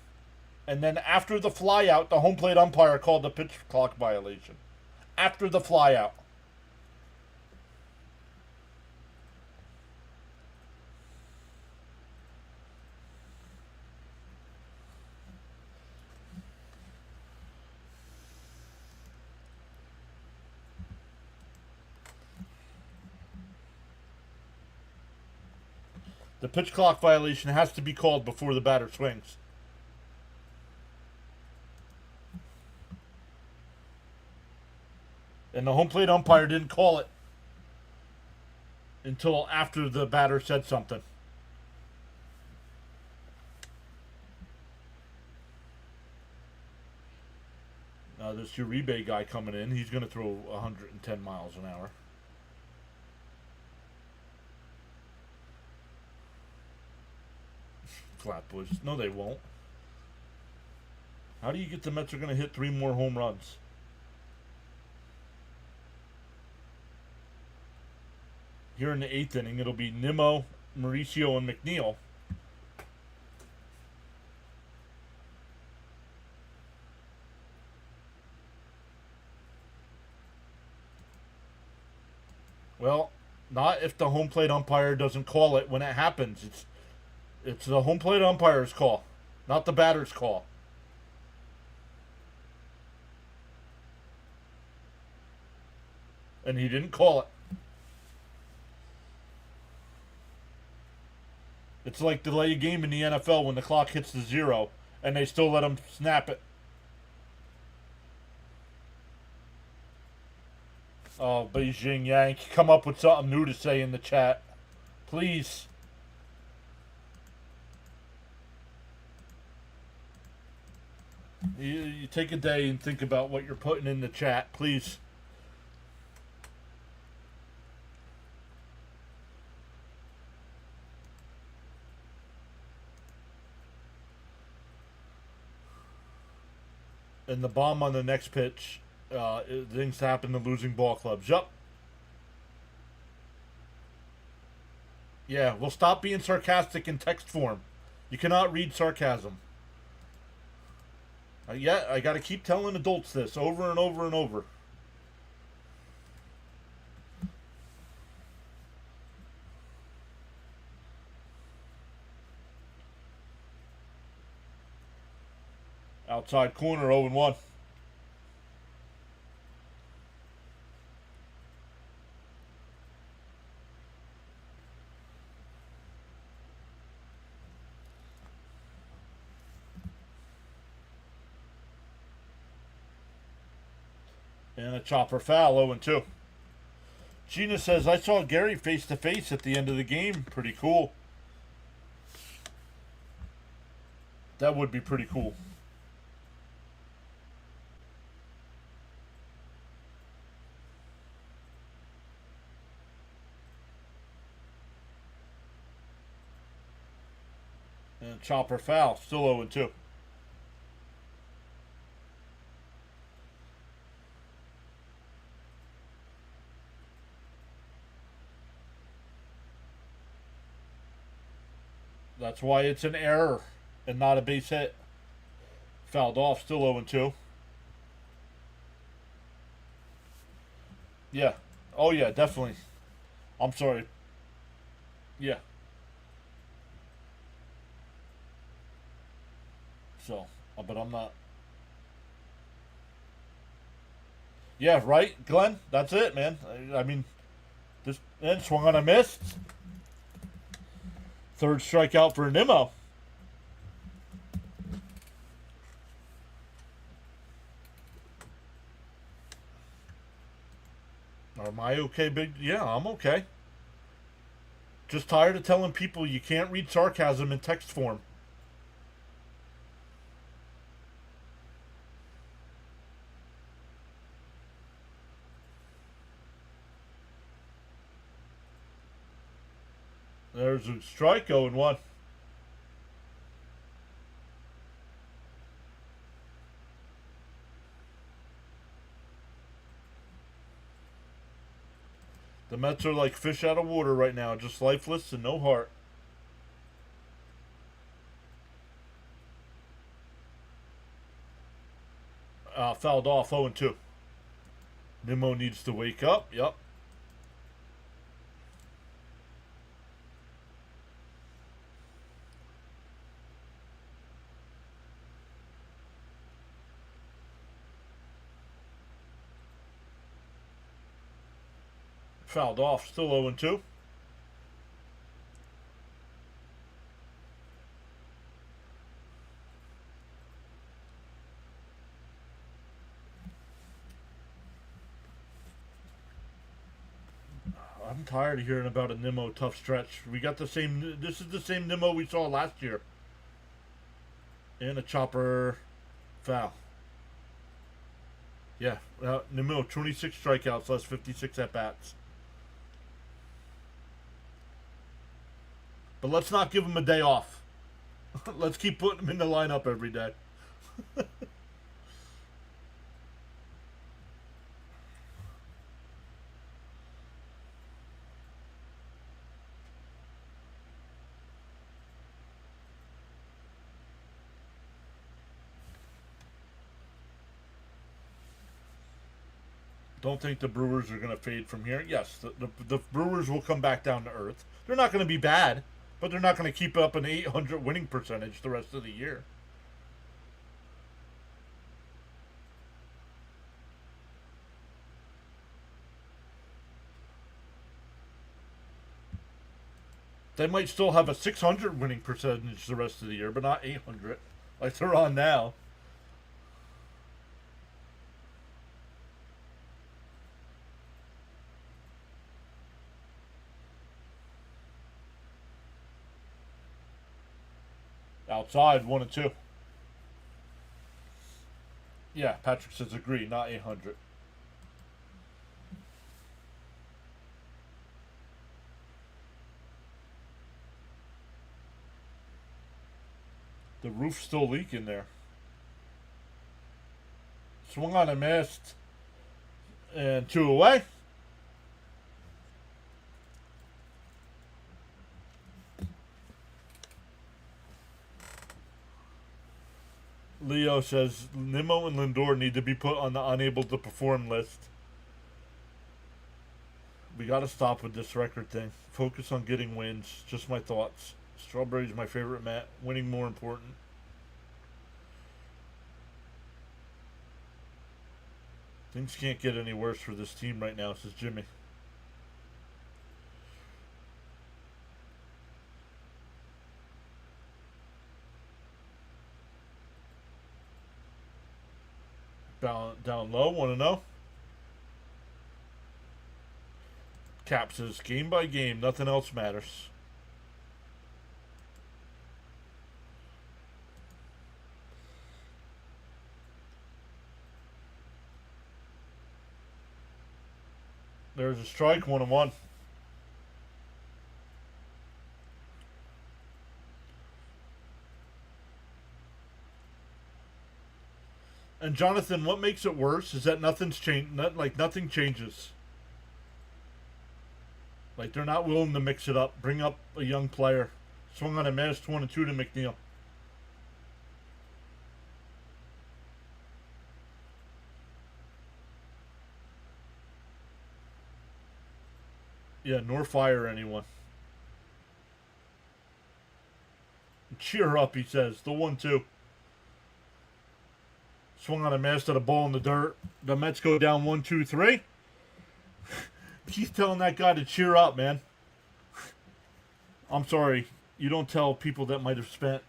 Speaker 1: And then after the flyout, the home plate umpire called the pitch clock violation. After the flyout. The pitch clock violation has to be called before the batter swings. And the home plate umpire didn't call it until after the batter said something. Now this Uribe guy coming in, he's going to throw 110 miles an hour. Flatbush. No, they won't. How do you get the Mets are going to hit 3 more home runs? Here in the 8th inning, it'll be Nimmo, Mauricio, and McNeil. Well, not if the home plate umpire doesn't call it when it happens. It's the home plate umpire's call, not the batter's call. And he didn't call it. It's like delay a game in the NFL when the clock hits the 0 and they still let him snap it. Oh, Beijing Yank, come up with something new to say in the chat. Please. You take a day and think about what you're putting in the chat, please. And the bomb on the next pitch, things happen to losing ball clubs. Yup. Yeah, well, stop being sarcastic in text form. You cannot read sarcasm. Yeah, I got to keep telling adults this over and over and over. Outside corner, 0-1. And a chopper foul, 0-2. Gina says, I saw Gary face to face at the end of the game. Pretty cool. That would be pretty cool. And chopper foul, still 0-2. That's why it's an error and not a base hit. Fouled off, still 0-2. Yeah. Oh, yeah, definitely. I'm sorry. Yeah. So, but I'm not. Yeah, right, Glenn? That's it, man. I mean, this and swung on a miss. Third strikeout for Nimmo. Am I okay, big? Yeah, I'm okay. Just tired of telling people you can't read sarcasm in text form. There's a strike, 0-1. The Mets are like fish out of water right now, just lifeless and no heart. Fouled off, 0-2. Nimmo needs to wake up. Yep. Fouled off, still 0-2. I'm tired of hearing about a Nimmo tough stretch. We got the same. This is the same Nimmo we saw last year. And a chopper foul. Yeah, Nimmo 26 strikeouts, less 56 at bats. But let's not give him a day off. Let's keep putting him in the lineup every day. Don't think the Brewers are going to fade from here. Yes, the Brewers will come back down to earth. They're not going to be bad, but they're not going to keep up an 800 winning percentage the rest of the year. They might still have a 600 winning percentage the rest of the year, but not 800 like they're on now. Outside, 1-2. Yeah, Patrick says agree, not 800. The roof's still leaking there. Swung on a missed. And 2 away. Leo says Nimmo and Lindor need to be put on the unable to perform list. We got to stop with this record thing. Focus on getting wins. Just my thoughts. Strawberry's my favorite Met. Winning more important. Things can't get any worse for this team right now, says Jimmy. Down low, want to know? Cap says game by game, nothing else matters. There's a strike, 1-1. And Jonathan, what makes it worse is that nothing's changed. Nothing changes. Like they're not willing to mix it up, bring up a young player. Swung on a missed 1-2 to McNeil. Yeah, nor fire anyone. Cheer up, he says. The 1-2. Swung on a miss to the ball in the dirt. The Mets go down 1-2-3. He's telling that guy to cheer up, man. I'm sorry. You don't tell people that might have spent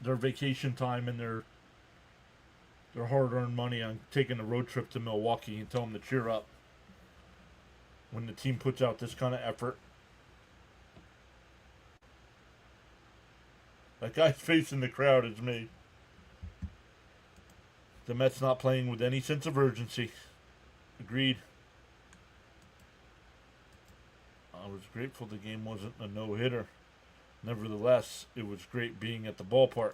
Speaker 1: their vacation time and their hard-earned money on taking a road trip to Milwaukee and tell them to cheer up when the team puts out this kind of effort. That guy's facing the crowd is me. The Mets not playing with any sense of urgency. Agreed. I was grateful the game wasn't a no-hitter. Nevertheless, it was great being at the ballpark.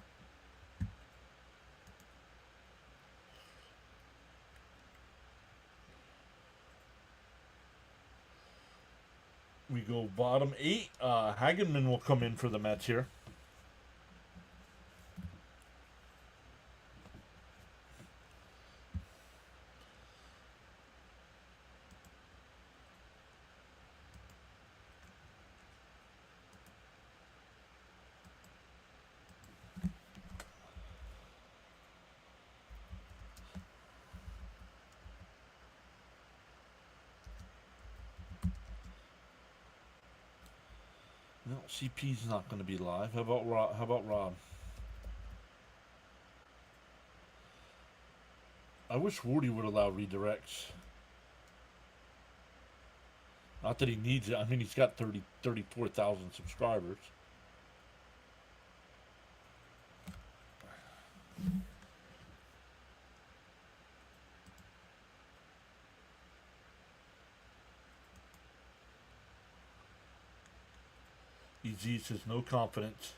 Speaker 1: We go bottom 8. Hagenman will come in for the Mets here. No, CP's not going to be live. How about Rob? I wish Wardy would allow redirects. Not that he needs it. I mean, he's got 34,000 subscribers. EZ says no confidence.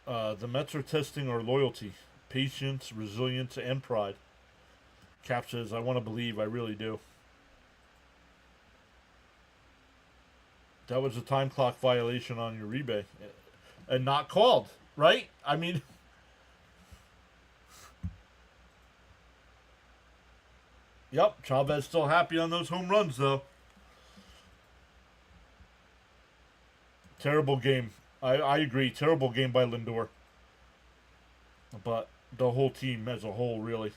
Speaker 1: The Mets are testing our loyalty, patience, resilience, and pride. Cap says, I want to believe, I really do. That was a time clock violation on your rebate. And not called, right? I mean... Yep, Chavez still happy on those home runs, though. Terrible game. I agree. Terrible game by Lindor. But the whole team as a whole, really.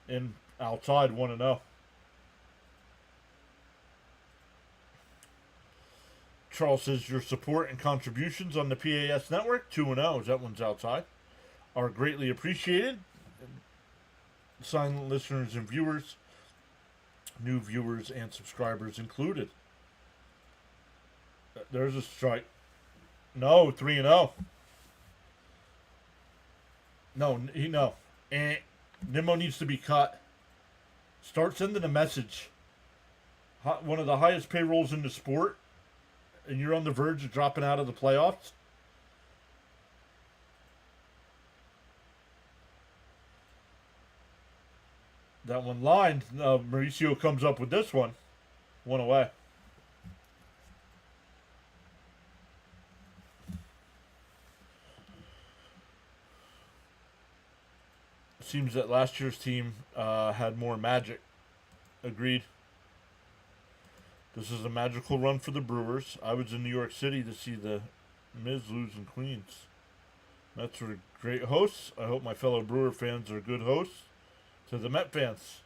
Speaker 1: And outside, 1-0. Charles says, your support and contributions on the PAS network, 2-0, as that one's outside, are greatly appreciated. Silent listeners and viewers, new viewers and subscribers included. There's a strike. No, 3-0. No. Nimmo needs to be cut. Start sending a message. One of the highest payrolls in the sport, and you're on the verge of dropping out of the playoffs. That one lined. Mauricio comes up with this one. One away. Seems that last year's team had more magic. Agreed. This is a magical run for the Brewers. I was in New York City to see the Miz lose in Queens. Mets were great hosts. I hope my fellow Brewer fans are good hosts to the Met fans.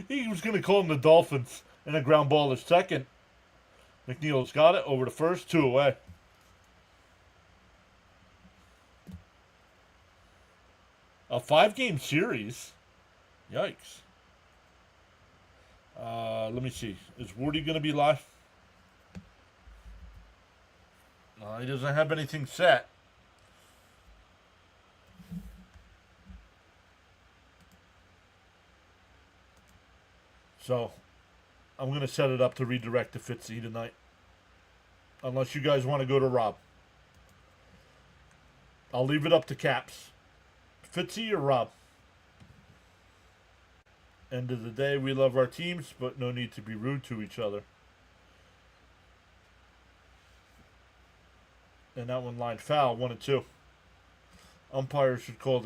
Speaker 1: He was going to call them the Dolphins, and a ground ball is second. McNeil's got it over the first, 2 away. A 5-game series. Yikes. Let me see. Is Wardy going to be live? He doesn't have anything set. So, I'm going to set it up to redirect to Fitzy tonight. Unless you guys want to go to Rob. I'll leave it up to Caps. Fitzy or Rob? End of the day, we love our teams, but no need to be rude to each other. And that one line foul, 1 and 2. Umpires should call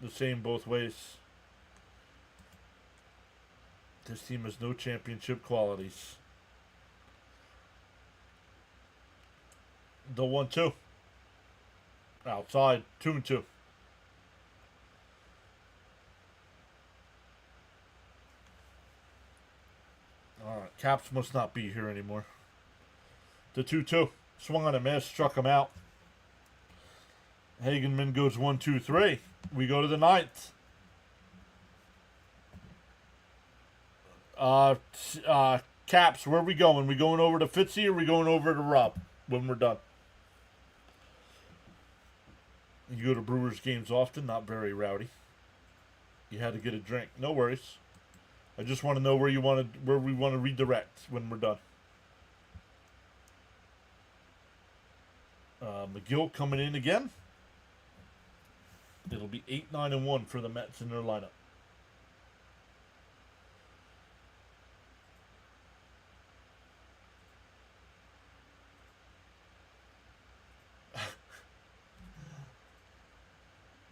Speaker 1: the same both ways. This team has no championship qualities. The 1-2. Outside, 2 and 2. Alright, Caps must not be here anymore. The 2-2. Swung on a miss, struck him out. Hagenman goes 1-2-3. We go to the 9th. Caps, where are we going? We going over to Fitzy or we going over to Rob when we're done? You go to Brewers games often, not very rowdy. You had to get a drink. No worries. I just want to know where we want to redirect when we're done. McGill coming in again. It'll be 8-9-1 for the Mets in their lineup.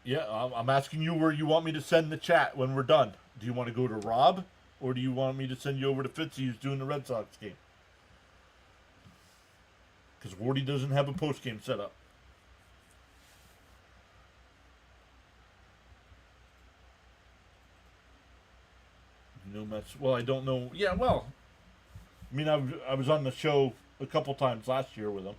Speaker 1: Yeah, I'm asking you where you want me to send the chat when we're done. Do you want to go to Rob, or do you want me to send you over to Fitzy who's doing the Red Sox game? Because Wardy doesn't have a post-game set up. No Mets. Well, I don't know. Yeah, well, I mean, I was on the show a couple times last year with him.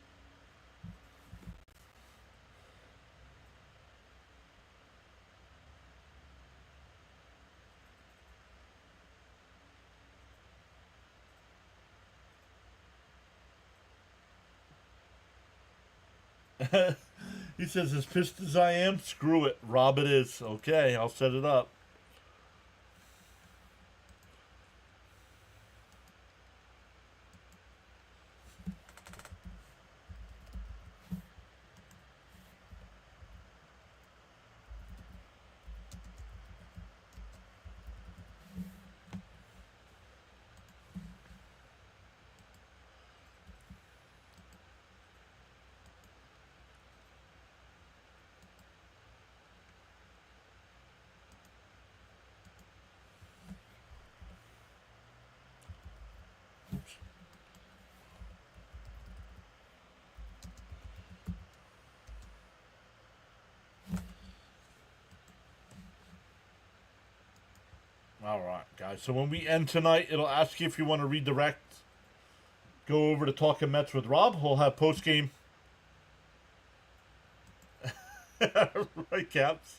Speaker 1: He says, as pissed as I am, screw it. Rob it is. Okay, I'll set it up. Alright, guys. So when we end tonight, it'll ask you if you want to redirect. Go over to Talking Mets with Rob. We'll have post-game. Right, Caps?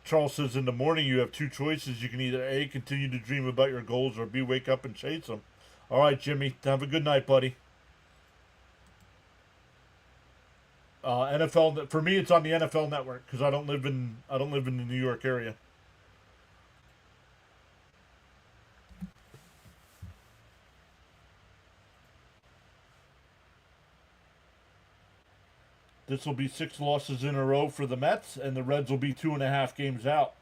Speaker 1: Charles says, in the morning you have two choices. You can either A, continue to dream about your goals, or B, wake up and chase them. Alright, Jimmy. Have a good night, buddy. NFL, for me, it's on the NFL Network because I don't live in the New York area. This will be 6 losses in a row for the Mets, and the Reds will be 2.5 games out.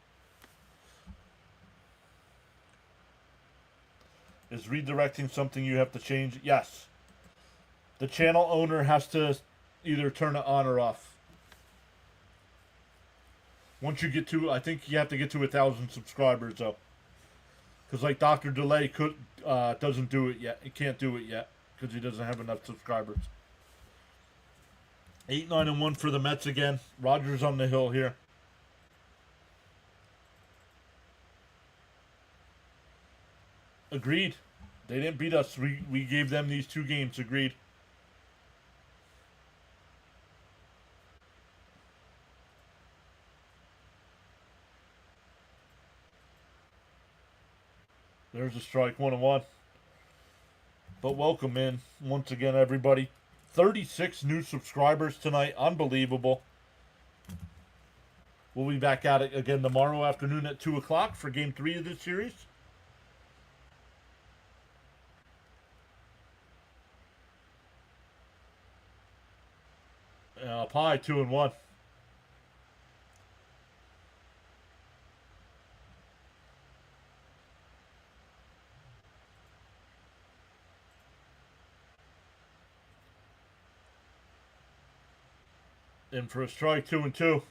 Speaker 1: Is redirecting something you have to change? Yes. The channel owner has to either turn it on or off. Once you get to, I think you have to get to 1,000 subscribers though, because like Dr. Delay doesn't do it yet. He can't do it yet because he doesn't have enough subscribers. 8-9-1 for the Mets again. Rogers on the hill here. Agreed. They didn't beat us. We gave them these 2 games. Agreed. There's a strike, 1-1. But welcome in once again, everybody. 36 new subscribers tonight. Unbelievable. We'll be back at it again tomorrow afternoon at 2 o'clock for Game 3 of this series. Up high, 2-1. In for a strike, 2-2.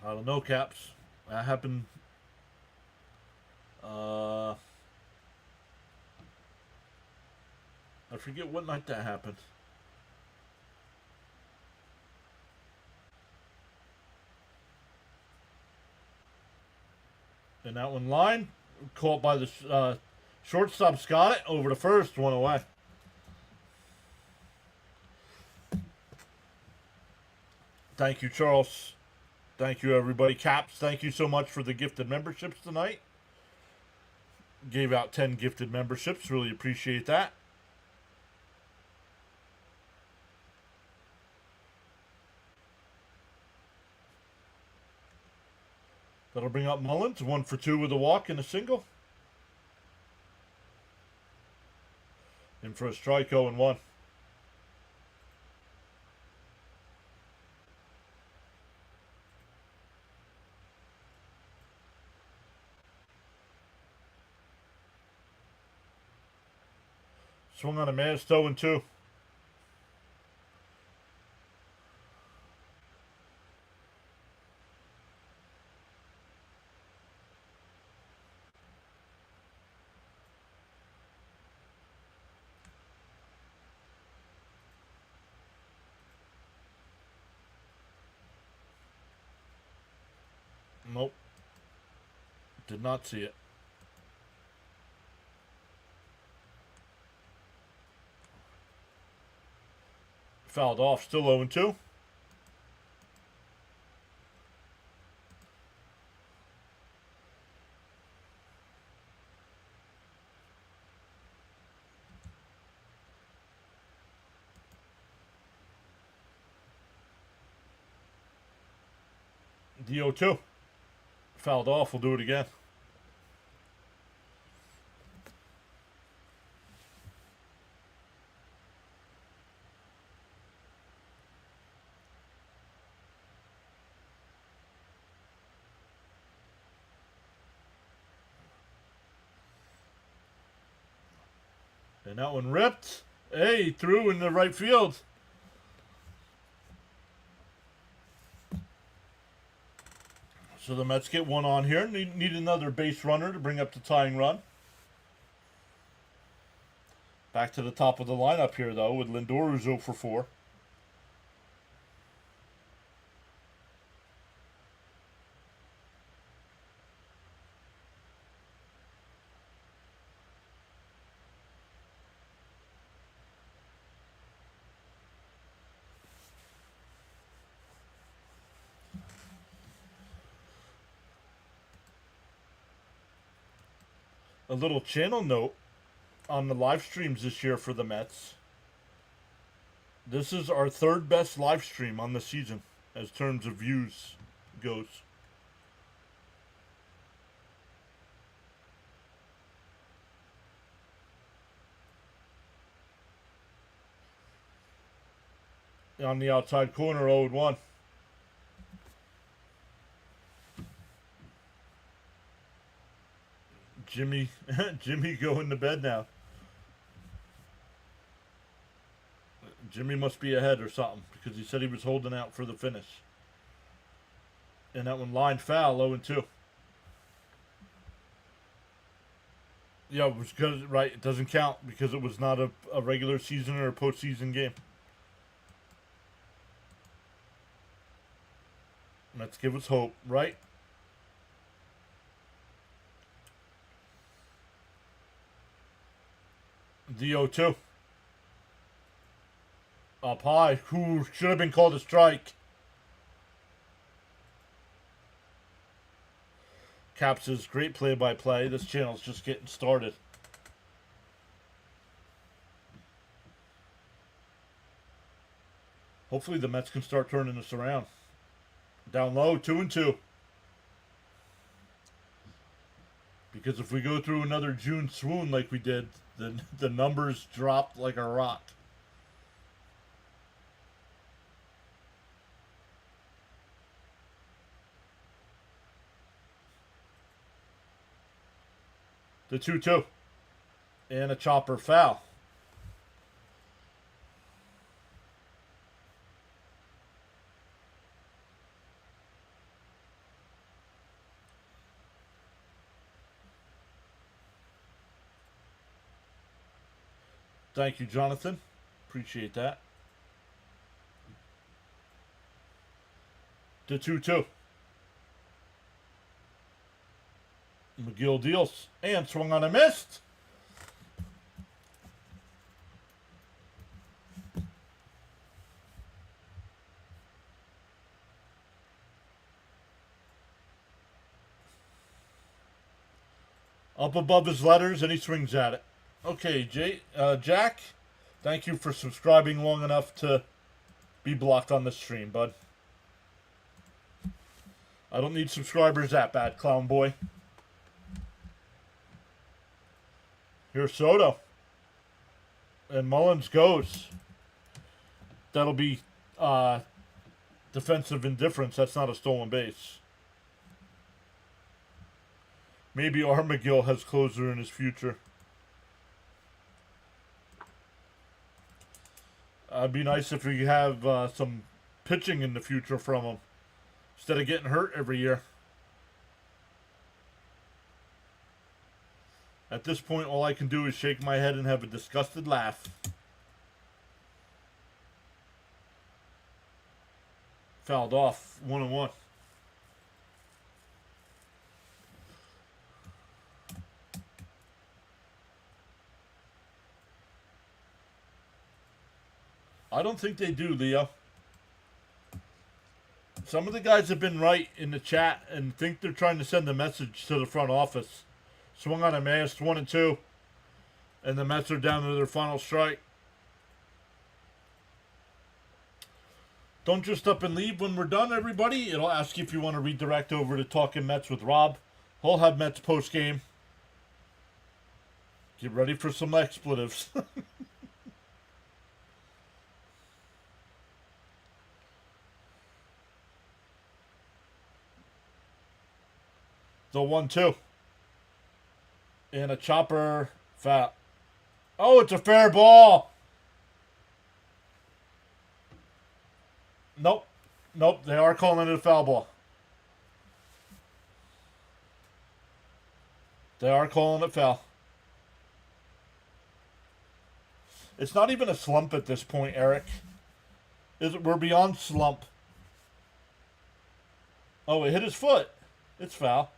Speaker 1: I don't know, Caps. That happened. I forget what night that happened. And that one line, caught by the shortstop's got it over the first, one away. Thank you, Charles. Thank you, everybody. Caps, thank you so much for the gifted memberships tonight. Gave out 10 gifted memberships. Really appreciate that. That'll bring up Mullins. 1 for 2 with a walk and a single. In for a strike, 0-1. Swung on a miss, 0-2. Nope. Did not see it. Fouled off, still 0-2. The 0-2. Fouled off, we'll do it again. And that one ripped. Hey, threw in the right field. So the Mets get one on here. Need another base runner to bring up the tying run. Back to the top of the lineup here, though, with Lindor, who's 0 for 4. A little channel note on the live streams this year for the Mets. This is our 3rd best live stream on the season as terms of views goes. On the outside corner, 0-1. Jimmy going to bed now. Jimmy must be ahead or something because he said he was holding out for the finish. And that one line foul, 0-2. Yeah, it was good, right? It doesn't count because it was not a regular season or a postseason game. Let's give us hope, right? The 0-2. Up high. Who should have been called a strike. Caps' great play-by-play. This channel's just getting started. Hopefully the Mets can start turning this around. Down low, 2-2. Because if we go through another June swoon like we did, the numbers dropped like a rock. The 2-2. And a chopper foul. Thank you, Jonathan. Appreciate that. The 2-2. McGill deals and swung on a missed. Up above his letters and he swings at it. Okay, Jack, thank you for subscribing long enough to be blocked on the stream, bud. I don't need subscribers that bad, clown boy. Here's Soto. And Mullins goes. That'll be defensive indifference. That's not a stolen base. Maybe Armagil has closer in his future. It'd be nice if we have some pitching in the future from him. Instead of getting hurt every year. At this point, all I can do is shake my head and have a disgusted laugh. Fouled off, 1-1. I don't think they do, Leo. Some of the guys have been right in the chat and think they're trying to send a message to the front office. Swung on a miss, 1-2. And the Mets are down to their final strike. Don't just up and leave when we're done, everybody. It'll ask you if you want to redirect over to Talking Mets with Rob. He'll have Mets post-game. Get ready for some expletives. The 1-2. And a chopper foul. Oh, it's a fair ball. Nope. Nope, they are calling it a foul ball. They are calling it foul. It's not even a slump at this point, Eric. We're beyond slump. Oh, it hit his foot. It's foul.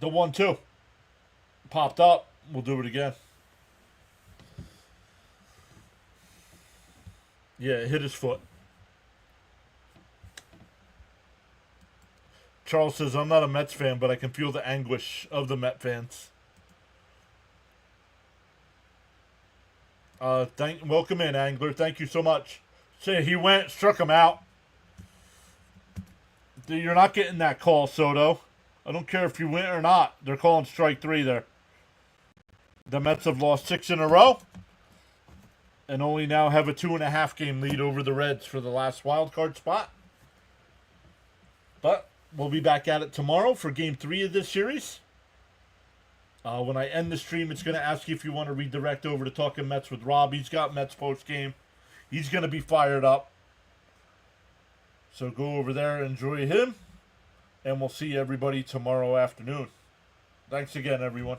Speaker 1: The 1-2. Popped up. We'll do it again. Yeah, it hit his foot. Charles says, I'm not a Mets fan, but I can feel the anguish of the Met fans. Welcome in, Angler. Thank you so much. Say he went, struck him out. You're not getting that call, Soto. I don't care if you win or not. They're calling strike 3 there. The Mets have lost 6 in a row. And only now have a 2.5 game lead over the Reds for the last wild card spot. But we'll be back at it tomorrow for game 3 of this series. When I end the stream, it's going to ask you if you want to redirect over to Talking Mets with Rob. He's got Mets post game. He's going to be fired up. So go over there and enjoy him. And we'll see everybody tomorrow afternoon. Thanks again, everyone.